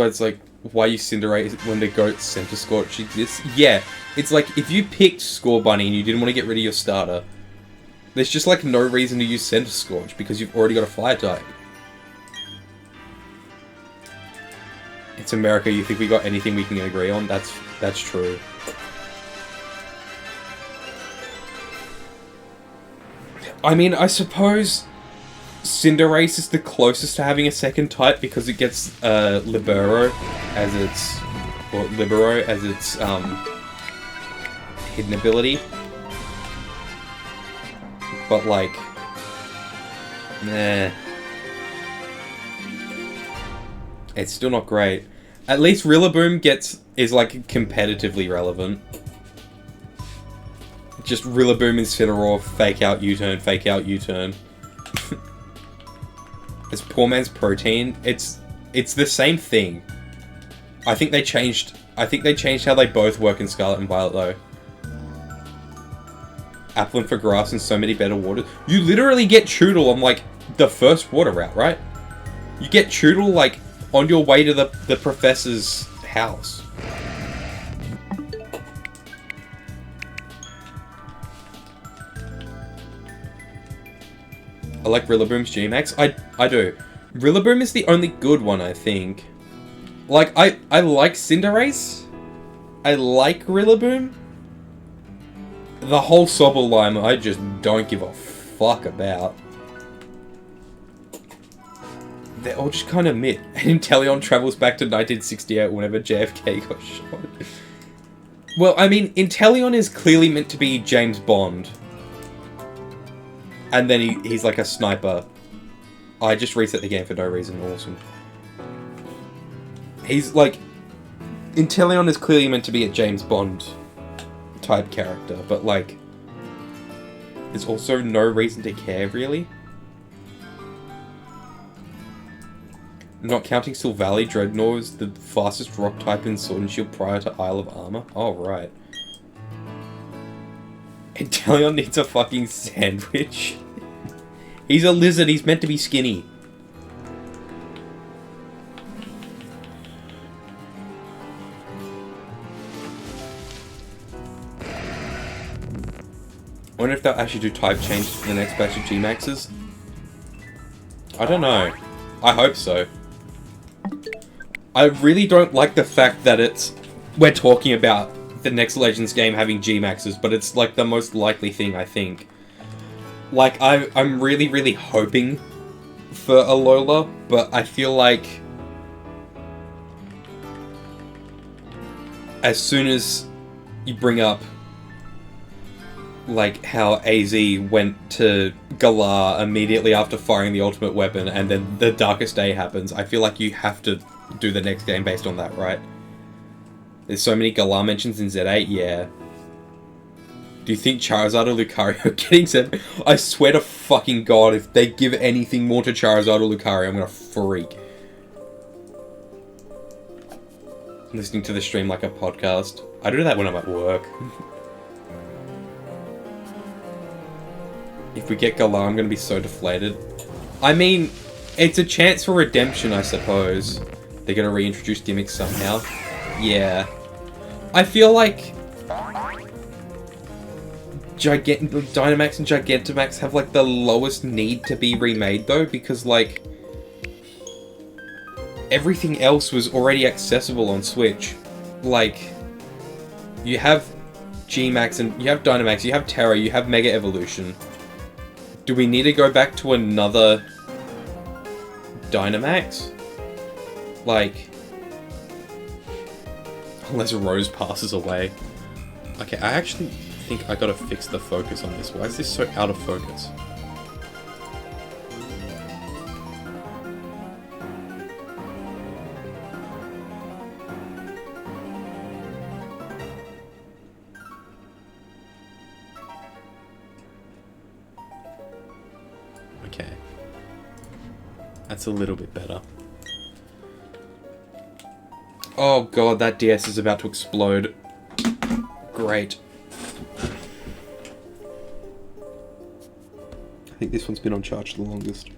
it's like, why you Cinderace when the GOAT Center Scorch exists? Yeah. It's like, if you picked Scorbunny and you didn't want to get rid of your starter, there's just, like, no reason to use Center Scorch because you've already got a fire type. It's America, you think we got anything we can agree on? That's true. I mean, I suppose Cinderace is the closest to having a second type because it gets Libero as its hidden ability. But, like, nah. It's still not great. At least Rillaboom is, like, competitively relevant. Just Rillaboom Incineroar, fake out U-turn, fake out U-turn. It's poor man's protein. It's the same thing. I think they changed how they both work in Scarlet and Violet though. Applin for grass and so many better waters. You literally get Choodle on like the first water route, right? You get Choodle like on your way to the professor's house. I like Rillaboom's G-Max. I do. Rillaboom is the only good one, I think. Like, I like Cinderace. I like Rillaboom. The whole Sobble line, I just don't give a fuck about. They're all just kind of mid. And Inteleon travels back to 1968 whenever JFK got shot. Well, I mean, Inteleon is clearly meant to be James Bond. And then he's like a sniper. I just reset the game for no reason. Awesome. He's like... Inteleon is clearly meant to be a James Bond type character, but like... There's also no reason to care, really. Not counting Silvally, Dreadnought is the fastest rock type in Sword and Shield prior to Isle of Armor. Oh, right. Inteleon needs a fucking sandwich. He's a lizard, he's meant to be skinny. I wonder if they'll actually do type changes for the next batch of G-Maxes. I don't know. I hope so. I really don't like the fact that we're talking about the next Legends game having G-Maxes, but it's like the most likely thing, I think. Like, I'm really, really hoping for a Alola, but I feel like as soon as you bring up like how AZ went to Galar immediately after firing the ultimate weapon and then the Darkest Day happens, I feel like you have to do the next game based on that, right? There's so many Galar mentions in Z8, yeah. Do you think Charizard or Lucario are getting Z? I swear to fucking God, if they give anything more to Charizard or Lucario, I'm gonna freak. Listening to the stream like a podcast. I do that when I'm at work. If we get Galar, I'm gonna be so deflated. I mean, it's a chance for redemption, I suppose. They're gonna reintroduce gimmicks somehow. Yeah. I feel like Dynamax and Gigantamax have like the lowest need to be remade though, because like everything else was already accessible on Switch. Like, you have G-Max and you have Dynamax, you have Terra, you have Mega Evolution. Do we need to go back to another Dynamax? Like, unless Rose passes away. Okay, I actually think I gotta fix the focus on this. Why is this so out of focus? Okay. That's a little bit better. Oh god, that DS is about to explode. Great. I think this one's been on charge the longest.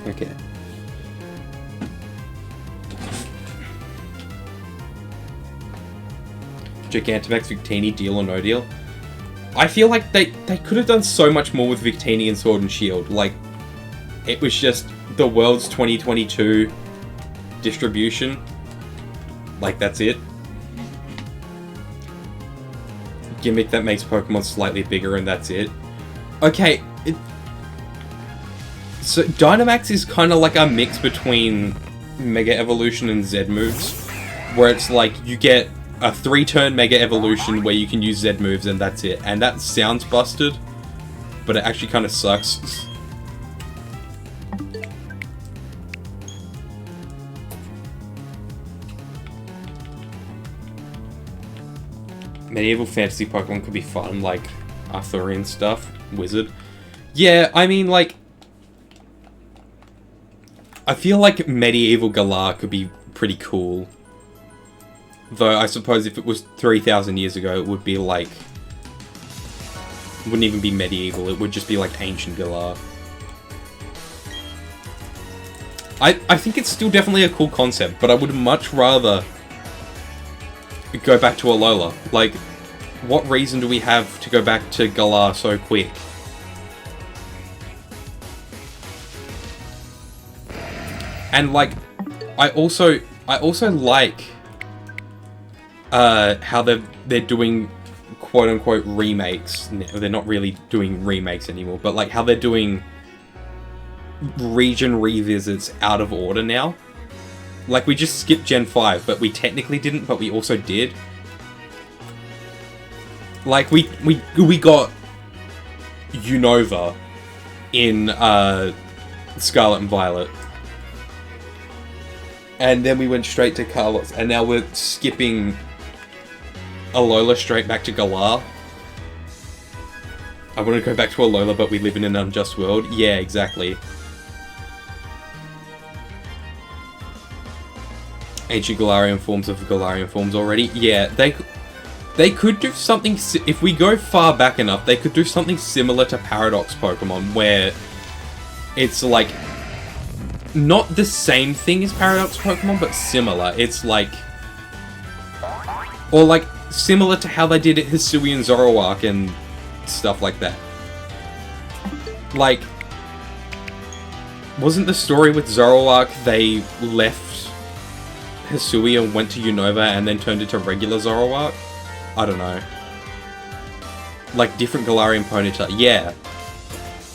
Okay. Gigantamax, Victini, deal or no deal? I feel like they could have done so much more with Victini and Sword and Shield. Like, it was just the world's 2022 distribution. Like, that's it. Gimmick that makes Pokemon slightly bigger and that's it. Okay, so Dynamax is kind of like a mix between Mega Evolution and Z moves, where it's like you get a 3-turn Mega Evolution where you can use Z moves and that's it. And that sounds busted, but it actually kind of sucks. Medieval fantasy Pokemon could be fun, like Arthurian stuff, Wizard. Yeah, I mean, like, I feel like medieval Galar could be pretty cool. Though, I suppose if it was 3,000 years ago, it would be like... wouldn't even be medieval, it would just be like ancient Galar. I think it's still definitely a cool concept, but I would much rather go back to Alola. Like, what reason do we have to go back to Galar so quick? And like, I also like how they're doing quote unquote remakes. They're not really doing remakes anymore, but like how they're doing region revisits out of order now. Like, we just skipped Gen 5, but we technically didn't, but we also did. Like, we got Unova in Scarlet and Violet. And then we went straight to Carlos, and now we're skipping Alola straight back to Galar. I want to go back to Alola, but we live in an unjust world. Yeah, exactly. Ancient Galarian forms of Galarian forms already. Yeah, they could do something... if we go far back enough, they could do something similar to Paradox Pokemon, where it's like... not the same thing as Paradox Pokemon, but similar. It's like... or like, similar to how they did it Hisui and Zoroark and stuff like that. Like... wasn't the story with Zoroark they left Hisui and went to Unova and then turned into regular Zoroark? I don't know. Like, different Galarian Ponyta. Yeah.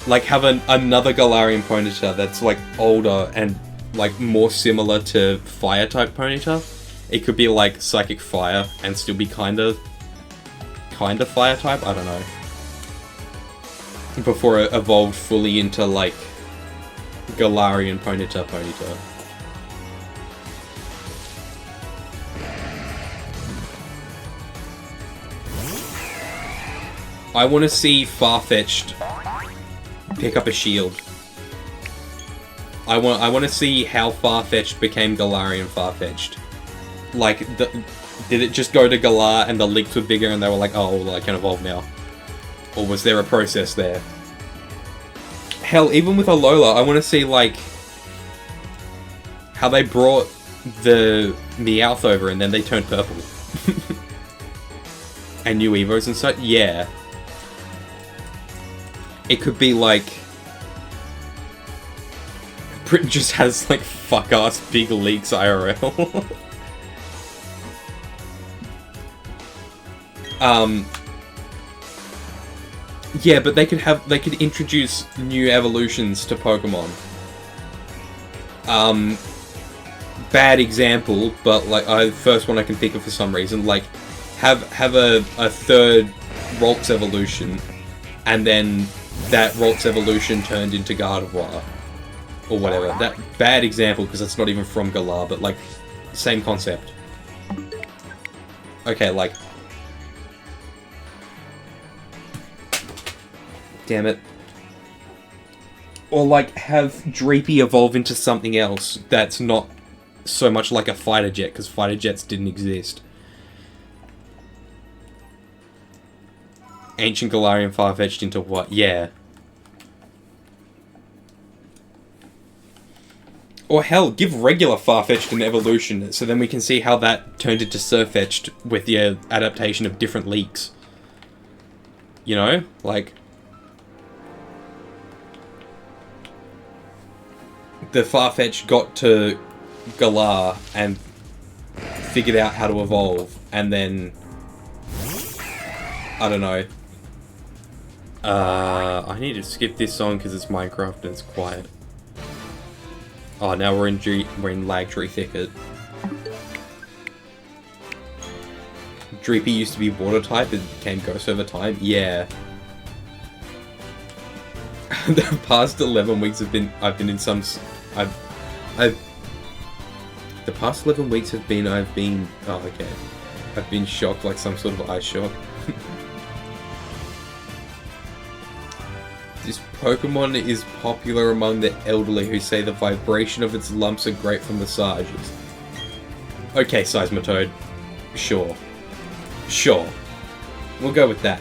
Like, have another Galarian Ponyta that's, like, older and, like, more similar to Fire-type Ponyta. It could be, like, Psychic Fire and still be kinda Fire-type? I don't know. Before it evolved fully into, like, Galarian Ponyta. I want to see Farfetch'd pick up a shield. I want to see how Farfetch'd became Galarian Farfetch'd. Like, did it just go to Galar and the leaks were bigger and they were like, oh, well, I can evolve now? Or was there a process there? Hell, even with Alola, I want to see, like, how they brought the Meowth over and then they turned purple. And new Evos and such? Yeah. It could be like... Brit just has like fuck-ass big leaks IRL. Yeah, but they could introduce new evolutions to Pokemon. Bad example, but like first one I can think of for some reason, like have a third Ralts evolution, and then that Ralts evolution turned into Gardevoir, or whatever. That bad example because it's not even from Galar, but like same concept. Okay, like, damn it. Or like have Dreepy evolve into something else that's not so much like a fighter jet, because fighter jets didn't exist. Ancient Galarian Farfetch'd into what? Yeah. Or hell, give regular Farfetch'd an evolution, so then we can see how that turned into Surfetch'd with the adaptation of different leaks. You know? Like... the Farfetch'd got to Galar and figured out how to evolve, and then... I don't know. I need to skip this song because it's Minecraft and it's quiet. Oh, now we're in Lag Tree Thicket. Dreepy used to be water type, it became ghost over time. Yeah. The past 11 weeks have been, I've been in some, the past 11 weeks have been, oh okay. I've been shocked like some sort of ice shock. This Pokemon is popular among the elderly who say the vibration of its lumps are great for massages. Okay, Seismitoad. Sure. Sure. We'll go with that.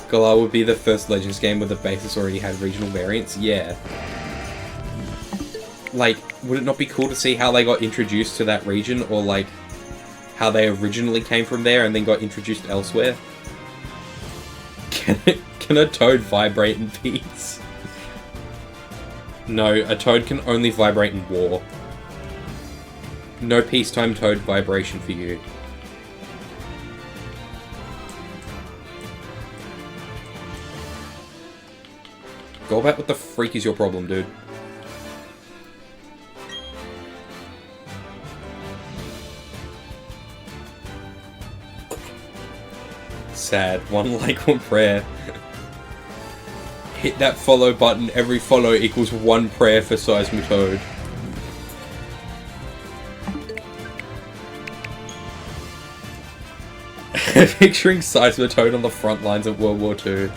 Galar would be the first Legends game where the basis already had regional variants? Yeah. Like, would it not be cool to see how they got introduced to that region, or like, how they originally came from there and then got introduced elsewhere? Can a toad vibrate in peace? No, a toad can only vibrate in war. No peacetime toad vibration for you. Golbat, what the freak is your problem, dude? Sad. One like, one prayer. Hit that follow button. Every follow equals one prayer for Seismitoad. Picturing Seismitoad on the front lines of World War II.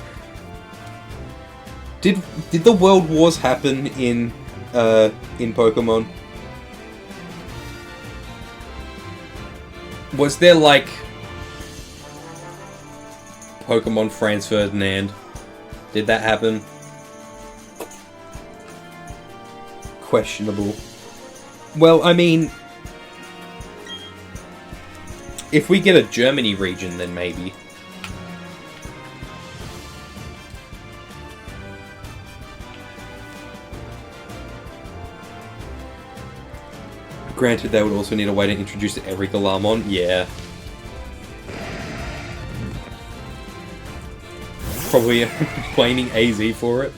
Did the World Wars happen in Pokemon? Was there like Pokemon Franz Ferdinand? Did that happen? Questionable. Well, I mean, if we get a Germany region, then maybe. Granted, they would also need a way to introduce every Galarmon. Yeah. Probably blaming AZ for it.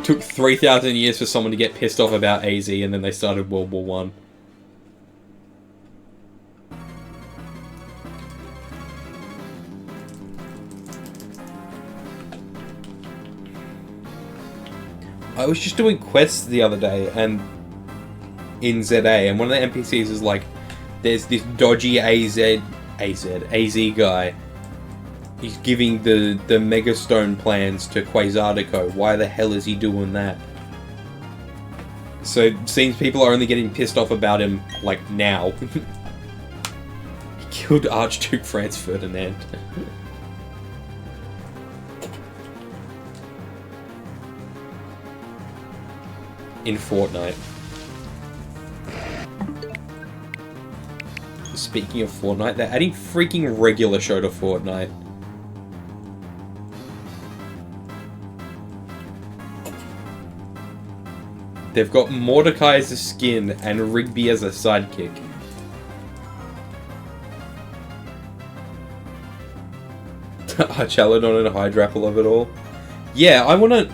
Took 3,000 years for someone to get pissed off about AZ, and then they started World War One. I was just doing quests the other day, and in ZA, and one of the NPCs is like, there's this dodgy AZ guy. He's giving the Mega Stone plans to Quasartico. Why the hell is he doing that? So it seems people are only getting pissed off about him, like, now. He killed Archduke Franz Ferdinand. In Fortnite. Speaking of Fortnite, they're adding freaking regular show to Fortnite. They've got Mordecai as a skin and Rigby as a sidekick. Archaludon and Hydrapple of it all. Yeah, I wanna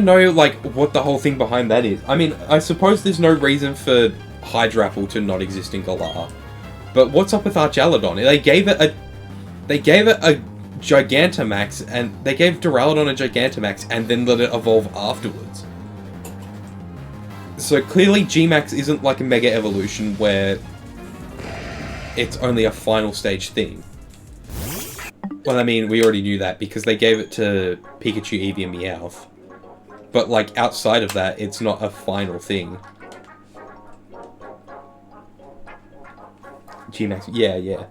know, like, what the whole thing behind that is. I mean, I suppose there's no reason for Hydrapple to not exist in Galar. But what's up with Archaludon? They gave it a Gigantamax, and they gave Duraludon a Gigantamax, and then let it evolve afterwards. So clearly G-Max isn't like a Mega Evolution where it's only a final stage thing. Well, I mean, we already knew that because they gave it to Pikachu, Eevee, and Meowth. But, like, outside of that, it's not a final thing. G-Max, yeah.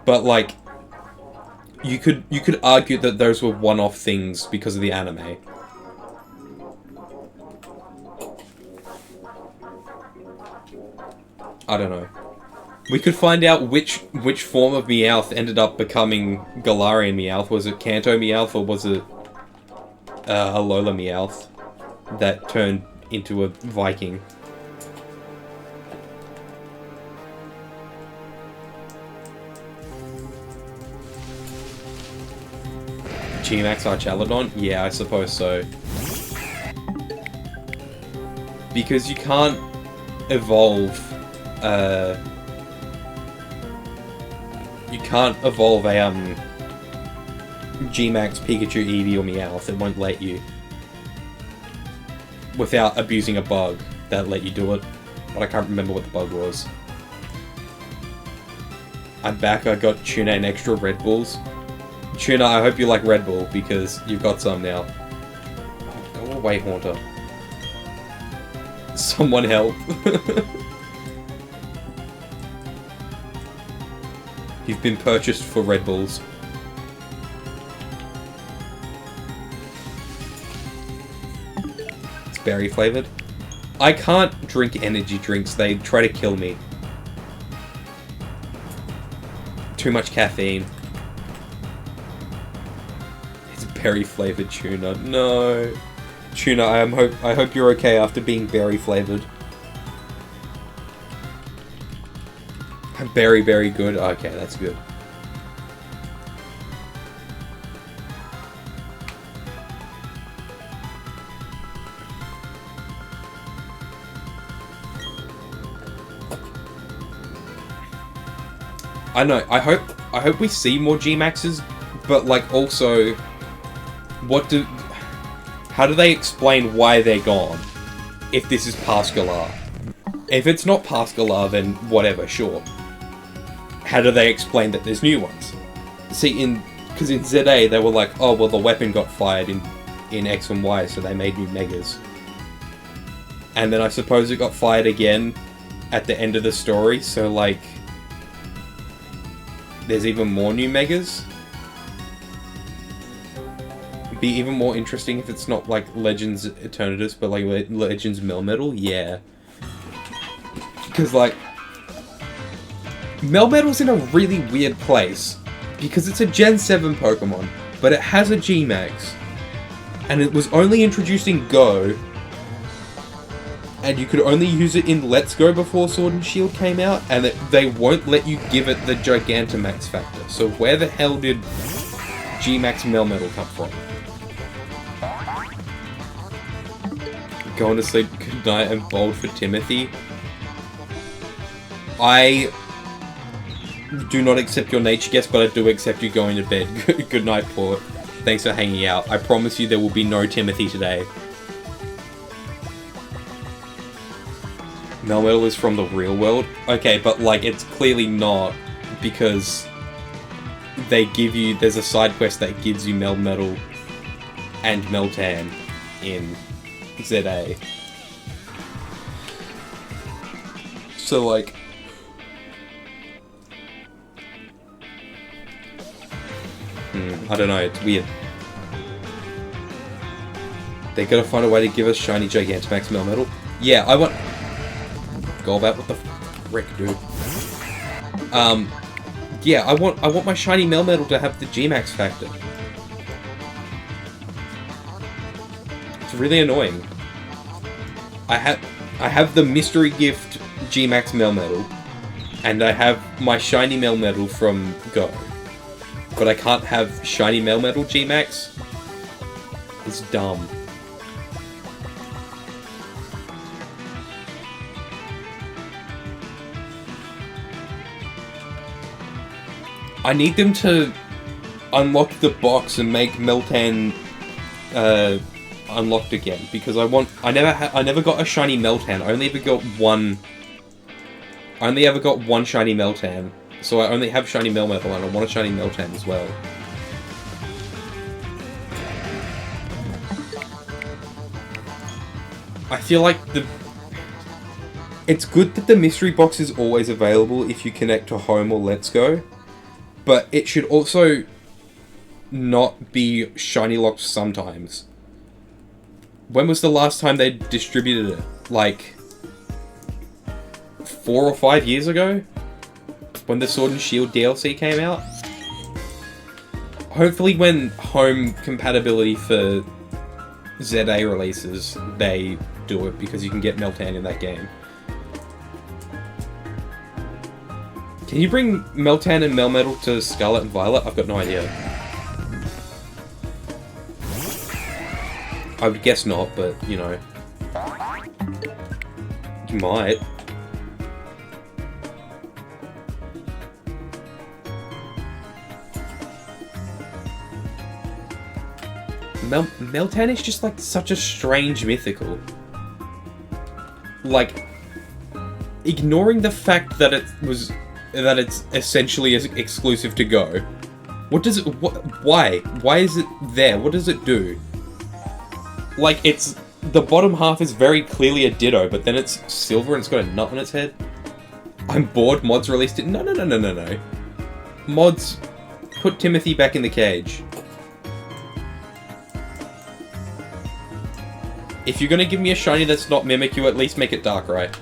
But, like, you could argue that those were one-off things because of the anime. I don't know. We could find out which form of Meowth ended up becoming Galarian Meowth. Was it Kanto Meowth, or was it Alola Meowth that turned into a Viking? G-Max Archaludon? Yeah, I suppose so. because you can't evolve. You can't evolve a G-Max, Pikachu, Eevee, or Meowth. It won't let you without abusing a bug that let you do it. But I can't remember what the bug was. I'm back. I got Tuna and extra Red Bulls. Tuna, I hope you like Red Bull because you've got some now. Oh, go away, Haunter. Someone help. You've been purchased for Red Bulls. It's berry flavored. I can't drink energy drinks. They try to kill me. Too much caffeine. It's berry flavored tuna. No. Tuna, I hope you're okay after being berry flavored. Very, very good. Okay, that's good. I know. I hope we see more G-Maxes, but like also, how do they explain why they're gone? If this is past Galar. If it's not past Galar, then whatever, sure. How do they explain that there's new ones? See, because in ZA they were like, oh well, the weapon got fired in X and Y, so they made new Megas. And then I suppose it got fired again at the end of the story, so like, there's even more new Megas. It'd be even more interesting if it's not like Legends Eternatus, but like Legends Melmetal, yeah. Because like, Melmetal's in a really weird place, because it's a Gen 7 Pokemon, but it has a G-Max, and it was only introduced in Go, and you could only use it in Let's Go before Sword and Shield came out, and they won't let you give it the Gigantamax factor. So where the hell did G-Max Melmetal come from? Going to sleep, good night, and bold for Timothy. I do not accept your nature guess, but I do accept you going to bed. Good night, Port. Thanks for hanging out. I promise you there will be no Timothy today. Melmetal is from the real world? Okay, but like, it's clearly not, because they give you, there's a side quest that gives you Melmetal and Meltan in ZA. So like, I don't know, it's weird. They gotta find a way to give us shiny Gigantamax Melmetal. Yeah, I want... Golbat, what the frick, dude? Yeah, I want my shiny Melmetal to have the G-Max factor. It's really annoying. I have the mystery gift G-Max Melmetal, and I have my shiny Melmetal from Go. But I can't have shiny Melmetal G-Max? It's dumb. I need them to unlock the box and make Meltan unlocked again, because I never got a shiny Meltan. I only ever got one shiny Meltan. So I only have shiny Melmetal, and I want a shiny Meltan as well. I feel like it's good that the mystery box is always available if you connect to Home or Let's Go, but it should also not be shiny locked sometimes. When was the last time they distributed it? Like 4 or 5 years ago? When the Sword and Shield DLC came out? Hopefully when home compatibility for ZA releases, they do it, because you can get Meltan in that game. Can you bring Meltan and Melmetal to Scarlet and Violet? I've got no idea. I would guess not, but, you know. Might. Meltan is just like such a strange mythical. Like, ignoring the fact that it's essentially exclusive to Go. Why is it there? What does it do? Like, it's the bottom half is very clearly a Ditto, but then it's silver and it's got a nut on its head. I'm bored. Mods released it. No. Mods, put Timothy back in the cage. If you're gonna give me a shiny that's not Mimikyu, at least make it Darkrai.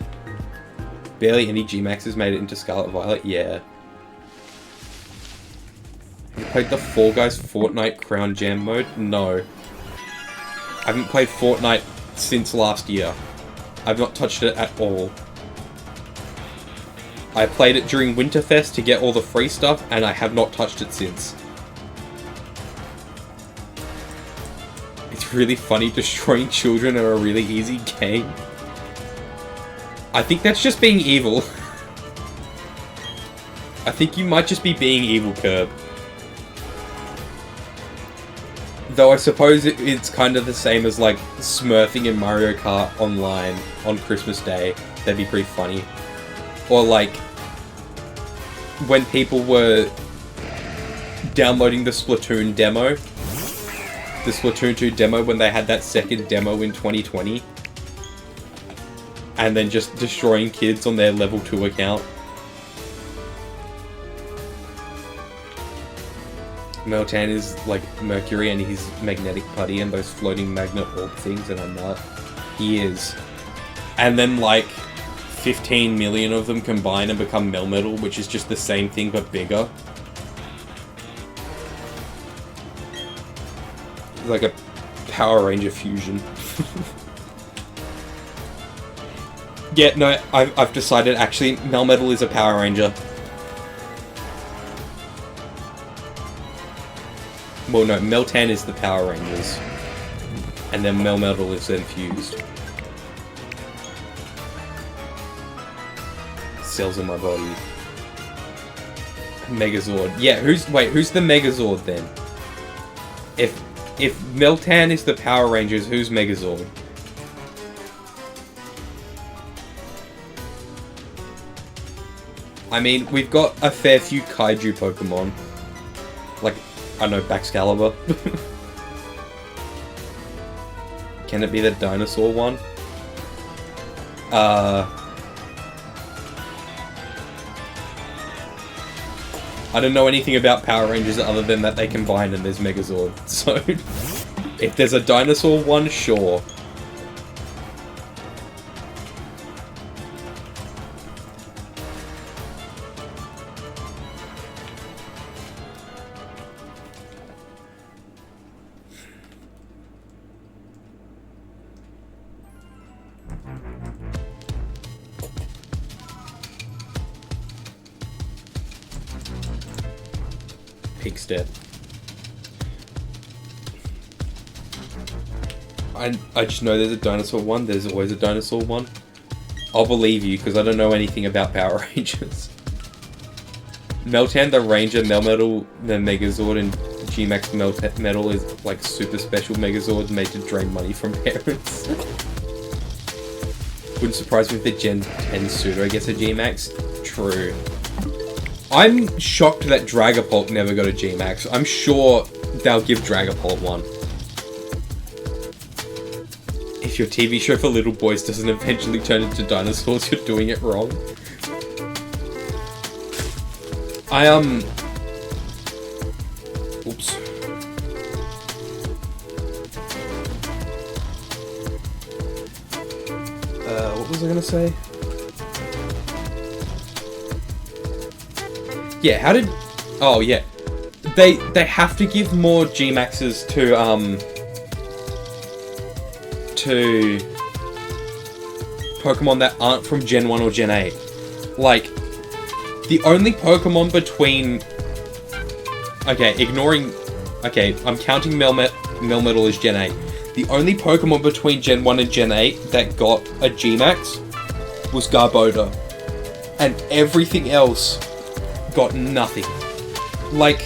Barely any G-Maxes made it into Scarlet Violet, yeah. You played the Fall Guys Fortnite Crown Jam mode? No. I haven't played Fortnite since last year. I've not touched it at all. I played it during Winterfest to get all the free stuff, and I have not touched it since. It's really funny destroying children in a really easy game. I think that's just being evil. I think you might just be being evil, Curb. Though I suppose it's kind of the same as, like, smurfing in Mario Kart online on Christmas Day. That'd be pretty funny. Or, like, when people were downloading the Splatoon demo. The Splatoon 2 demo when they had that second demo in 2020. And then just destroying kids on their level 2 account. Meltan is like Mercury and he's magnetic putty and those floating magnet orb things, and I'm not. He is. And then like 15 million of them combine and become Melmetal, which is just the same thing but bigger. Like a Power Ranger fusion. Yeah, no, I've decided actually Melmetal is a Power Ranger. Well, no, Meltan is the Power Rangers. And then Melmetal is then fused. Cells in my body. Megazord. Yeah, who's the Megazord then? If Meltan is the Power Rangers, who's Megazord? I mean, we've got a fair few Kaiju Pokemon. Like, I don't know, Baxcalibur. Can it be the dinosaur one? I don't know anything about Power Rangers other than that they combine and there's Megazord. So, if there's a dinosaur one, sure. Pig step. I just know there's a dinosaur one. There's always a dinosaur one. I'll believe you because I don't know anything about Power Rangers. Meltan the Ranger, Melmetal the Megazord, and G-Max Metal is like super special Megazords made to drain money from parents. Wouldn't surprise me if the Gen 10 Pseudo gets a G-Max. True. I'm shocked that Dragapult never got a G-Max. I'm sure they'll give Dragapult one. If your TV show for little boys doesn't eventually turn into dinosaurs, you're doing it wrong. Oops. What was I gonna say? Yeah, how did... Oh, yeah. They have to give more G-Maxes to Pokemon that aren't from Gen 1 or Gen 8. Like, the only Pokemon between... Okay, ignoring... Okay, I'm counting Melmetal as Gen 8. The only Pokemon between Gen 1 and Gen 8 that got a G-Max was Garbodor. And everything else got nothing. Like,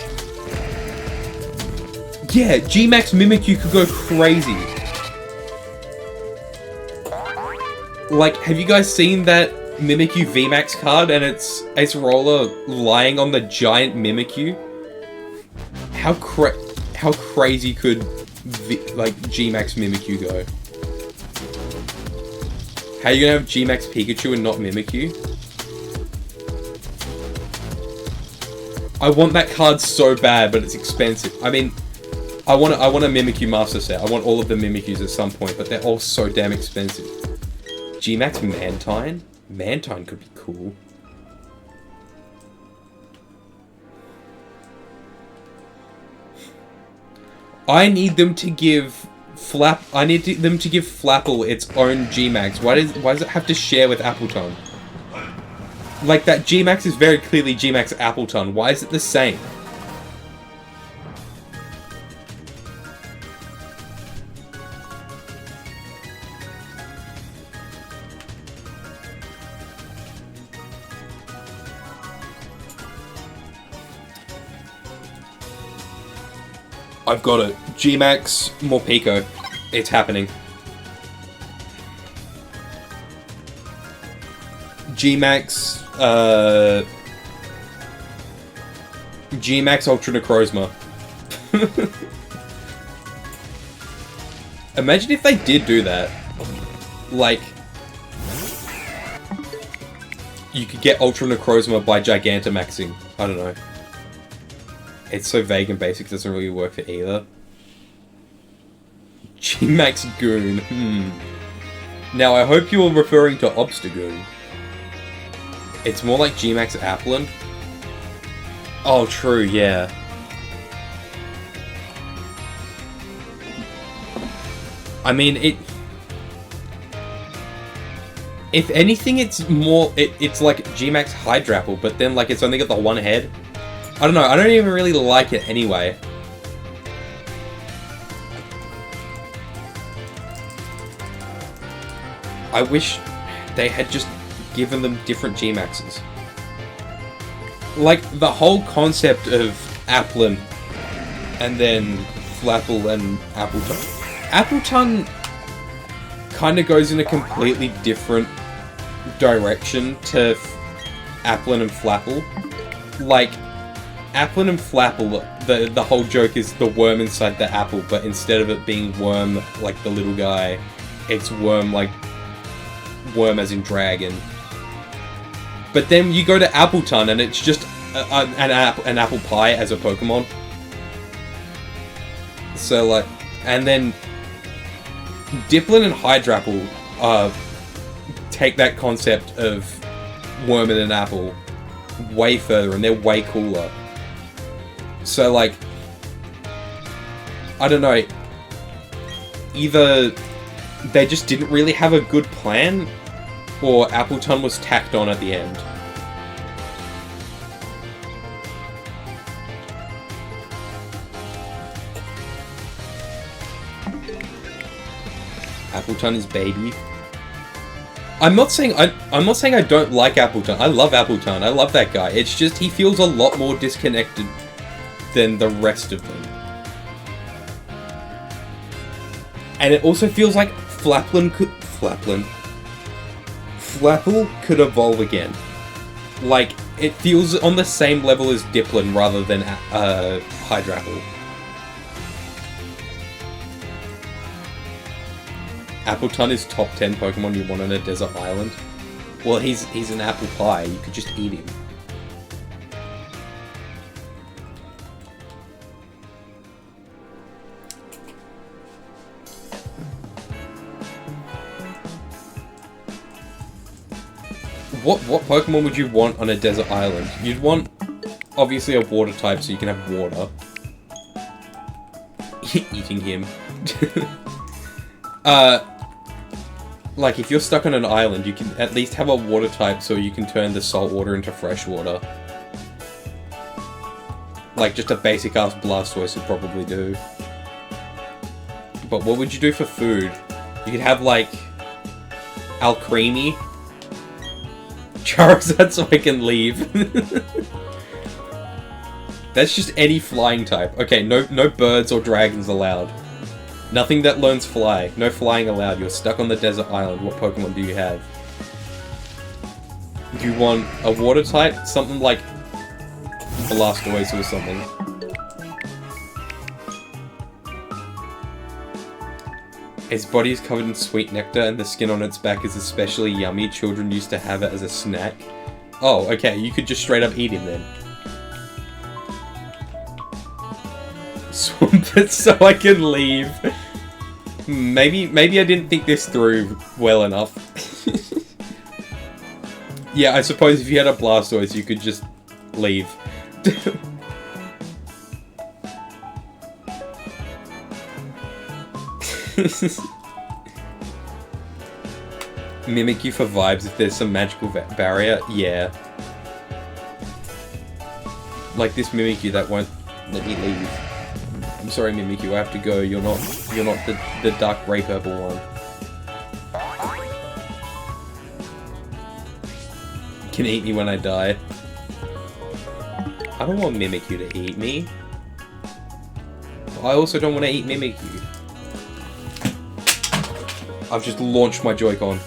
yeah, G-Max Mimikyu could go crazy. Like, have you guys seen that Mimikyu VMAX card and its Ace Roller lying on the giant Mimikyu? How crazy could G-Max Mimikyu go? How are you gonna have G-Max Pikachu and not Mimikyu? I want that card so bad, but it's expensive. I mean, I want a Mimikyu Master Set. I want all of the Mimikyus at some point, but they're all so damn expensive. G-Max Mantine? Mantine could be cool. I need them to give Flapple its own G-Max. Why does it have to share with Appleton? Like, that G-Max is very clearly G-Max Appleton. Why is it the same? I've got it. G-Max Morpeko. It's happening. G-Max, G-Max Ultra Necrozma. Imagine if they did do that. Like, you could get Ultra Necrozma by Gigantamaxing. I don't know. It's so vague and basic, it doesn't really work for either. G-Max Goon. Now, I hope you were referring to Obstagoon. It's more like G-Max Applin. Oh, true, yeah. I mean, if anything, it's more... It's like G-Max Hydrapple, but then, like, it's only got the one head. I don't know, I don't even really like it anyway. I wish they had just given them different G-Maxes. Like, the whole concept of Applin and then Flapple and Appleton. Appleton kind of goes in a completely different direction to Applin and Flapple. Like, Applin and Flapple, the whole joke is the worm inside the apple, but instead of it being worm like the little guy, it's worm like worm as in dragon. But then you go to Appleton and it's just an apple pie as a Pokemon. So like, and then Dipplin and Hydrapple take that concept of worm in an apple way further, and they're way cooler. So like, I don't know, either they just didn't really have a good plan, or Appleton was tacked on at the end. Appleton is baby. I'm not saying I don't like Appleton. I love Appleton. I love that guy. It's just he feels a lot more disconnected than the rest of them. And it also feels like Flapple could evolve again. Like, it feels on the same level as Dipplin rather than Hydrapple. Appleton is top 10 Pokemon you want on a desert island. Well, he's an apple pie. You could just eat him. What Pokemon would you want on a desert island? You'd want, obviously, a water type so you can have water. Eating him. Like, if you're stuck on an island, you can at least have a water type so you can turn the salt water into fresh water. Like, just a basic-ass Blastoise would probably do. But what would you do for food? You could have, like, Alcremie Charizard so I can leave. That's just any flying type. Okay, no birds or dragons allowed. Nothing that learns fly. No flying allowed. You're stuck on the desert island. What Pokemon do you have? Do you want a water type? Something like Blastoise or something. Its body is covered in sweet nectar and the skin on its back is especially yummy. Children used to have it as a snack. Oh, okay. You could just straight up eat him then. Swamp it so I can leave. Maybe I didn't think this through well enough. Yeah, I suppose if you had a Blastoise, you could just leave. Mimikyu for vibes if there's some magical barrier. Yeah. Like this Mimikyu that won't let me leave. I'm sorry, Mimikyu, I have to go. You're not the dark grey purple one. You can eat me when I die. I don't want Mimikyu to eat me. I also don't want to eat Mimikyu. I've just launched my Joy-Con.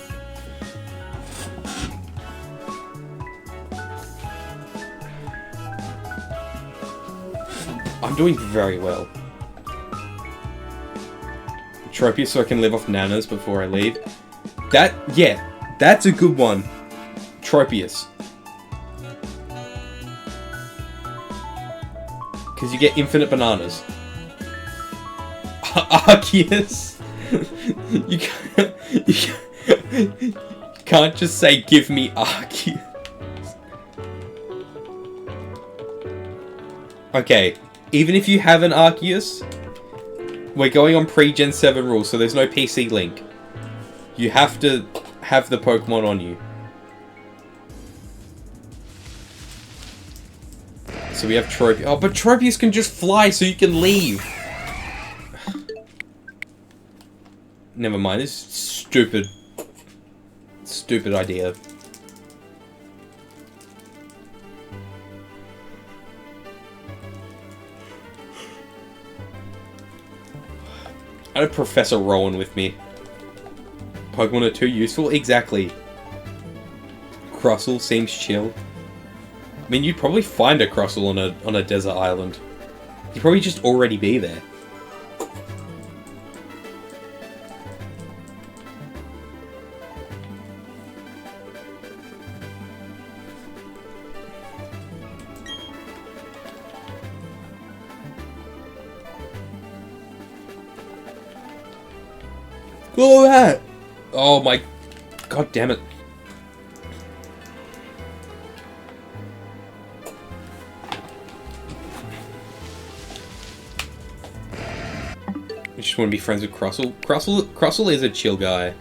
I'm doing very well. Tropius so I can live off nanas before I leave. Yeah, that's a good one. Tropius. Because you get infinite bananas. Arceus. You can't just say, give me Arceus. Okay, even if you have an Arceus, we're going on pre-Gen 7 rules, so there's no PC link. You have to have the Pokemon on you. So we have Tropius. Oh, but Tropius can just fly, so you can leave. Never mind, this is stupid idea. I had Professor Rowan with me. Pokemon are too useful? Exactly. Crustle seems chill. I mean, you'd probably find a Crustle on a desert island. You'd probably just already be there. Look at that! Oh my... God damn it. You just want to be friends with Crustle? Crustle is a chill guy.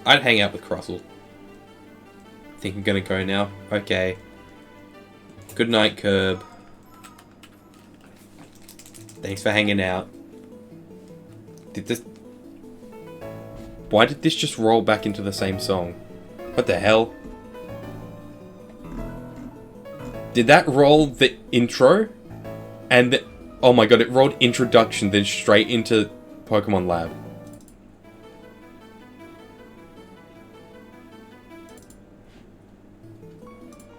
I'd hang out with Crustle. Think I'm gonna go now? Okay. Good night, Curb. Thanks for hanging out. Why did this just roll back into the same song? What the hell? Did that roll the intro? And oh my god, it rolled introduction, then straight into Pokemon Lab.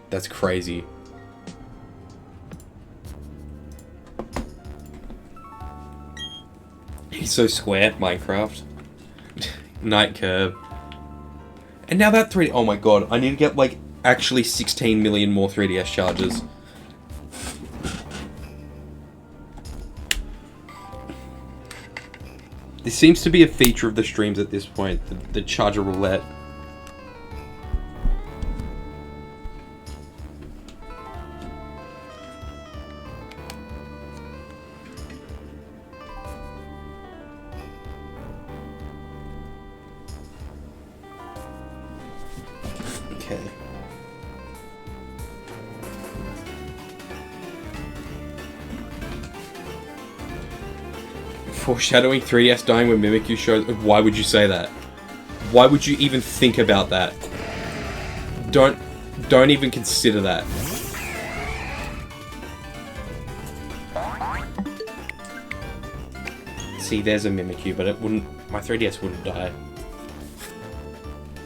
That's crazy. He's so square, Minecraft. Night Curb. And now that 3D... Oh my god, I need to get, like, actually 16 million more 3DS chargers. This seems to be a feature of the streams at this point, the charger roulette. Okay. Foreshadowing 3DS dying when Mimikyu shows... Why would you say that? Why would you even think about that? Don't even consider that. See, there's a Mimikyu, but it wouldn't... My 3DS wouldn't die.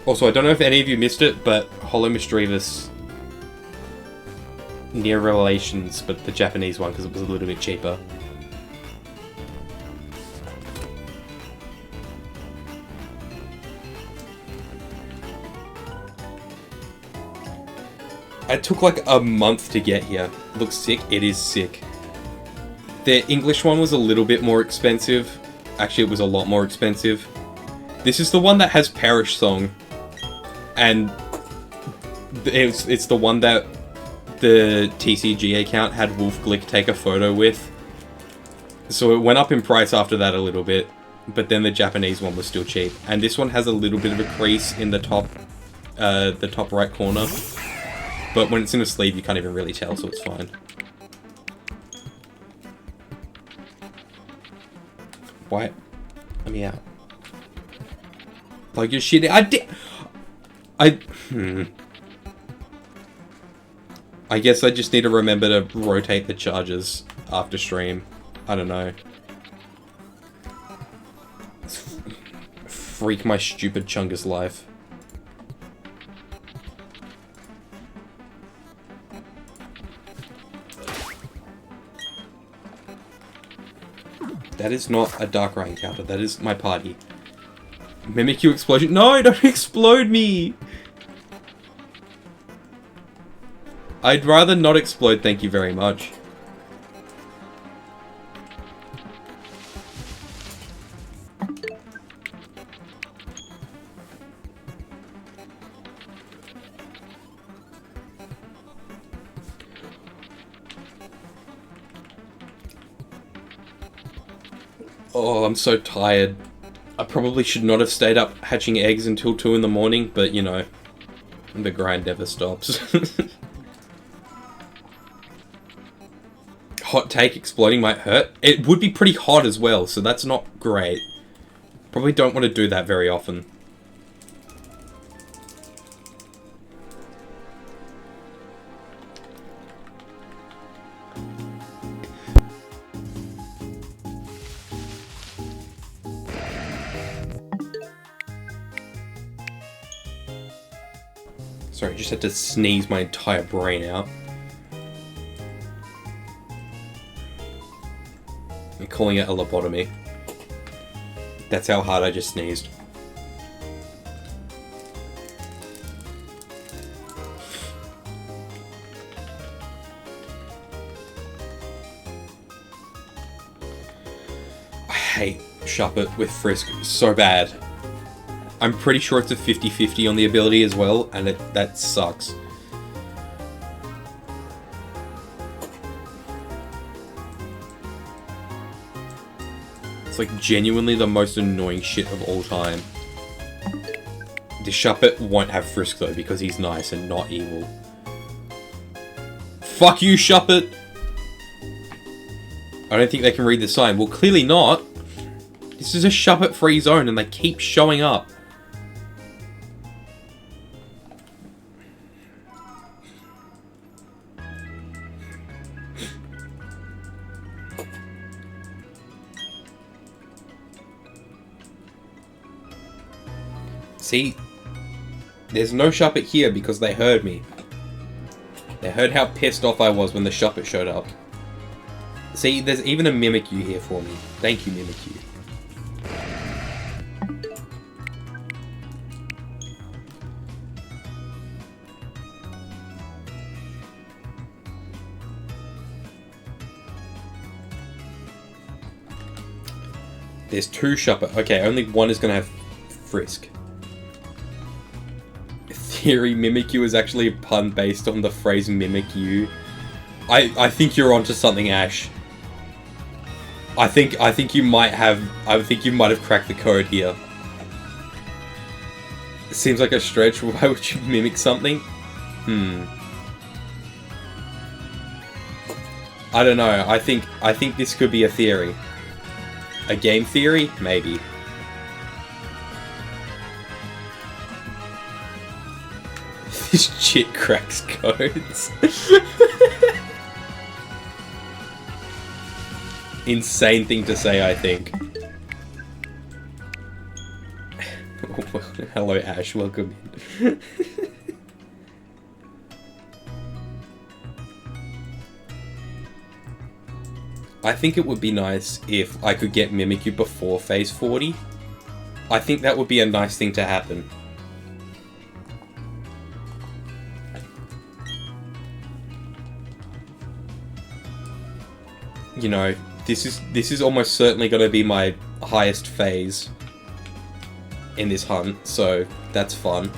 Also, I don't know if any of you missed it, but Hollow Misdreavus... Near Relations, but the Japanese one, because it was a little bit cheaper. It took like a month to get here. It looks sick. It is sick. The English one was a little bit more expensive. Actually, it was a lot more expensive. This is the one that has Perish Song. And it's the one that the TCG account had Wolf Glick take a photo with. So it went up in price after that a little bit. But then the Japanese one was still cheap. And this one has a little bit of a crease in the top right corner. But when it's in a sleeve, you can't even really tell, so it's fine. Why? Let me out. Plug your shit in. I guess I just need to remember to rotate the chargers after stream. I don't know. Freak my stupid Chungus life. That is not a Darkrai encounter, that is my party. Mimikyu explosion. No, don't explode me! I'd rather not explode, thank you very much. Oh, I'm so tired. I probably should not have stayed up hatching eggs until 2 in the morning, but you know, the grind never stops. Hot take, exploding might hurt. It would be pretty hot as well, so that's not great. Probably don't want to do that very often. Sorry, I just had to sneeze my entire brain out. I'm calling it a lobotomy. That's how hard I just sneezed. I hate Shuppet with Frisk so bad. I'm pretty sure it's a 50-50 on the ability as well, and that sucks. It's like genuinely the most annoying shit of all time. The Shuppet won't have Frisk though, because he's nice and not evil. Fuck you, Shuppet! I don't think they can read the sign. Well, clearly not. This is a Shuppet-free zone and they keep showing up. See, there's no Shuppet here because they heard me. They heard how pissed off I was when the Shuppet showed up. See, there's even a Mimikyu here for me. Thank you, Mimikyu. There's 2 Shuppet. Okay, only one is going to have Frisk. Theory, Mimikyu is actually a pun based on the phrase Mimic You. I think you're onto something, Ash. I think you might have cracked the code here. It seems like a stretch. Why would you mimic something? I don't know. I think this could be a theory. A game theory? Maybe. This shit cracks codes. Insane thing to say, I think. Hello, Ash. Welcome in. I think it would be nice if I could get Mimikyu before phase 40. I think that would be a nice thing to happen. You know, this is almost certainly going to be my highest phase in this hunt, so that's fun.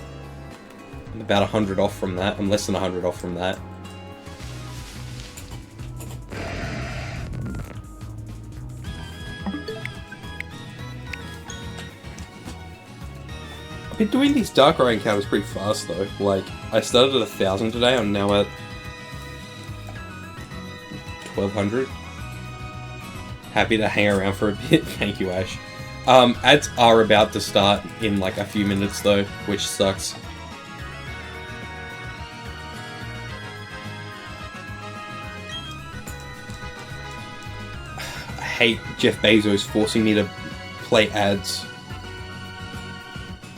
I'm about 100 off from that. I'm less than 100 off from that. I've been doing these Darkrai encounters pretty fast though. Like, I started at 1,000 today, I'm now at 1,200. Happy to hang around for a bit. Thank you, Ash. Ads are about to start in like a few minutes though, which sucks. I hate Jeff Bezos forcing me to play ads.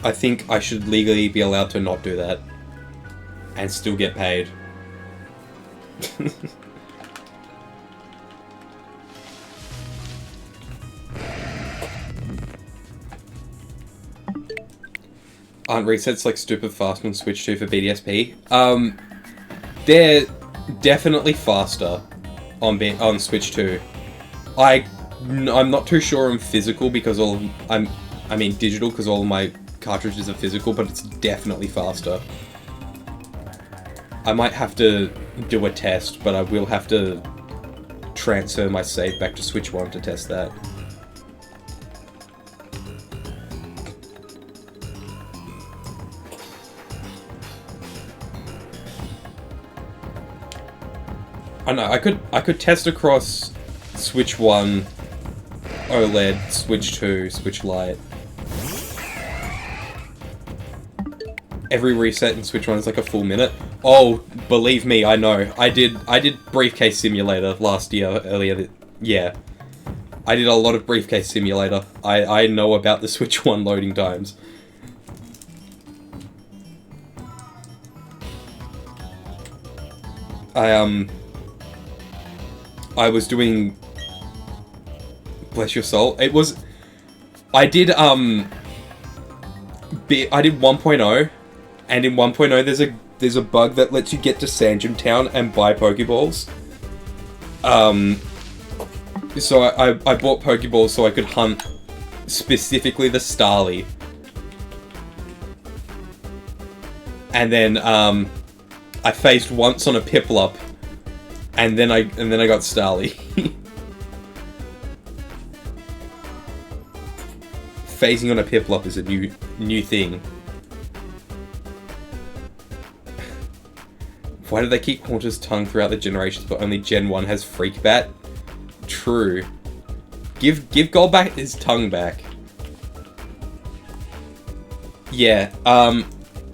I think I should legally be allowed to not do that and still get paid. Aren't resets like stupid fast on Switch 2 for BDSP? They're definitely faster on Switch 2. I'm not too sure on physical because I mean digital because all of my cartridges are physical, but it's definitely faster. I might have to do a test, but I will have to transfer my save back to Switch 1 to test that. I know, I could test across Switch 1, OLED, Switch 2, Switch Lite. Every reset in Switch 1 is like a full minute. Oh, believe me, I know. I did Briefcase Simulator last year, yeah. I did a lot of Briefcase Simulator. I know about the Switch 1 loading times. I was doing... Bless your soul. It was... I did 1.0, and in 1.0 there's a bug that lets you get to Sanjum Town and buy Pokeballs. So I bought Pokeballs so I could hunt specifically the Starly. And then I phased once on a Piplup, and then I got Starly. Phasing on a Piplup is a new thing. Why do they keep Haunter's tongue throughout the generations, but only Gen 1 has Freak Bat? True. Give Golbat his tongue back. Yeah.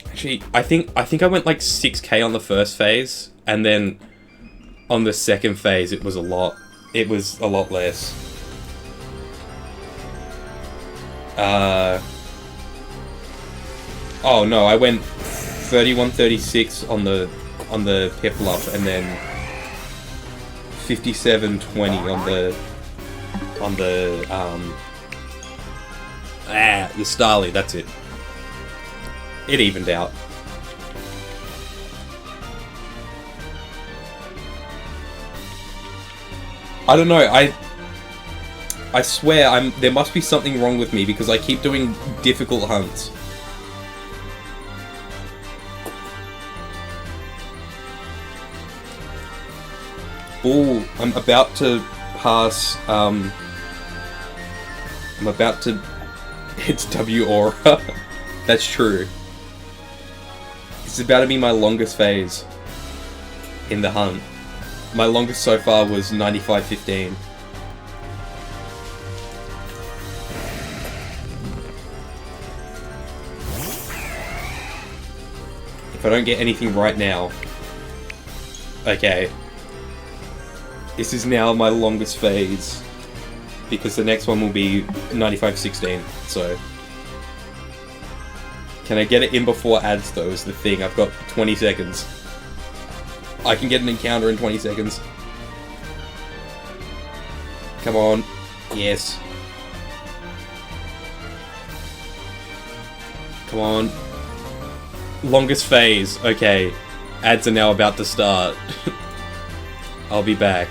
Actually, I think I went like 6k on the first phase, and then on the second phase it was a lot less. Oh no, I went 31-36 on the Piplup, and then 57-20 on the Starly, that's it. It evened out. I don't know, I swear there must be something wrong with me because I keep doing difficult hunts. Ooh, I'm about to pass, it's W Aura. That's true. It's about to be my longest phase in the hunt. My longest so far was 95-15. If I don't get anything right now... Okay. This is now my longest phase. Because the next one will be 95-16, so... Can I get it in before ads, though, is the thing. I've got 20 seconds. I can get an encounter in 20 seconds. Come on. Yes. Come on. Longest phase. Okay. Ads are now about to start. I'll be back.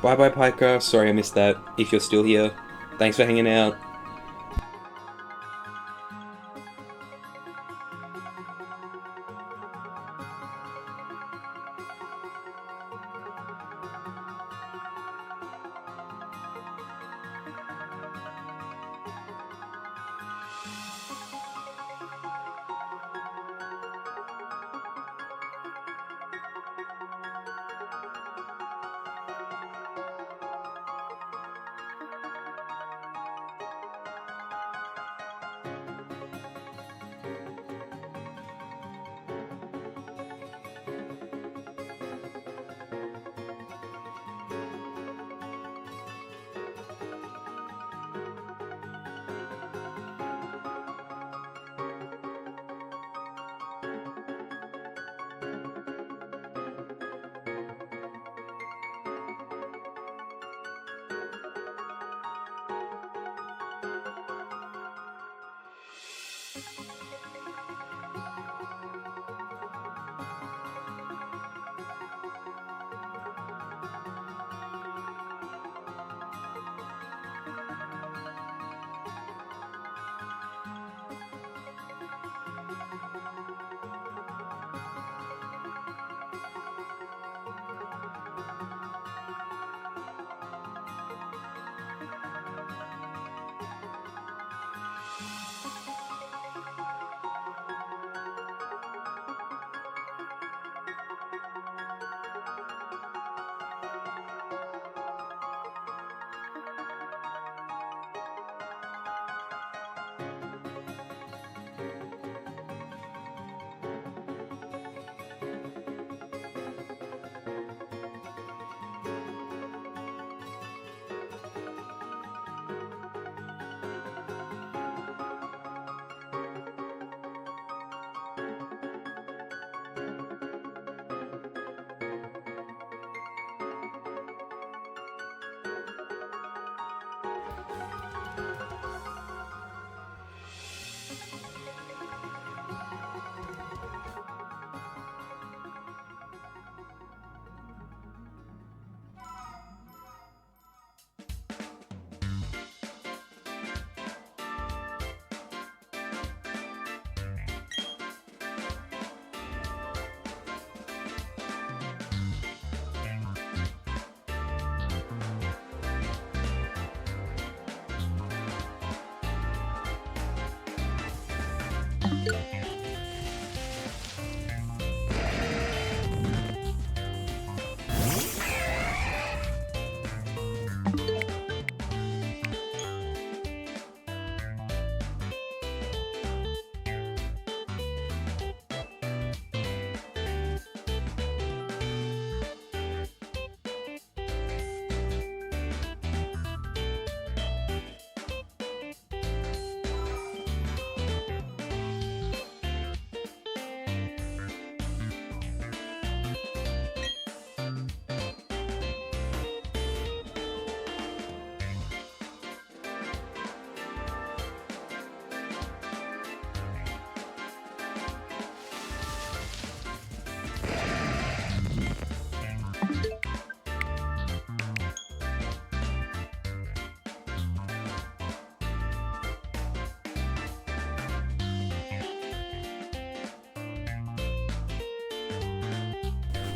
Bye bye, Piker. Sorry I missed that. If you're still here, thanks for hanging out.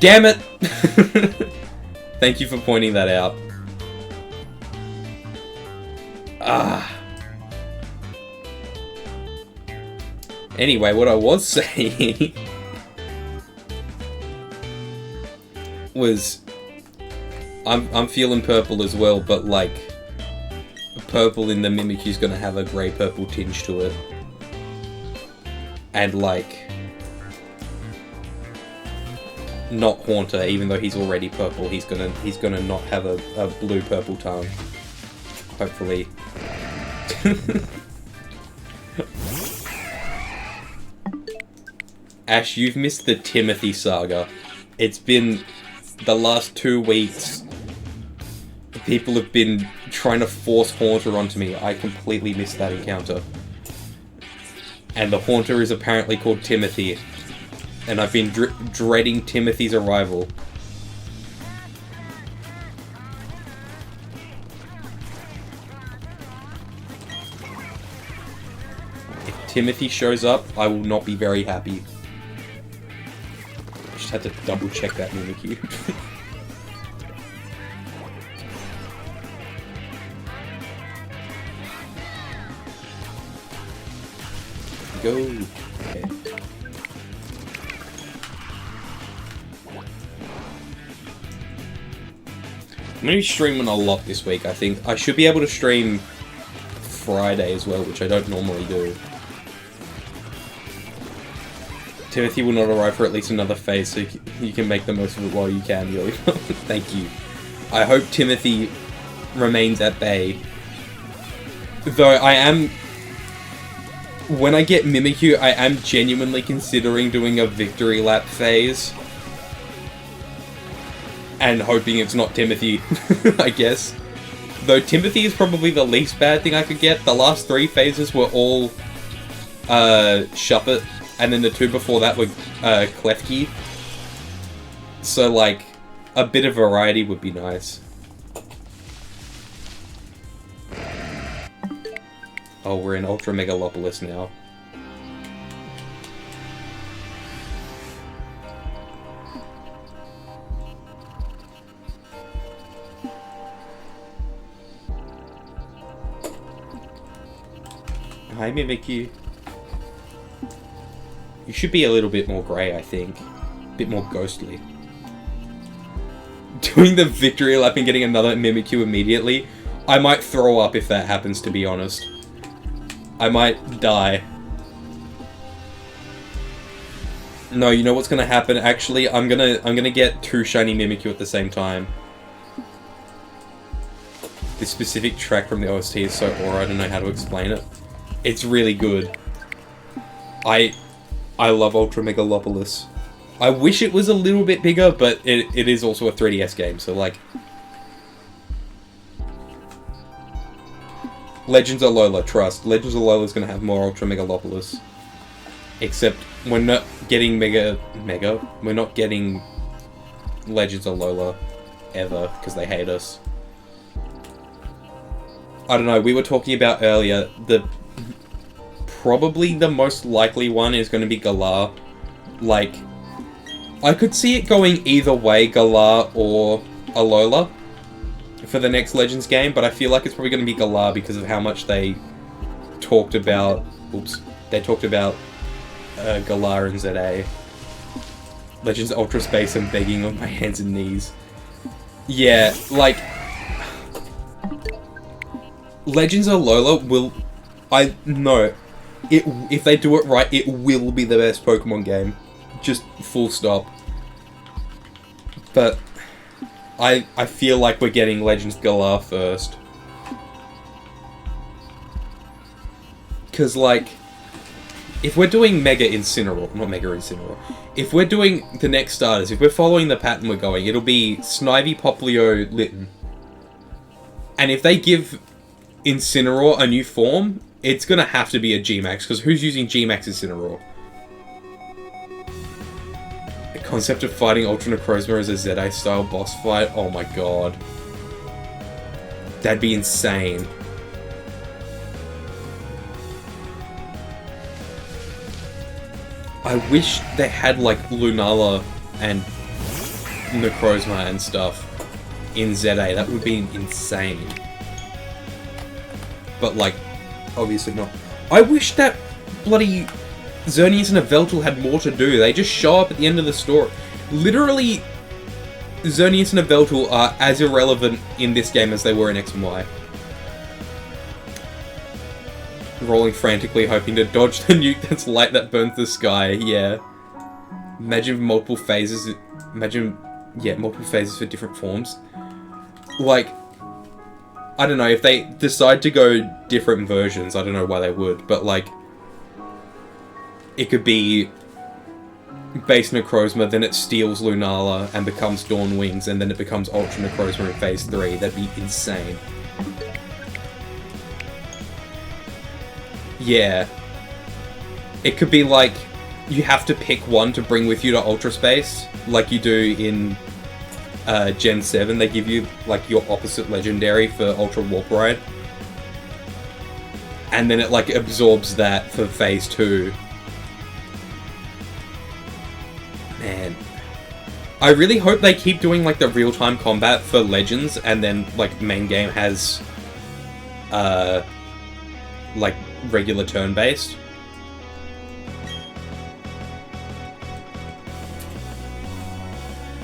Damn it! Thank you for pointing that out. Anyway, what I was saying was I'm feeling purple as well, but like purple in the Mimikyu's gonna have a grey purple tinge to it. And like not Haunter, even though he's already purple, he's gonna not have a blue purple tongue. Hopefully. Ash, you've missed the Timothy saga. It's been the last 2 weeks. People have been trying to force Haunter onto me. I completely missed that encounter. And the Haunter is apparently called Timothy. And I've been dreading Timothy's arrival. If Timothy shows up, I will not be very happy. I just had to double check that Mimikyu. Go. Okay. I'm going to be streaming a lot this week, I think. I should be able to stream Friday as well, which I don't normally do. Timothy will not arrive for at least another phase, so you can make the most of it while you can, really. Thank you. I hope Timothy remains at bay. Though I am... When I get Mimikyu, I am genuinely considering doing a victory lap phase. And hoping it's not Timothy, I guess. Though Timothy is probably the least bad thing I could get. The last 3 phases were all Shuppet, and then the 2 before that were Klefki. So, like, a bit of variety would be nice. Oh, we're in Ultra Megalopolis now. Hi, Mimikyu. You should be a little bit more grey, I think. A bit more ghostly. Doing the victory lap and getting another Mimikyu immediately, I might throw up if that happens, to be honest. I might die. No, you know what's gonna happen? Actually, I'm gonna get 2 shiny Mimikyu at the same time. This specific track from the OST is so aura, I don't know how to explain it. It's really good. I love Ultra Megalopolis. I wish it was a little bit bigger, but it is also a 3DS game, so like... Legends of Lola, trust. Legends of Lola is going to have more Ultra Megalopolis. Except, we're not getting We're not getting Legends of Lola ever, because they hate us. I don't know, we were talking about earlier, probably the most likely one is going to be Galar. Like, I could see it going either way, Galar or Alola, for the next Legends game, but I feel like it's probably going to be Galar because of how much they talked about... Oops. They talked about Galar and ZA. Legends Ultra Space, I'm begging on my hands and knees. Yeah, like... Legends of Lola will... I know. If they do it right, it will be the best Pokemon game. Just full stop. But... I feel like we're getting Legends Galar first. Because, like... If we're doing Mega Incineroar... Not Mega Incineroar. If we're doing the next starters, if we're following the pattern we're going, it'll be Snivy, Popplio, Litten. And if they give Incineroar a new form, it's gonna have to be a G-Max, because who's using G-Max Incineroar? The concept of fighting Ultra Necrozma as a ZA-style boss fight? Oh my god. That'd be insane. I wish they had, like, Lunala and Necrozma and stuff in ZA. That would be insane. But, like, obviously not. I wish that bloody Xerneas and Yveltal had more to do. They just show up at the end of the story. Literally, Xerneas and Yveltal are as irrelevant in this game as they were in X and Y. Rolling frantically, hoping to dodge the nuke that's light that burns the sky. Yeah. Imagine multiple phases. Imagine, yeah, multiple phases for different forms. Like, I don't know, if they decide to go different versions, I don't know why they would, but like, it could be base Necrozma, then it steals Lunala and becomes Dawn Wings, and then it becomes Ultra Necrozma in Phase 3. That'd be insane. Yeah. It could be like, you have to pick one to bring with you to Ultra Space, like you do in Gen 7. They give you, like, your opposite legendary for Ultra Warp Ride. And then it, like, absorbs that for Phase 2. Man. I really hope they keep doing, like, the real-time combat for Legends, and then, like, main game has, like, regular turn-based.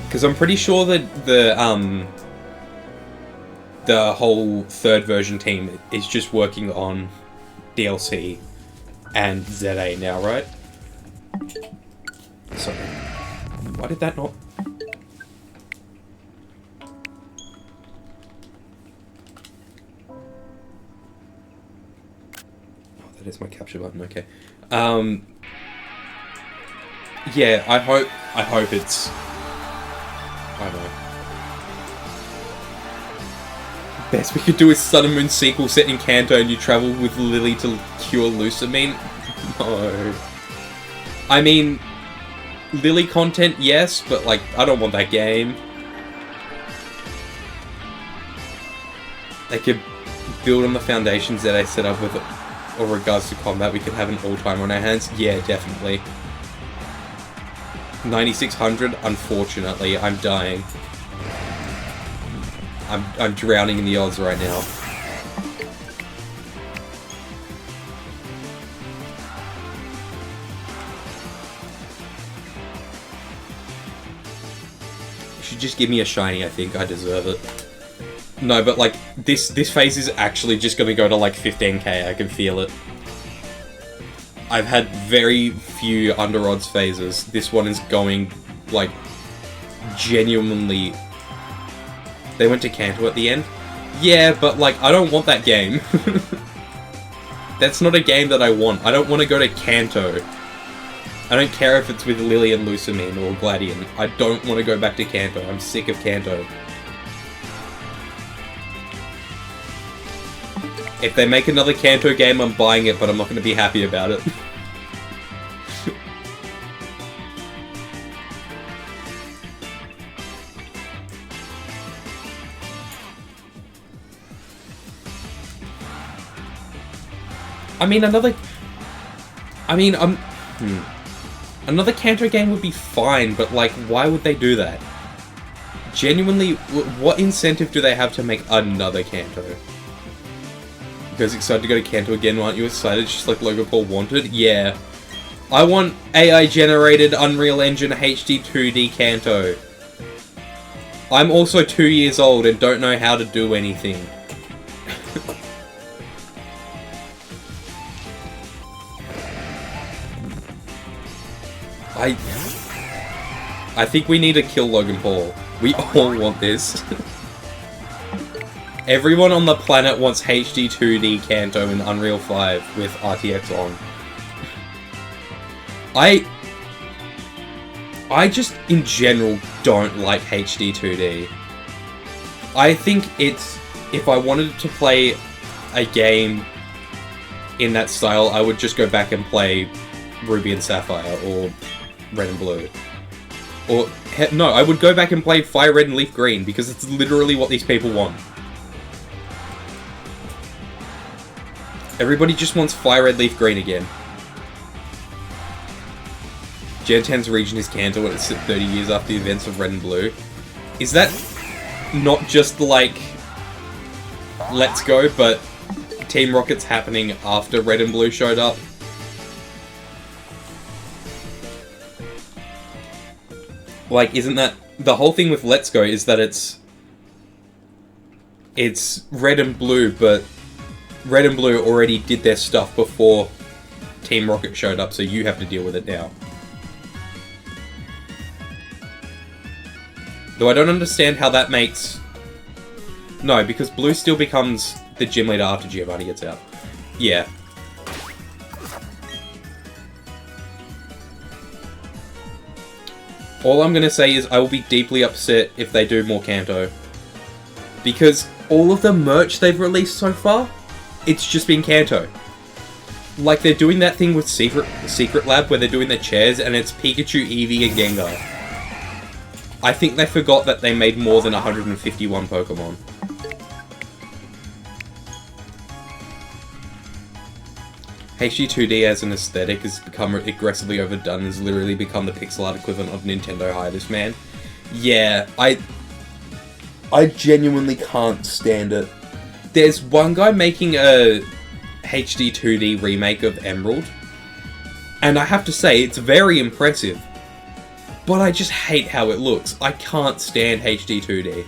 Because I'm pretty sure that the whole third version team is just working on DLC and ZA now, right? Sorry. Why did that not... Oh, that is my capture button, okay. Yeah, I hope it's... I don't know. Best we could do is Sun and Moon sequel set in Kanto and you travel with Lily to cure Lusamine? No. I mean, Lily content, yes, but like, I don't want that game. They could build on the foundations that I set up with regards to combat. We could have an all-time on our hands. Yeah, definitely. 9600, unfortunately, I'm dying. I'm drowning in the odds right now. You should just give me a shiny, I think. I deserve it. No, but like, this phase is actually just gonna go to like 15k, I can feel it. I've had very few under odds phases. This one is going, like, genuinely... They went to Kanto at the end? Yeah, but, like, I don't want that game. That's not a game that I want. I don't want to go to Kanto. I don't care if it's with Lily and Lusamine or Gladian. I don't want to go back to Kanto. I'm sick of Kanto. If they make another Kanto game, I'm buying it, but I'm not going to be happy about it. I mean, another Kanto game would be fine, but, like, why would they do that? Genuinely, what incentive do they have to make another Kanto? You guys excited to go to Kanto again? Aren't you excited? Just like Logan Paul wanted? Yeah. I want AI-generated Unreal Engine HD 2D Kanto. I'm also 2 years old and don't know how to do anything. I think we need to kill Logan Paul. We all want this. Everyone on the planet wants HD 2D Kanto in Unreal 5 with RTX on. I just, in general, don't like HD 2D. I think it's... If I wanted to play a game in that style, I would just go back and play Ruby and Sapphire, or Red and Blue. Or, no, I would go back and play Fire Red and Leaf Green, because it's literally what these people want. Everybody just wants Fire Red Leaf Green again. Gen 10's region is Kanto and it's 30 years after the events of Red and Blue. Is that not just like Let's Go, but Team Rocket's happening after Red and Blue showed up? Like, isn't that... The whole thing with Let's Go is that it's Red and Blue, but Red and Blue already did their stuff before Team Rocket showed up, so you have to deal with it now. Though I don't understand how that makes... No, because Blue still becomes the gym leader after Giovanni gets out. Yeah. All I'm gonna say is I will be deeply upset if they do more Kanto. Because all of the merch they've released so far, it's just been Kanto. Like, they're doing that thing with Secret Lab where they're doing the chairs and it's Pikachu, Eevee, and Gengar. I think they forgot that they made more than 151 Pokemon. HD2D as an aesthetic has become aggressively overdone and has literally become the pixel art equivalent of Nintendo Hi This Man. Yeah, I genuinely can't stand it. There's one guy making a HD2D remake of Emerald, and I have to say, it's very impressive. But I just hate how it looks. I can't stand HD2D.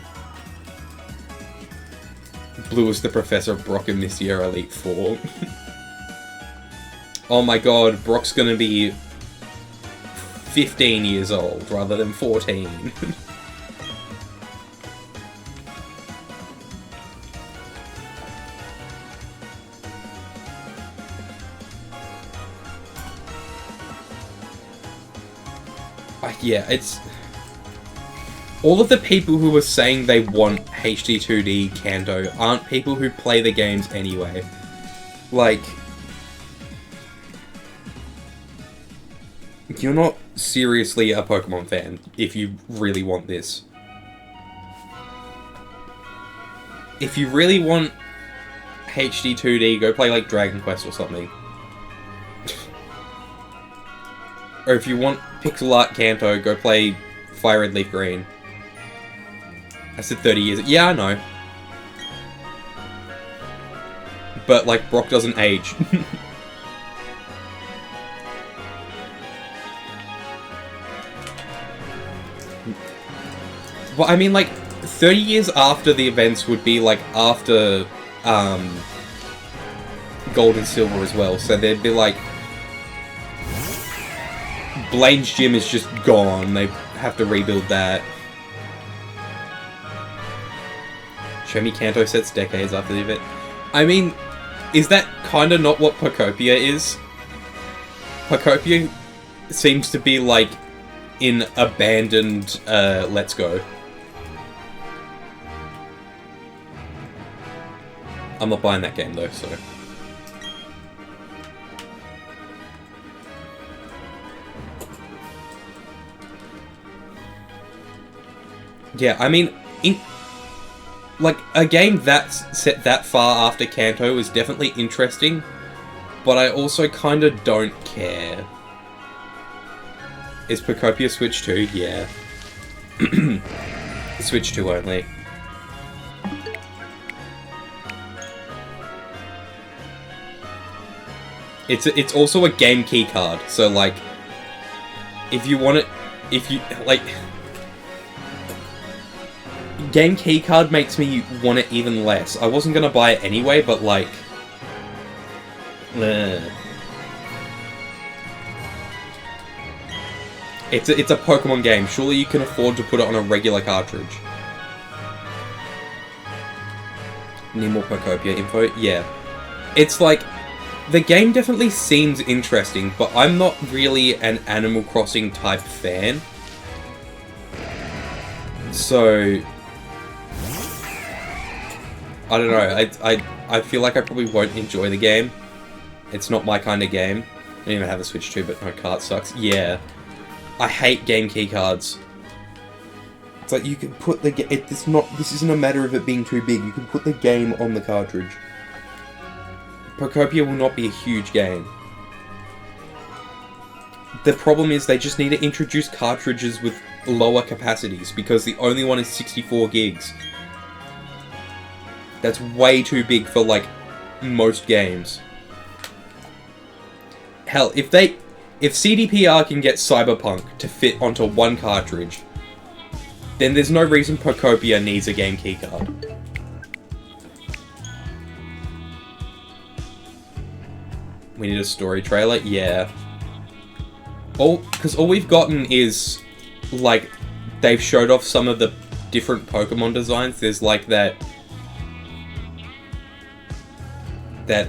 Blue is the Professor of Brock in this year Elite Four. Oh my god, Brock's gonna be 15 years old rather than 14. Yeah, it's... All of the people who are saying they want HD2D Kanto aren't people who play the games anyway. Like... You're not seriously a Pokemon fan if you really want this. If you really want HD2D, go play like Dragon Quest or something. Or if you want pixel art Kanto, go play Fire Red Leaf Green. I said 30 years. Yeah, I know. But, like, Brock doesn't age. Well, I mean, like, 30 years after the events would be, like, after, Gold and Silver as well. So there'd be, like... Blaine's gym is just gone. They have to rebuild that. Show me Kanto sets decades after the event. I mean, is that kinda not what Pokopia is? Pokopia seems to be, like, in abandoned, Let's Go. I'm not buying that game, though, so... Yeah, I mean, like, a game that's set that far after Kanto is definitely interesting, but I also kinda don't care. Is Pokopia Switch 2? Yeah. Switch 2 only. It's also a game key card, so, like, if you want it, if you, like... Game key card makes me want it even less. I wasn't gonna buy it anyway, but, like... It's a Pokemon game. Surely you can afford to put it on a regular cartridge. Need more Pokopia info? Yeah. It's like... The game definitely seems interesting, but I'm not really an Animal Crossing type fan. So... I don't know, I feel like I probably won't enjoy the game. It's not my kind of game. I don't even have a Switch 2, but no, cart sucks. Yeah. I hate game key cards. It's like you can put the this isn't a matter of it being too big. You can put the game on the cartridge. Pokopia will not be a huge game. The problem is they just need to introduce cartridges with lower capacities, because the only one is 64 gigs. That's way too big for, like, most games. Hell, if CDPR can get Cyberpunk to fit onto one cartridge, then there's no reason Procopia needs a game keycard. We need a story trailer? Yeah. Because all we've gotten is, like, they've showed off some of the different Pokemon designs. There's, like, that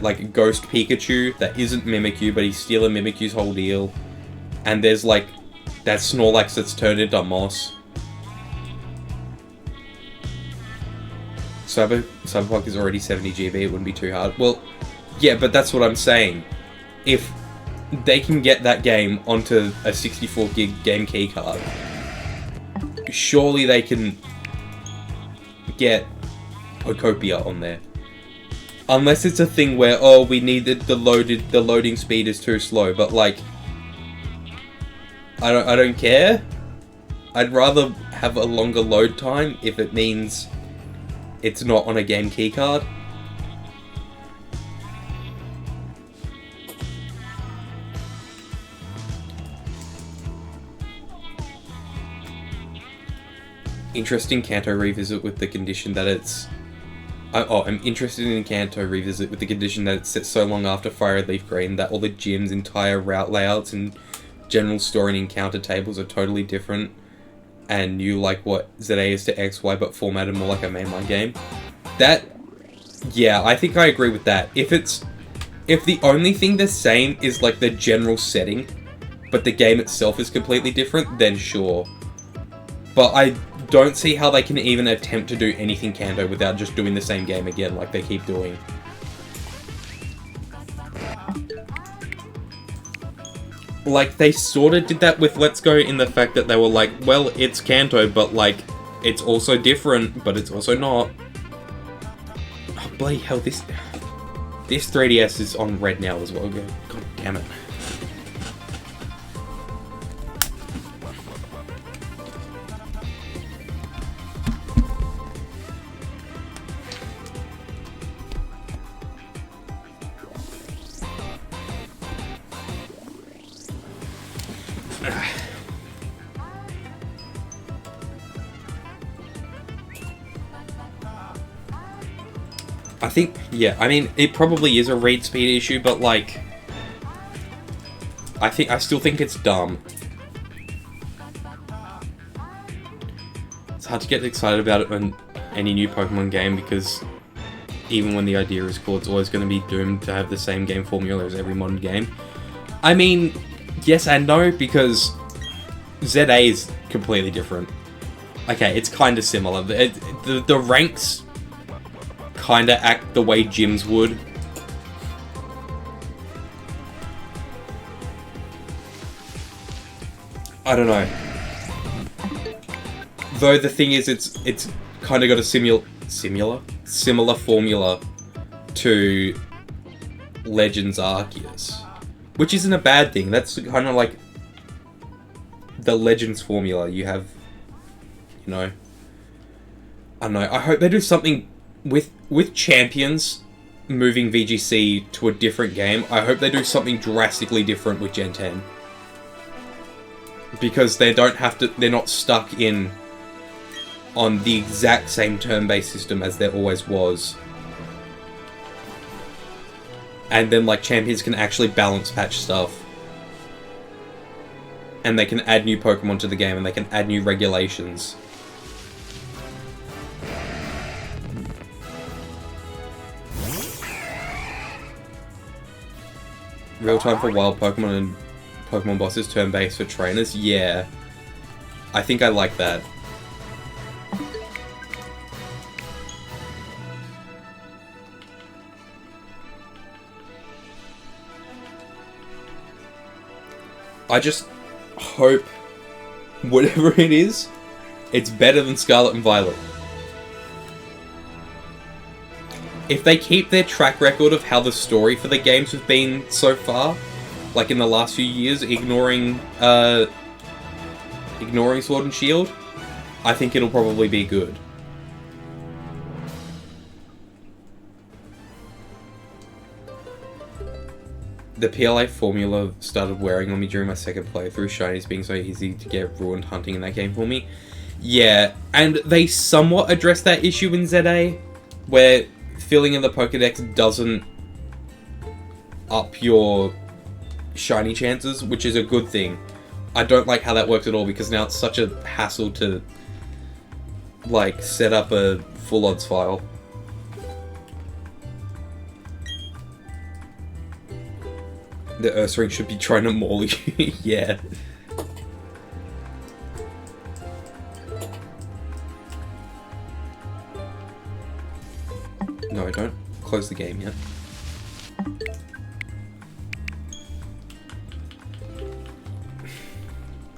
like, Ghost Pikachu that isn't Mimikyu, but he's stealing Mimikyu's whole deal. And there's, like, that Snorlax that's turned into Moss. Cyberpunk is already 70 GB, it wouldn't be too hard. Well, yeah, but that's what I'm saying. If they can get that game onto a 64 gig game keycard, surely they can get Pokopia on there. Unless it's a thing where, oh, we need the loading speed is too slow, but like, I don't care. I'd rather have a longer load time if it means it's not on a game keycard. Interesting Kanto revisit with the condition that it's... I'm interested in Kanto revisit with the condition that it's set so long after Fire Red Leaf Green that all the gym's entire route layouts and general story and encounter tables are totally different and new, like what ZA is to XY, but formatted more like a mainline game. That... yeah, I think I agree with that. If the only thing the same is like the general setting, but the game itself is completely different, then sure. But I don't see how they can even attempt to do anything Kanto without just doing the same game again like they keep doing. Like, they sort of did that with Let's Go in the fact that they were like, well, it's Kanto, but like, it's also different, but it's also not. Oh, bloody hell, this 3DS is on red now as well. God damn it. I think, yeah, I mean, it probably is a read speed issue, but like, I still think it's dumb. It's hard to get excited about it on any new Pokemon game because even when the idea is cool, it's always going to be doomed to have the same game formula as every modern game. I mean, yes and no, because ZA is completely different. Okay, it's kind of similar. The ranks kind of act the way gyms would. I don't know. Though the thing is, it's kind of got a similar formula to Legends Arceus, which isn't a bad thing. That's kind of like the Legends formula. You have, you know, I don't know. I hope they do something with Champions moving VGC to a different game. I hope they do something drastically different with Gen 10. Because they don't have to, they're not stuck in on the exact same turn-based system as there always was. And then like Champions can actually balance patch stuff. And they can add new Pokemon to the game and they can add new regulations. Real time for wild Pokemon and Pokemon bosses, turn-based for trainers? Yeah. I think I like that. I just hope whatever it is, it's better than Scarlet and Violet. If they keep their track record of how the story for the games have been so far, like in the last few years, ignoring ignoring Sword and Shield, I think it'll probably be good. The PLA formula started wearing on me during my second playthrough, shinies being so easy to get ruined hunting in that game for me. Yeah, and they somewhat address that issue in ZA, where filling in the Pokédex doesn't up your shiny chances, which is a good thing. I don't like how that works at all, because now it's such a hassle to, like, set up a full odds file. The Ursaring should be trying to maul you. Yeah. No, don't close the game yet.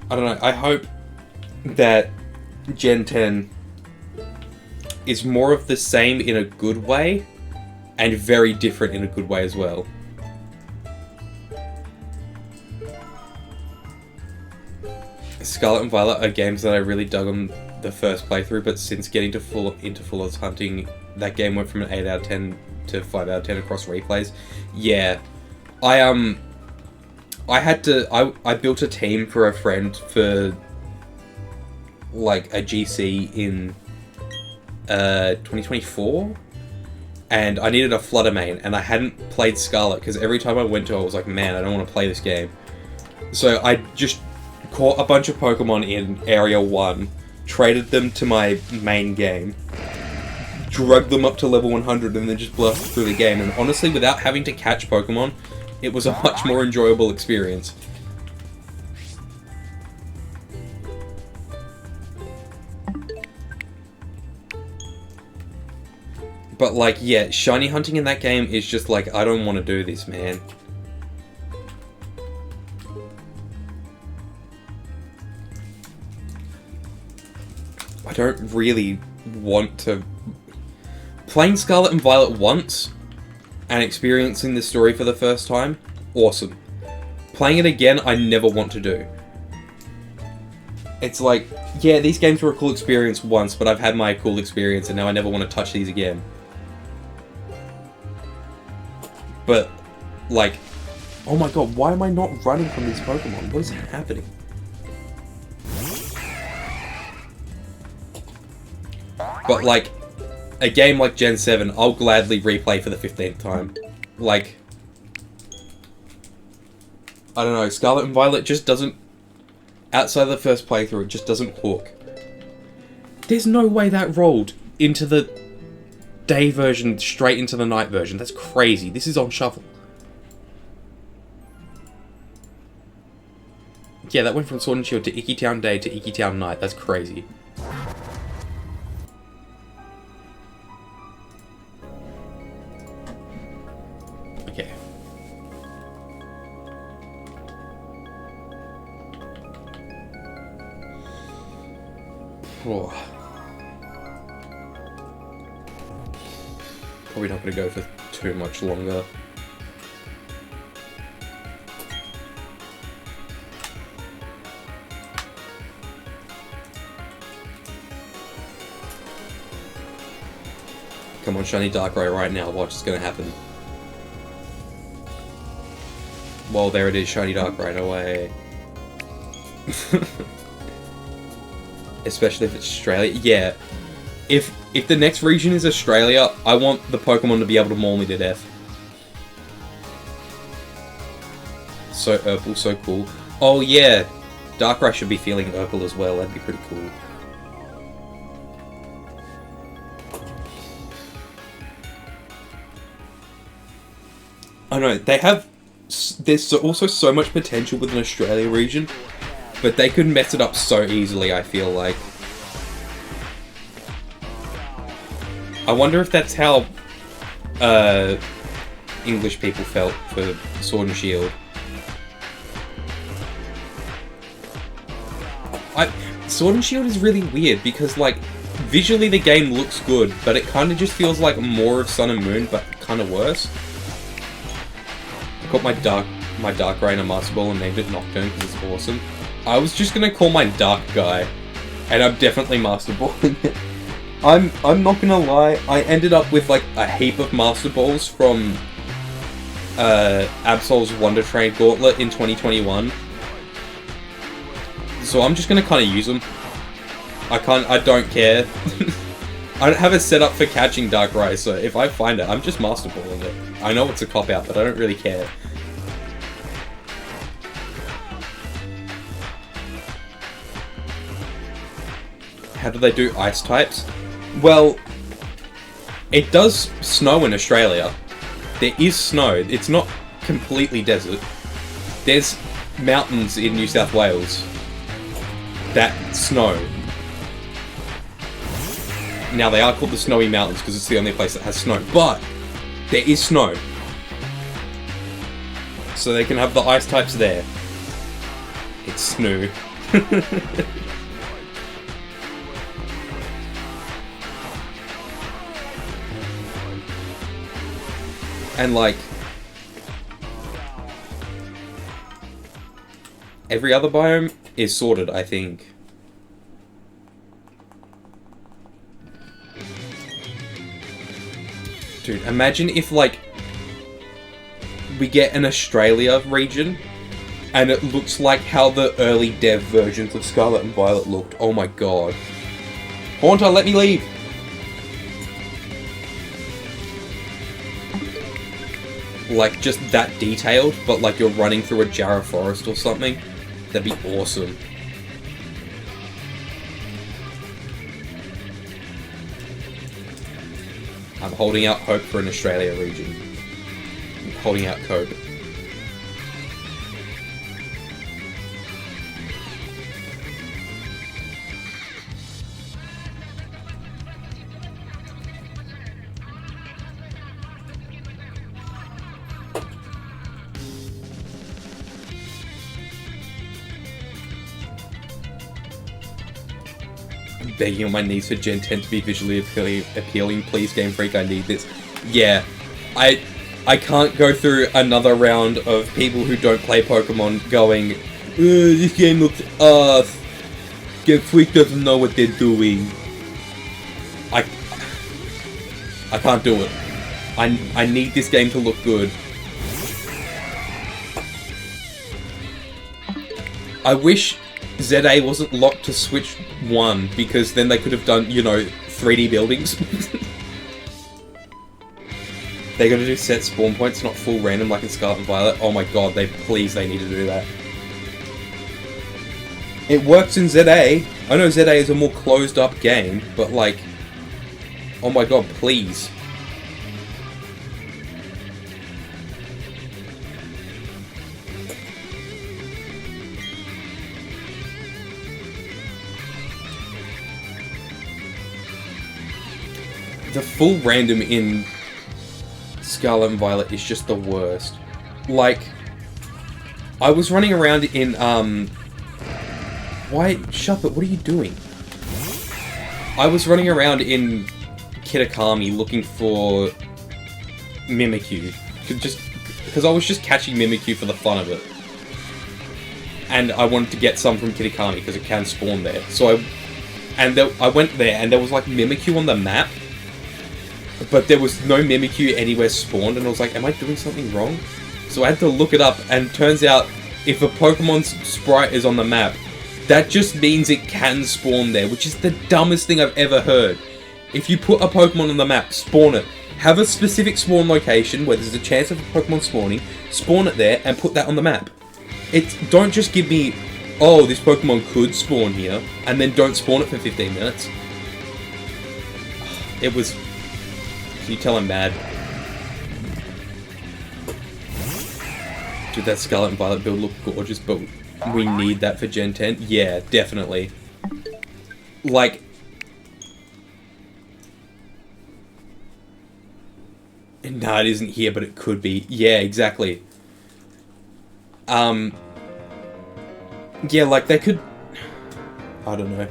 I don't know, I hope that Gen 10 is more of the same in a good way, and very different in a good way as well. Scarlet and Violet are games that I really dug on the first playthrough, but since getting to Full Odds Hunting, that game went from an 8 out of 10 to 5 out of 10 across replays. Yeah. I built a team for a friend for, like, a GC in 2024, and I needed a Flutter main, and I hadn't played Scarlet, because every time I went to it, I was like, man, I don't want to play this game. So I just caught a bunch of Pokemon in Area 1, traded them to my main game, drugged them up to level 100, and then just blasted through the game. And honestly, without having to catch Pokemon, it was a much more enjoyable experience. But, like, yeah, shiny hunting in that game is just like, I don't want to do this, man. I don't really want to... Playing Scarlet and Violet once and experiencing the story for the first time, awesome. Playing it again, I never want to do. It's like, yeah, these games were a cool experience once, but I've had my cool experience and now I never want to touch these again. But, like, oh my god, why am I not running from these Pokemon? What is happening? But, like, a game like Gen 7, I'll gladly replay for the 15th time. Like, I don't know, Scarlet and Violet just doesn't, outside of the first playthrough, it just doesn't hook. There's no way that rolled into the day version straight into the night version. That's crazy. This is on shuffle. Yeah, that went from Sword and Shield to Icky Town Day to Icky Town Night. That's crazy. Okay. Oh. Probably not going to go for too much longer. Come on, shiny Darkrai right now. Watch, it's going to happen. Well, there it is, shiny Darkrai. No way. Especially if it's Australia. Yeah. If the next region is Australia, I want the Pokemon to be able to maul me to death. So Urple, so cool. Oh yeah, Darkrai should be feeling Urple as well. That'd be pretty cool. I know, they have... There's also so much potential with an Australia region, but they could mess it up so easily, I feel like. I wonder if that's how English people felt for Sword and Shield. Sword and Shield is really weird because, like, visually the game looks good, but it kind of just feels like more of Sun and Moon, but kind of worse. I caught my Darkrai in a Master Ball and named it Nocturne because it's awesome. I was just gonna call mine Dark Guy, and I'm definitely Master Balling it. I'm not gonna lie, I ended up with like a heap of Master Balls from Absol's Wonder Train Gauntlet in 2021. So I'm just gonna kind of use them. I don't care. I don't have it set up for catching Dark Rise, so if I find it, I'm just Master Balling it. I know it's a cop-out, but I don't really care. How do they do ice types? Well, it does snow in Australia. There is snow. It's not completely desert. There's mountains in New South Wales that snow. Now, they are called the Snowy Mountains because it's the only place that has snow, but there is snow. So they can have the ice types there. It's snoo. And like, every other biome is sorted, I think. Dude, imagine if, like, we get an Australia region, and it looks like how the early dev versions of Scarlet and Violet looked. Oh my god. Haunter, let me leave! Like, just that detailed, but like you're running through a Jarrah forest or something. That'd be awesome. I'm holding out hope for an Australia region. I'm holding out hope. Begging on my knees for Gen 10 to be visually appealing. Please, Game Freak, I need this. Yeah, I can't go through another round of people who don't play Pokemon going, this game looks ass. Game Freak doesn't know what they're doing. I can't do it. I need this game to look good. I wish ZA wasn't locked to Switch 1, because then they could have done, you know, 3D buildings. They're gonna do set spawn points, not full random like in Scarlet and Violet. Oh my god, they need to do that. It works in ZA. I know ZA is a more closed up game, but like, oh my god, please. The full random in Scarlet and Violet is just the worst. Like, I was running around in, why? Shuppet, what are you doing? I was running around in Kitakami looking for Mimikyu. Because I was just catching Mimikyu for the fun of it. And I wanted to get some from Kitakami because it can spawn there. So I went there and there was like Mimikyu on the map. But there was no Mimikyu anywhere spawned, and I was like, am I doing something wrong? So I had to look it up, and turns out, if a Pokemon's sprite is on the map, that just means it can spawn there, which is the dumbest thing I've ever heard. If you put a Pokemon on the map, spawn it. Have a specific spawn location where there's a chance of a Pokemon spawning, spawn it there, and put that on the map. Don't just give me, oh, this Pokemon could spawn here, and then don't spawn it for 15 minutes. It was... Can you tell I'm mad? Dude, that Scarlet and Violet build looked gorgeous, but we need that for Gen 10? Yeah, definitely. Like... Nah, it isn't here, but it could be. Yeah, exactly. Yeah, like, they could... I don't know.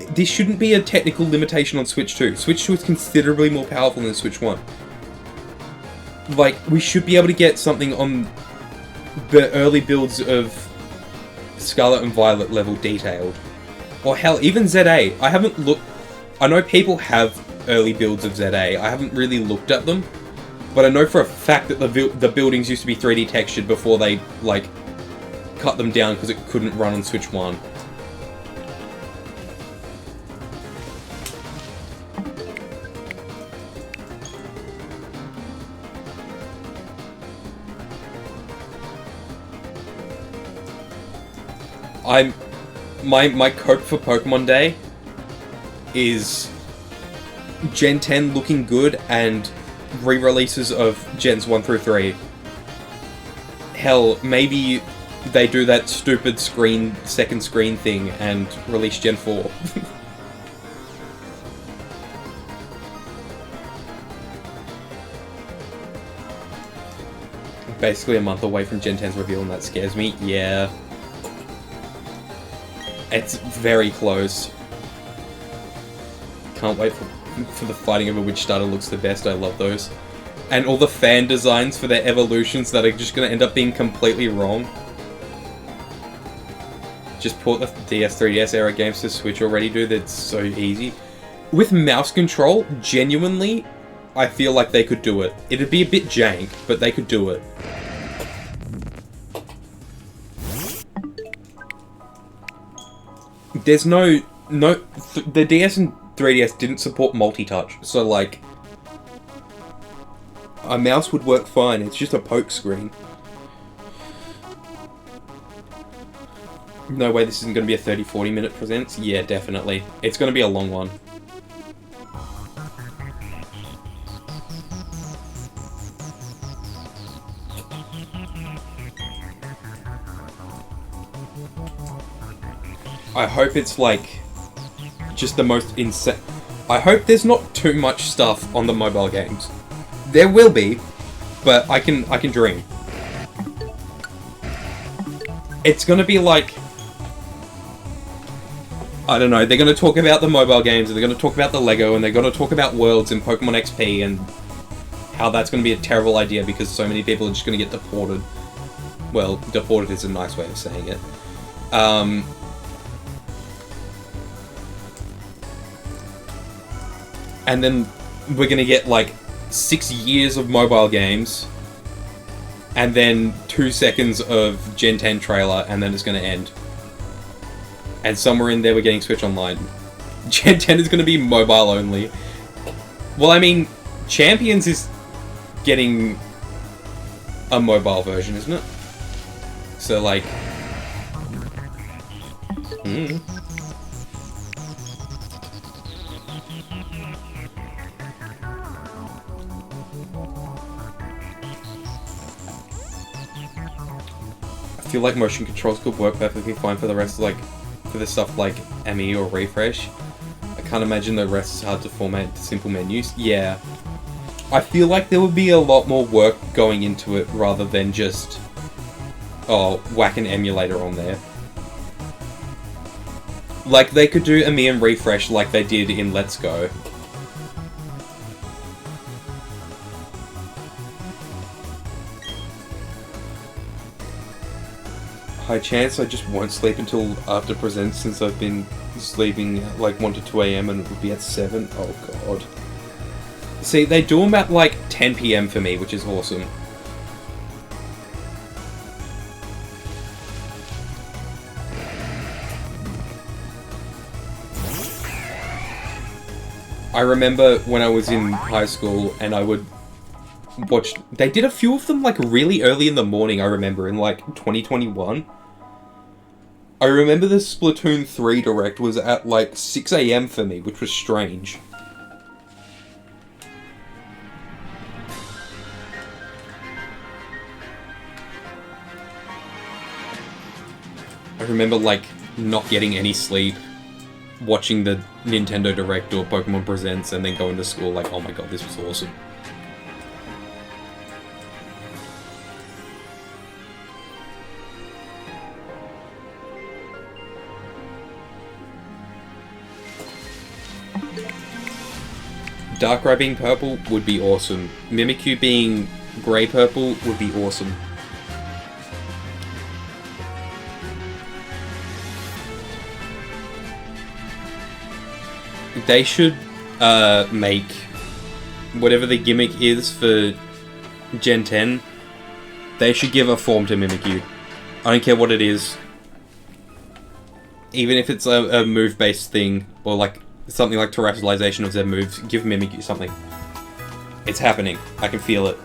This shouldn't be a technical limitation on Switch 2. Switch 2 is considerably more powerful than Switch 1. Like, we should be able to get something on the early builds of Scarlet and Violet level detailed. Or hell, even ZA. I haven't looked... I know people have early builds of ZA. I haven't really looked at them. But I know for a fact that the buildings used to be 3D textured before they, like, cut them down because it couldn't run on Switch 1. My cope for Pokemon Day is Gen 10 looking good and re-releases of Gens 1 through 3. Hell, maybe they do that stupid second screen thing and release Gen 4. Basically a month away from Gen 10's reveal and that scares me. Yeah. It's very close. Can't wait for the fighting of a Witch Starter looks the best. I love those. And all the fan designs for their evolutions that are just going to end up being completely wrong. Just port the DS, 3DS era games to Switch already, dude. It's so easy. With mouse control, genuinely, I feel like they could do it. It'd be a bit jank, but they could do it. There's the DS and 3DS didn't support multi-touch, so like, a mouse would work fine, it's just a poke screen. No way this isn't going to be a 30-40 minute presents? Yeah, definitely. It's going to be a long one. I hope it's like just the most insane. I hope there's not too much stuff on the mobile games. There will be, but I can dream. It's gonna be like, I don't know, they're gonna talk about the mobile games, and they're gonna talk about the Lego, and they're gonna talk about Worlds and Pokemon XP, and how that's gonna be a terrible idea because so many people are just gonna get deported. Well, deported is a nice way of saying it. And then we're gonna get like 6 years of mobile games, and then 2 seconds of Gen 10 trailer, and then it's gonna end. And somewhere in there we're getting Switch Online. Gen 10 is gonna be mobile only. Well, I mean, Champions is getting a mobile version, isn't it? So like... I feel like motion controls could work perfectly fine for the rest, like, for the stuff like ME or Refresh. I can't imagine the rest is hard to format to simple menus. Yeah. I feel like there would be a lot more work going into it rather than just, oh, whack an emulator on there. Like, they could do ME and Refresh like they did in Let's Go. High chance I just won't sleep until after presents since I've been sleeping at like 1 to 2 AM and it would be at 7. Oh god. See, they do them at like 10 PM for me, which is awesome. I remember when I was in high school and I would watch... They did a few of them like really early in the morning, I remember, in like 2021. I remember the Splatoon 3 Direct was at like 6 AM for me, which was strange. I remember like not getting any sleep, watching the Nintendo Direct or Pokemon Presents, and then going to school like, oh my god, this was awesome. Darkrai being purple would be awesome. Mimikyu being grey-purple would be awesome. They should make whatever the gimmick is for Gen 10, they should give a form to Mimikyu. I don't care what it is. Even if it's a move-based thing, or like something like terrestrialization of their moves, give Mimikyu something. It's happening. I can feel it.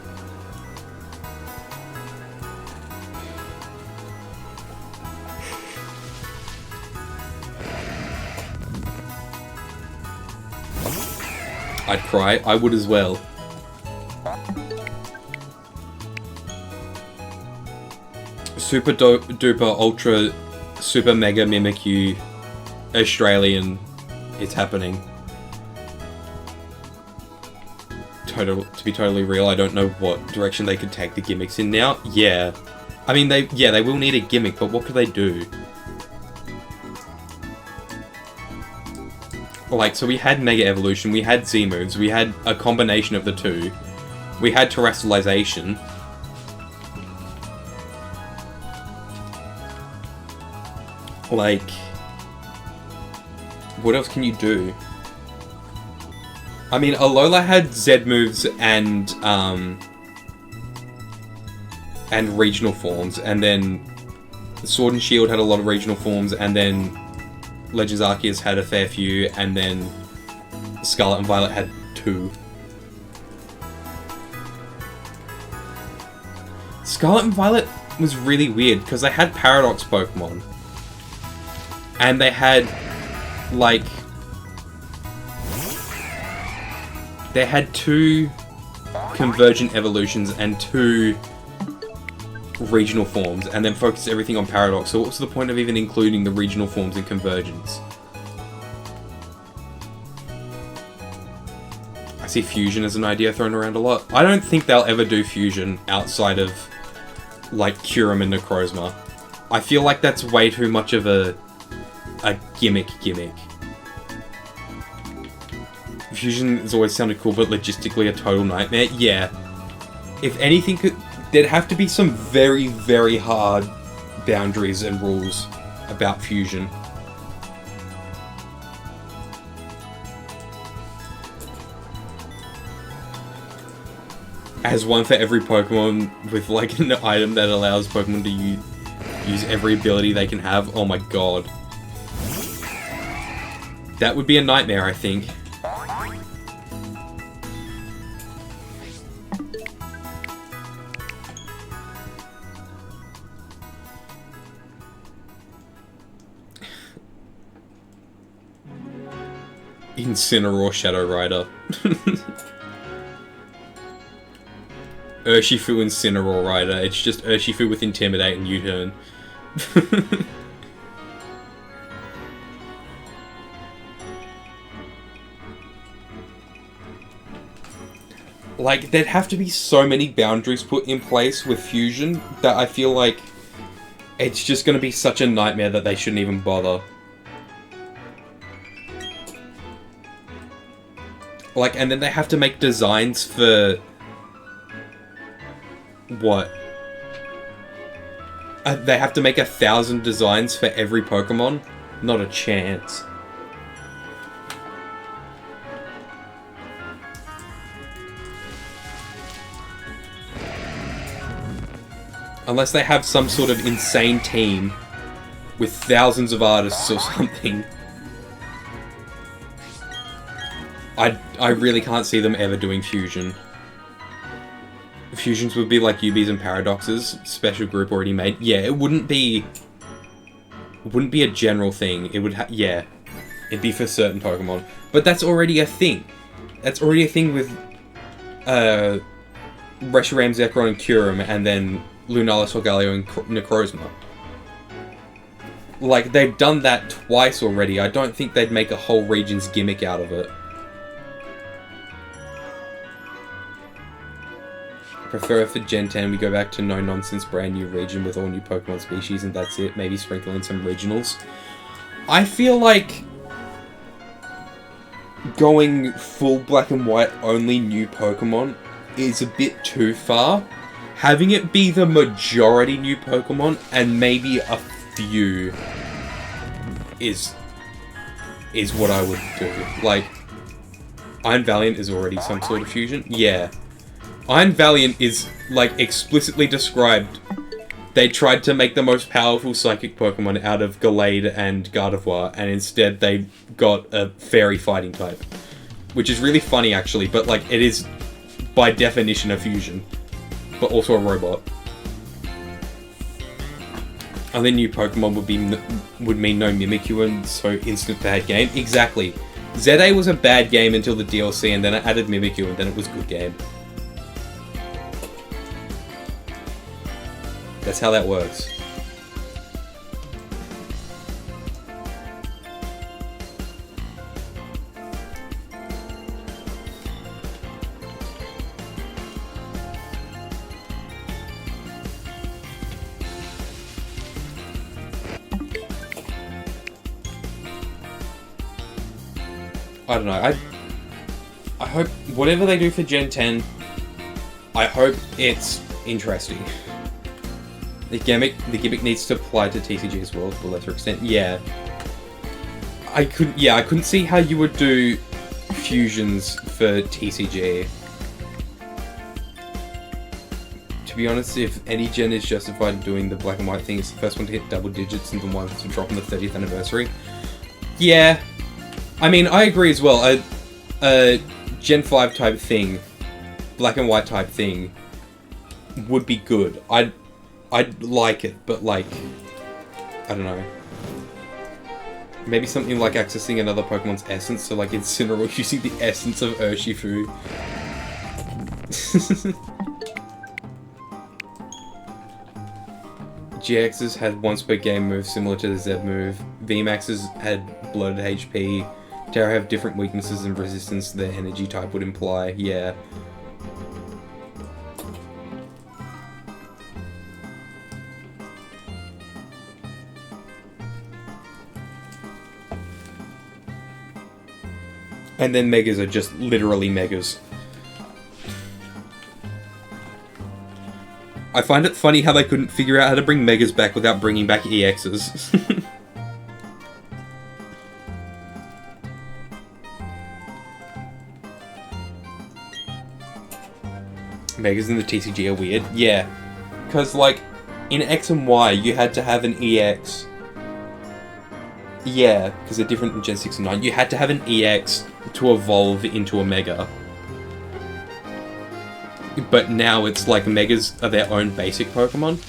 I'd cry. I would as well. Super duper ultra super mega Mimikyu Australian. It's happening. To be totally real, I don't know what direction they could take the gimmicks in now. Yeah. I mean, they will need a gimmick, but what could they do? Like, so we had Mega Evolution, we had Z-moves, we had a combination of the two. We had terrestrialization. Like, what else can you do? I mean, Alola had Z moves and regional forms, and then Sword and Shield had a lot of regional forms, and then Legends Arceus had a fair few, and then Scarlet and Violet had 2. Scarlet and Violet was really weird, because they had Paradox Pokemon. And they had, like... They had 2 Convergent Evolutions and 2 regional forms, and then focused everything on Paradox. So what's the point of even including the regional forms in Convergence? I see Fusion as an idea thrown around a lot. I don't think they'll ever do Fusion outside of, like, Kyurem and Necrozma. I feel like that's way too much of a gimmick. Fusion has always sounded cool, but logistically a total nightmare. Yeah. If anything there'd have to be some very, very hard boundaries and rules about Fusion. As one for every Pokemon with, like, an item that allows Pokemon to use every ability they can have. Oh my god. That would be a nightmare, I think. Incineroar Shadow Rider. Urshifu Incineroar Rider. It's just Urshifu with Intimidate and U-turn. Like, there'd have to be so many boundaries put in place with Fusion that I feel like it's just going to be such a nightmare that they shouldn't even bother. Like, and then they have to make designs for... What? They have to make 1,000 designs for every Pokemon? Not a chance. Unless they have some sort of insane team with thousands of artists or something. I really can't see them ever doing Fusion. Fusions would be like UBs and Paradoxes, special group already made. Yeah, it wouldn't be a general thing. It would yeah. It'd be for certain Pokemon. But that's already a thing. That's already a thing with Reshiram, Zekrom, and Kyurem, and then Lunala, Solgaleo, and Necrozma. Like, they've done that twice already. I don't think they'd make a whole region's gimmick out of it. Prefer for Gen 10 we go back to no-nonsense brand new region with all new Pokemon species and that's it. Maybe sprinkle in some regionals. I feel like going full black and white only new Pokemon is a bit too far. Having it be the majority new Pokemon and maybe a few is is what I would do. Like, Iron Valiant is already some sort of fusion. Yeah. Iron Valiant is, like, explicitly described. They tried to make the most powerful psychic Pokemon out of Gallade and Gardevoir, and instead they got a fairy fighting type. Which is really funny, actually, but, like, it is, by definition, a fusion. But also a robot. And then new Pokemon would mean no Mimikyu and so instant bad game. Exactly. ZA was a bad game until the DLC, and then I added Mimikyu, and then it was a good game. That's how that works. I don't know, I hope whatever they do for Gen 10, I hope it's interesting. The gimmick needs to apply to TCG as well, to a lesser extent. Yeah. I couldn't see how you would do fusions for TCG. To be honest, if any gen is justified in doing the black and white thing, it's the first one to hit double digits and the one to drop on the 30th anniversary. Yeah. I mean, I agree as well. A Gen 5 type thing, black and white type thing, would be good. I'd like it, but like, I don't know. Maybe something like accessing another Pokemon's essence, so like Incineroar using the essence of Urshifu. GX's had once per game moves similar to the Z move. VMAX's had bloated HP. Terra have different weaknesses and resistance their energy type would imply. Yeah. And then Megas are just literally Megas. I find it funny how they couldn't figure out how to bring Megas back without bringing back EXs. Megas in the TCG are weird. Yeah. Because, like, in X and Y, you had to have an EX. Yeah, because they're different in Gen 6 and 9. You had to have an EX to evolve into a Mega. But now it's like Megas are their own basic Pokemon.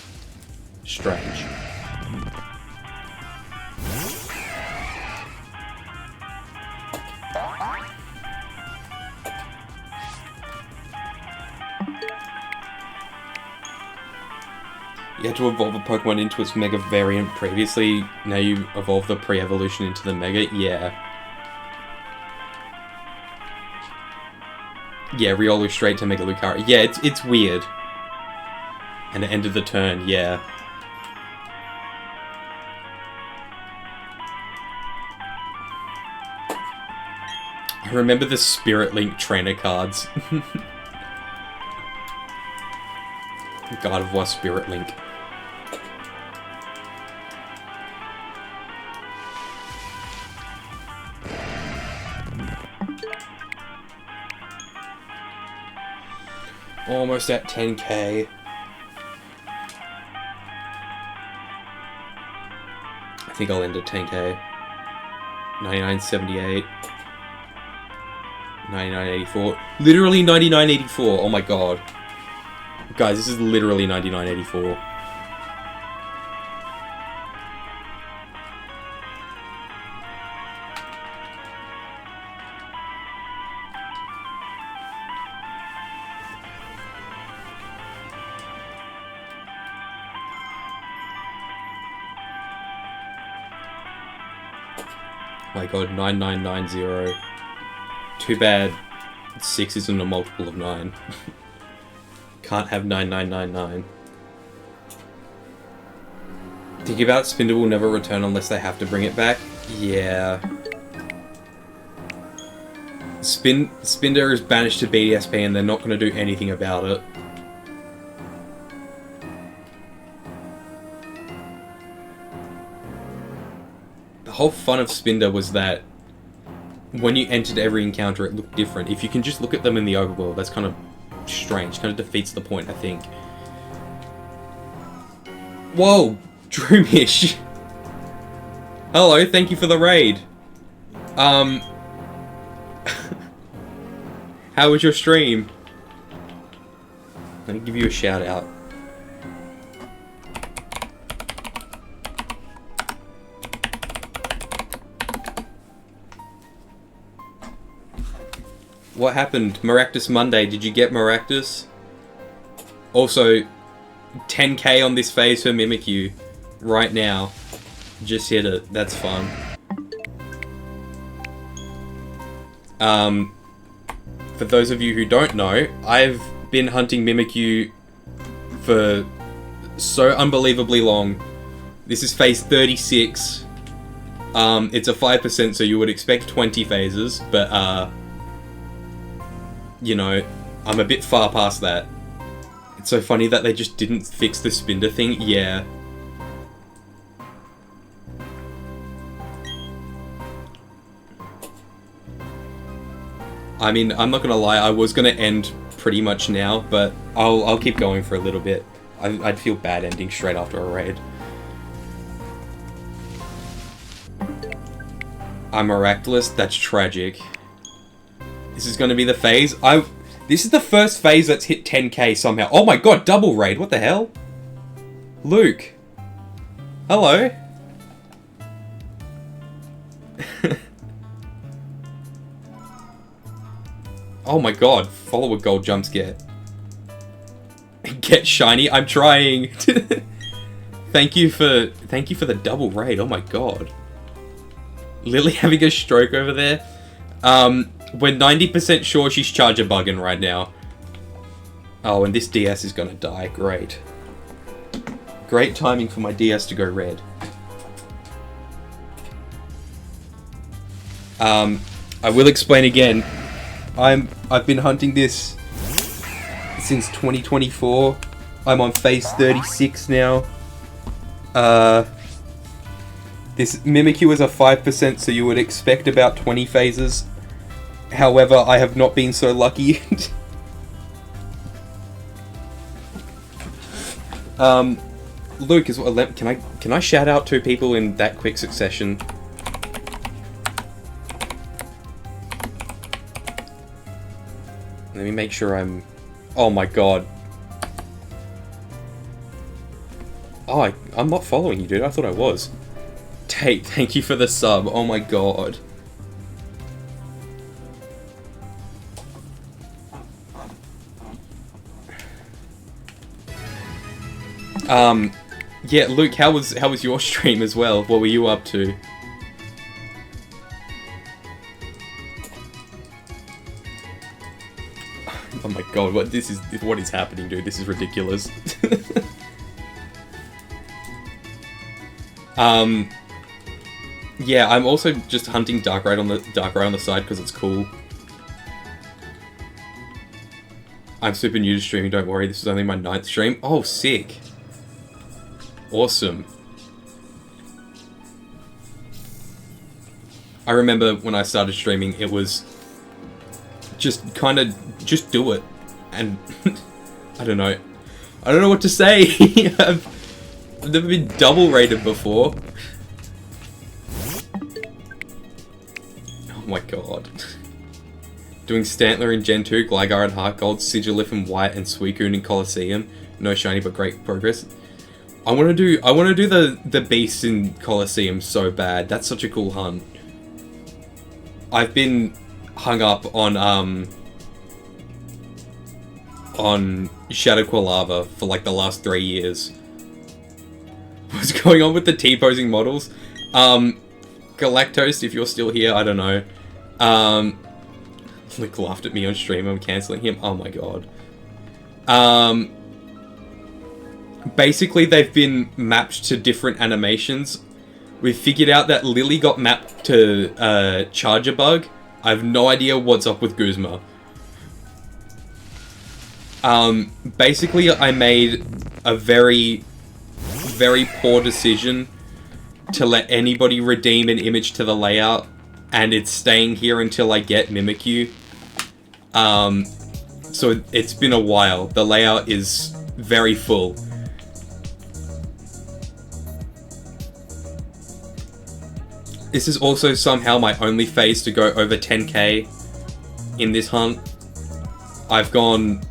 Strange. You had to evolve a Pokemon into its Mega variant previously, now you evolve the pre-evolution into the Mega, yeah. Yeah, Riolu straight to Mega Lucario. Yeah, it's weird. And it ended the turn, yeah. I remember the Spirit Link trainer cards. God of War Spirit Link. Almost at 10k. I think I'll end at 10k. 99.78. 99.84. Literally 99.84. Oh my god. Guys, this is literally 99.84. My god, 9990. Too bad 6 isn't a multiple of 9. Can't have 9999. Think about Spinda will never return unless they have to bring it back? Yeah. Spinda is banished to BDSP and they're not going to do anything about it. The whole fun of Spinda was that when you entered every encounter, it looked different. If you can just look at them in the overworld, that's kind of strange. Kind of defeats the point, I think. Whoa! Droomish! Hello, thank you for the raid. How was your stream? Let me give you a shout out. What happened? Maractus Monday, did you get Maractus? Also, 10k on this phase for Mimikyu right now. Just hit it. That's fun. For those of you who don't know, I've been hunting Mimikyu for so unbelievably long. This is phase 36. It's a 5%, so you would expect 20 phases, but you know, I'm a bit far past that. It's so funny that they just didn't fix the Spinder thing. Yeah. I mean, I'm not gonna lie, I was gonna end pretty much now, but I'll keep going for a little bit. I'd feel bad ending straight after a raid. I'm miraculous? That's tragic. This is gonna be the phase. This is the first phase that's hit 10k somehow. Oh my god, double raid, what the hell? Luke. Hello. Oh my god, follow a gold jump scare. Get shiny, I'm trying. Thank you for the double raid, oh my god. Lily having a stroke over there. We're 90% sure she's charger bugging right now. Oh, and this DS is gonna die, great. Great timing for my DS to go red. I will explain again. I've been hunting this since 2024. I'm on phase 36 now. This Mimikyu is a 5%, so you would expect about 20 phases. However, I have not been so lucky. Luke, can I shout out 2 people in that quick succession? Let me make sure I'm... Oh my god. Oh, I'm not following you, dude. I thought I was. Tate, thank you for the sub. Oh my god. Yeah, Luke, how was your stream as well? What were you up to? Oh my god, what is happening, dude? This is ridiculous. Yeah, I'm also just hunting Darkrai on the side because it's cool. I'm super new to streaming, don't worry, this is only my 9th stream. Oh, sick. Awesome. I remember when I started streaming, it was just just do it. And I don't know what to say. I've never been double rated before. Oh my god. Doing Stantler in Gen 2, Gligar and Heart Gold, Sigilif in White, and Suicune in Colosseum. No shiny, but great progress. I wanna do the Beast in Colosseum so bad. That's such a cool hunt. I've been hung up on Shadow Quilava for like the last 3 years. What's going on with the T-posing models? Galactose, if you're still here, I don't know. Luke laughed at me on stream, I'm cancelling him. Oh my god. Basically, they've been mapped to different animations. We've figured out that Lily got mapped to Charger Bug. I have no idea what's up with Guzma. Basically, I made a very, very poor decision to let anybody redeem an image to the layout and it's staying here until I get Mimikyu. So it's been a while. The layout is very full. This is also somehow my only phase to go over 10k in this hunt. I've gone...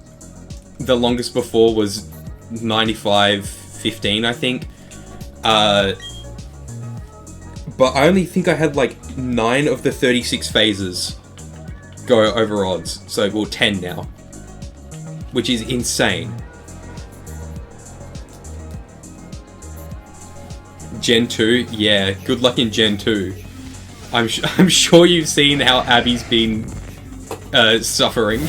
The longest before was 95.15, I think. But I only think I had like 9 of the 36 phases go over odds. So, well, 10 now. Which is insane. Gen 2? Yeah, good luck in Gen 2. I'm sure you've seen how Abby's been suffering.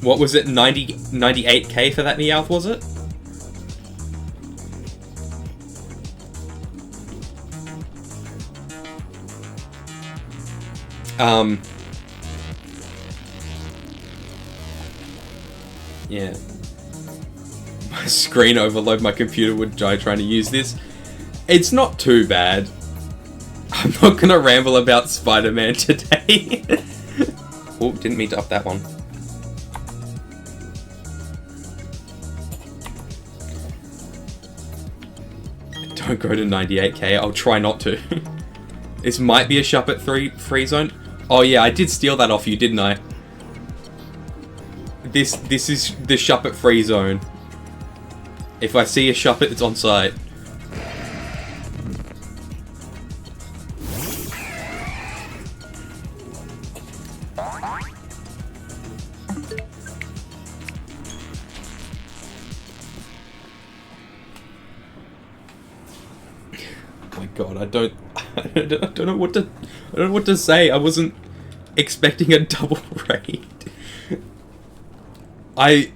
What was it? 98k for that Meowth, was it? Yeah. My screen overload, my computer would die trying to use this. It's not too bad. I'm not gonna ramble about Spider-Man today. Oh, didn't mean to up that one. Don't go to 98k, I'll try not to. This might be a Shuppet 3 free zone. Oh yeah, I did steal that off you, didn't I? This is the Shuppet free zone. If I see a Shuppet, it's on site. Oh my god, I don't know what to say. I wasn't expecting a double raid. I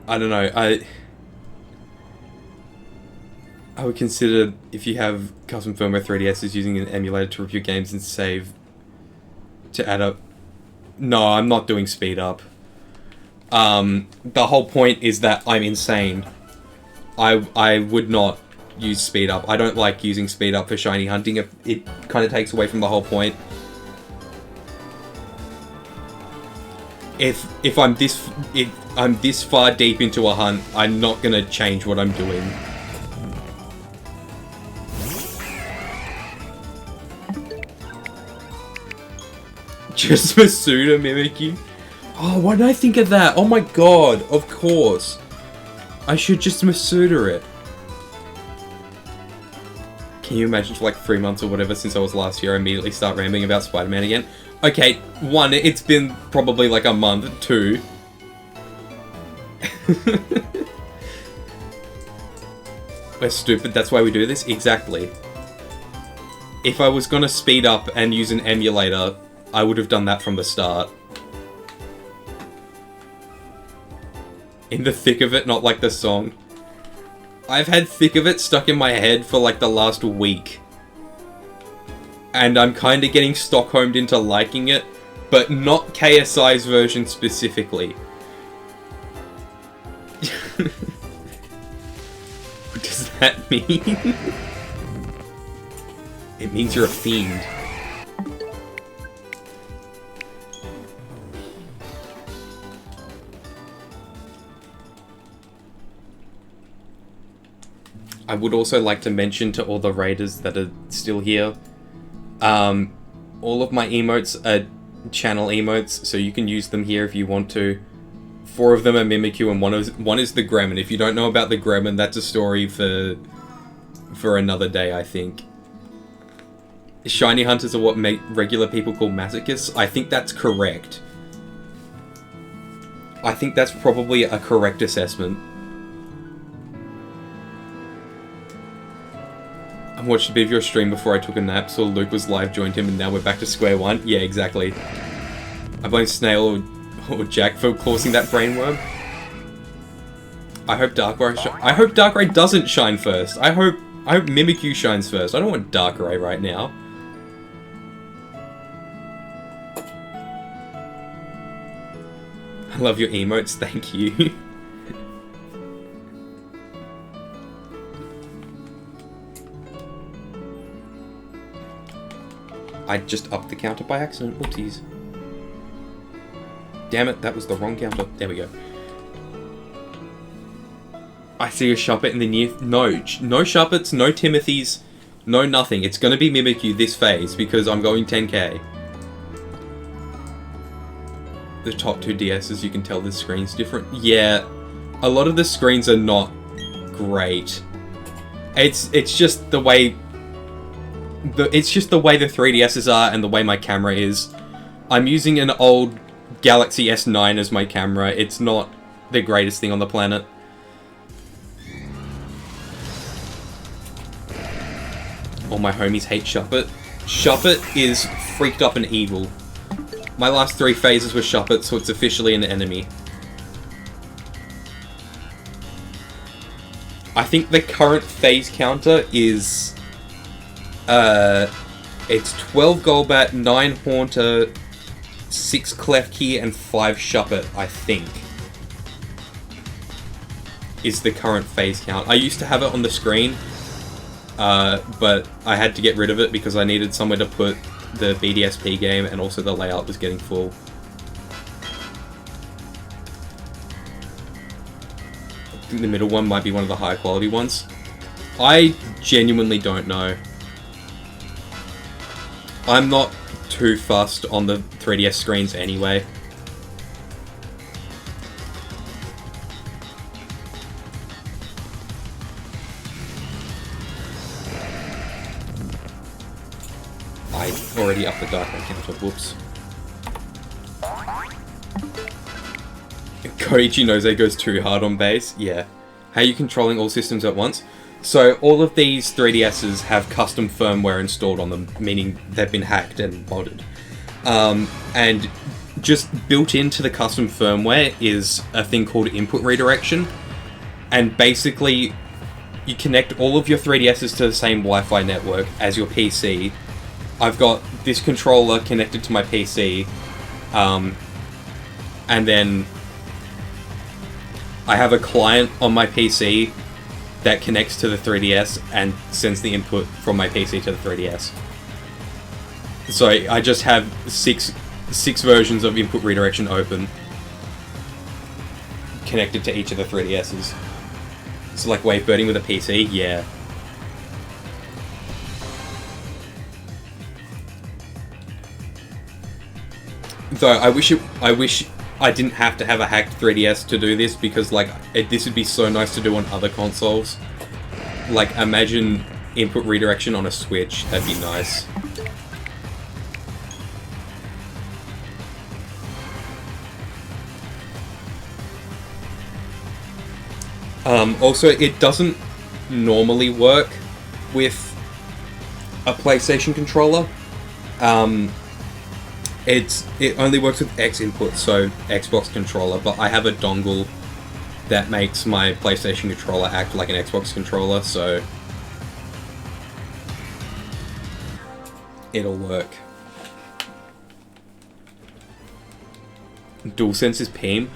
don't know. I would consider, if you have custom firmware 3DSs, using an emulator to review games and save to add up. No, I'm not doing speed up. The whole point is that I'm insane. I would not use speed up. I don't like using speed up for shiny hunting. It kind of takes away from the whole point. If I'm this far deep into a hunt, I'm not gonna change what I'm doing. Just Masuda Mimikyu? Oh, why did I think of that? Oh my god, of course. I should just Masuda it. Can you imagine for like 3 months or whatever since I was last year, I immediately start rambling about Spider-Man again? Okay, 1, it's been probably like a month. 2. We're stupid, that's why we do this? Exactly. If I was gonna speed up and use an emulator, I would have done that from the start. In the thick of it, not like the song. I've had Thick of It stuck in my head for like the last week. And I'm kind of getting Stockholmed into liking it, but not KSI's version specifically. What does that mean? It means you're a fiend. I would also like to mention to all the raiders that are still here, all of my emotes are channel emotes, so you can use them here if you want to. 4 of them are Mimikyu and one is the Gremlin. If you don't know about the Gremlin, that's a story for another day, I think. Shiny hunters are what regular people call masochists. I think that's correct. I think that's probably a correct assessment. I watched a bit of your stream before I took a nap, saw Luke was live, joined him, and now we're back to square one. Yeah, exactly. I blame Snail or Jack for causing that brainworm. I hope Darkrai doesn't shine first. I hope Mimikyu shines first. I don't want Darkrai right now. I love your emotes, thank you. I just upped the counter by accident. Whoopsies. Damn it, that was the wrong counter. There we go. I see a Shuppet in the near... No Shuppets, no Timothys, no nothing. It's going to be Mimikyu this phase because I'm going 10k. The top 2 DSs, you can tell the screen's different. Yeah, a lot of the screens are not great. It's just the way... It's just the way the 3DSs are and the way my camera is. I'm using an old Galaxy S9 as my camera. It's not the greatest thing on the planet. All my homies hate Shuppet. Shuppet is freaked up and evil. My last 3 phases were Shuppet, so it's officially an enemy. I think the current phase counter is... it's 12 Golbat, 9 Haunter, 6 Klefki, and 5 Shuppet, I think. Is the current phase count. I used to have it on the screen, but I had to get rid of it because I needed somewhere to put the BDSP game, and also the layout was getting full. I think the middle one might be one of the higher quality ones. I genuinely don't know. I'm not too fussed on the 3DS screens anyway. I already upped the Dark Knight counter, whoops. Koichi Noze goes too hard on base, yeah. How are you controlling all systems at once? So all of these 3DSs have custom firmware installed on them, meaning they've been hacked and modded. And just built into the custom firmware is a thing called input redirection. And basically, you connect all of your 3DSs to the same Wi-Fi network as your PC. I've got this controller connected to my PC, and then I have a client on my PC that connects to the 3DS and sends the input from my PC to the 3DS. So I just have six versions of input redirection open, connected to each of the 3DSs. So like wavebirding with a PC, yeah. Though I wish I didn't have to have a hacked 3DS to do this, because like this would be so nice to do on other consoles. Like imagine input redirection on a Switch, that'd be nice. Also, it doesn't normally work with a PlayStation controller. It only works with X input, so Xbox controller, but I have a dongle that makes my PlayStation controller act like an Xbox controller, so it'll work. DualSense is PEEM.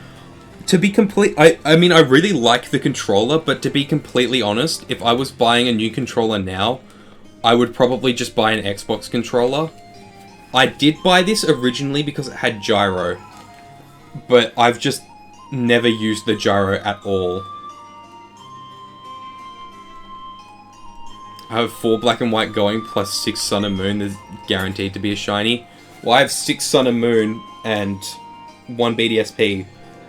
To be I mean, I really like the controller, but to be completely honest, if I was buying a new controller now, I would probably just buy an Xbox controller. I did buy this originally because it had gyro, but I've just never used the gyro at all. I have 4 black and white going plus 6 sun and moon. There's guaranteed to be a shiny. Well, I have 6 sun and moon and 1 BDSP,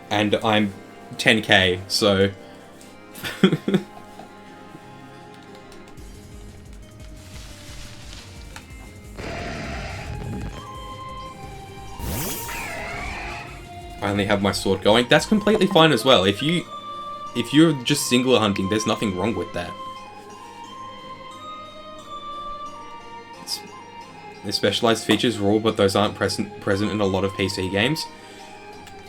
and I'm 10k, so... I only have my sword going. That's completely fine as well. If you're just singular hunting, there's nothing wrong with that. There's specialized features rule, but those aren't present in a lot of PC games.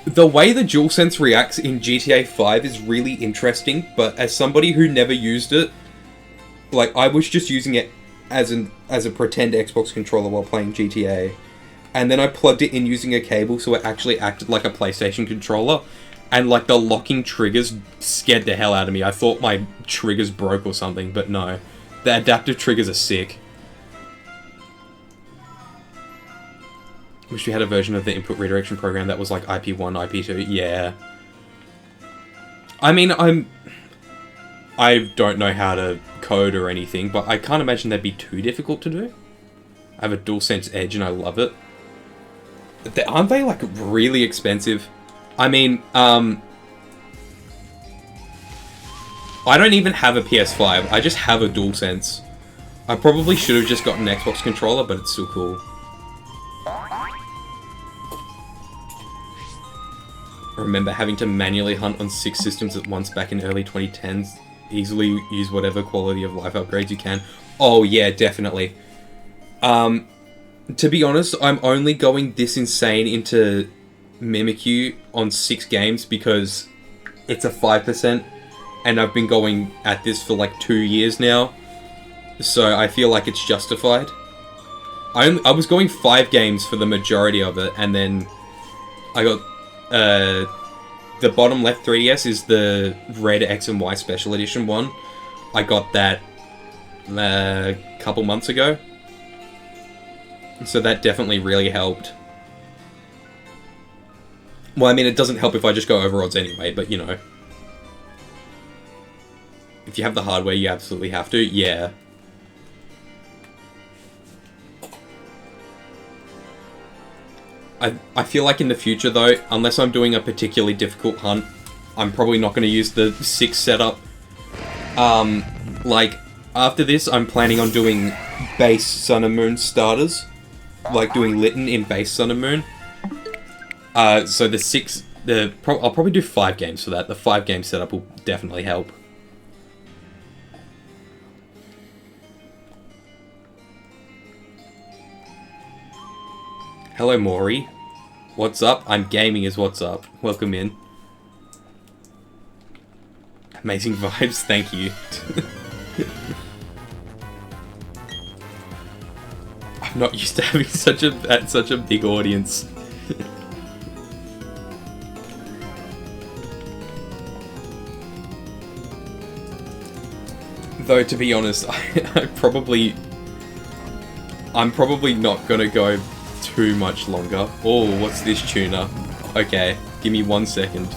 The way the DualSense reacts in GTA 5 is really interesting, but as somebody who never used it, like I was just using it as a pretend Xbox controller while playing GTA. And then I plugged it in using a cable, so it actually acted like a PlayStation controller. And like the locking triggers scared the hell out of me. I thought my triggers broke or something, but no. The adaptive triggers are sick. Wish we had a version of the input redirection program that was like IP1, IP2. Yeah. I mean, I don't know how to code or anything, but I can't imagine that'd be too difficult to do. I have a DualSense Edge and I love it. Aren't they, like, really expensive? I mean, I don't even have a PS5. I just have a DualSense. I probably should have just gotten an Xbox controller, but it's still cool. I remember having to manually hunt on 6 systems at once back in early 2010s. Easily use whatever quality of life upgrades you can. Oh yeah, definitely. To be honest, I'm only going this insane into Mimikyu on 6 games because it's a 5%, and I've been going at this for like 2 years now, so I feel like it's justified. I was going 5 games for the majority of it, and then I got the bottom left 3DS is the Red X and Y Special Edition one. I got that a couple months ago. So that definitely really helped. Well, I mean, it doesn't help if I just go over odds anyway, but you know. If you have the hardware, you absolutely have to. Yeah. I feel like in the future, though, unless I'm doing a particularly difficult hunt, I'm probably not going to use the 6 setup. Like, after this, I'm planning on doing base Sun and Moon starters. Like, doing Litten in base Sun and Moon. So the 6... I'll probably do 5 games for that. The 5 game setup will definitely help. Hello, Maury. What's up? I'm gaming is what's up. Welcome in. Amazing vibes, thank you. I'm not used to having such a big audience. Though, to be honest, I'm probably not gonna go too much longer. Oh, what's this tuna? Okay, give me 1 second.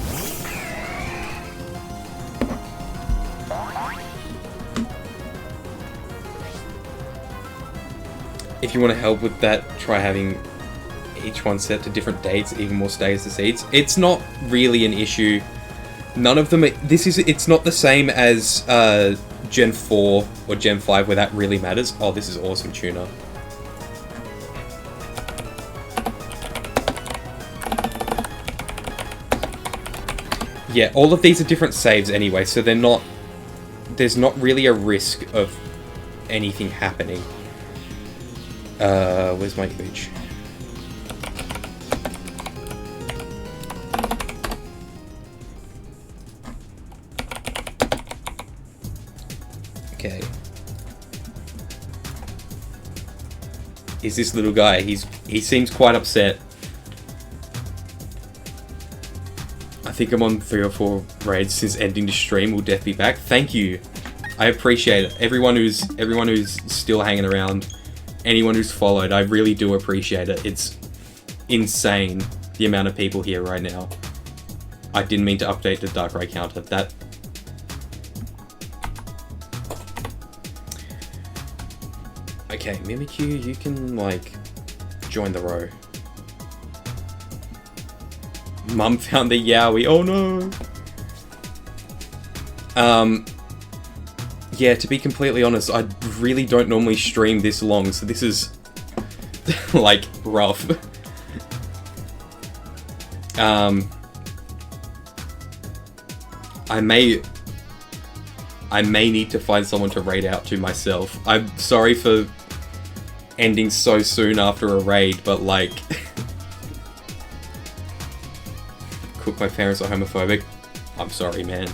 If you want to help with that, try having each one set to different dates, even more stays to seeds. It's not really an issue. None of them... It's not the same as Gen 4 or Gen 5 where that really matters. Oh, this is awesome tuna. Yeah, all of these are different saves anyway, so they're not... There's not really a risk of anything happening. Where's my image? Okay. Is this little guy? He seems quite upset. I think I'm on 3 or 4 raids since ending the stream. Will Death be back? Thank you. I appreciate it. Everyone who's still hanging around, anyone who's followed, I really do appreciate it. It's insane the amount of people here right now. I didn't mean to update the Darkrai counter. That... Okay, Mimikyu, you can, like, join the row. Mum found the Yowie. Oh no! Yeah, to be completely honest, I really don't normally stream this long, so this is, like, rough. I may need to find someone to raid out to myself. I'm sorry for ending so soon after a raid, but, like... Cook, my parents are homophobic. I'm sorry, man.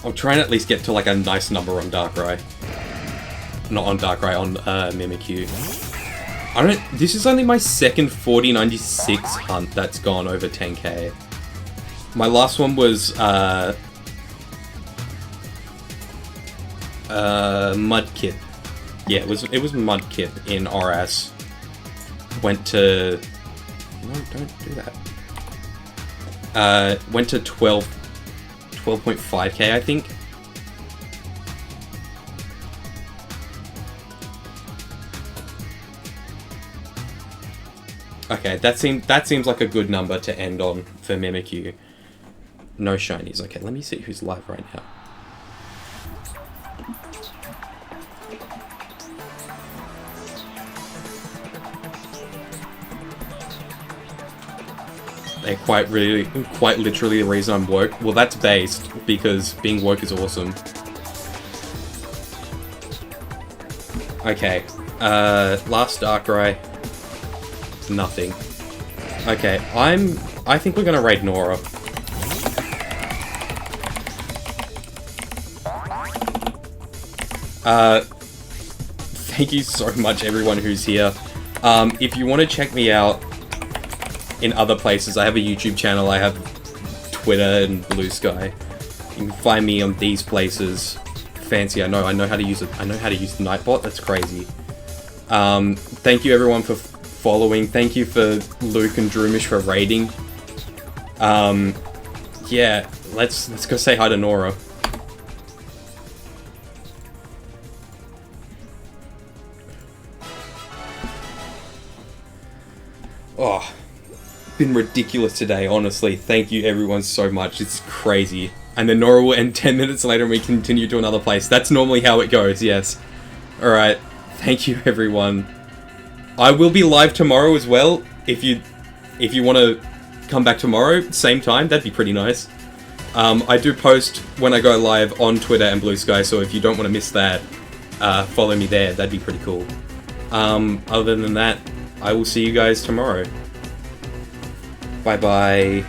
I'll try and at least get to like a nice number on Darkrai. Not on Darkrai, on Mimikyu. This is only my second 4096 hunt that's gone over 10k. My last one was Mudkip. Yeah, it was Mudkip in RS. Went to... No, don't do that. Went to 12.5k, I think. Okay, that seems like a good number to end on for Mimikyu. No shinies. Okay, let me see who's live right now. They're quite literally the reason I'm woke. Well, that's based because being woke is awesome. Okay, last Darkrai. Nothing. Okay, I think we're gonna raid Nora. Thank you so much, everyone who's here. If you want to check me out in other places, I have a YouTube channel, I have Twitter and Blue Sky. You can find me on these places. Fancy, I know how to use it. I know how to use Nightbot. That's crazy. Thank you, everyone, for following. Thank you for Luke and Droomish for raiding. Yeah, let's go say hi to Nora. Oh, been ridiculous today, honestly. Thank you everyone so much. It's crazy. And then Nora will end 10 minutes later and we continue to another place. That's normally how it goes, yes. Alright, thank you everyone. I will be live tomorrow as well. If you want to come back tomorrow, same time, that'd be pretty nice. I do post when I go live on Twitter and Blue Sky, so if you don't want to miss that, follow me there. That'd be pretty cool. Other than that, I will see you guys tomorrow. Bye bye.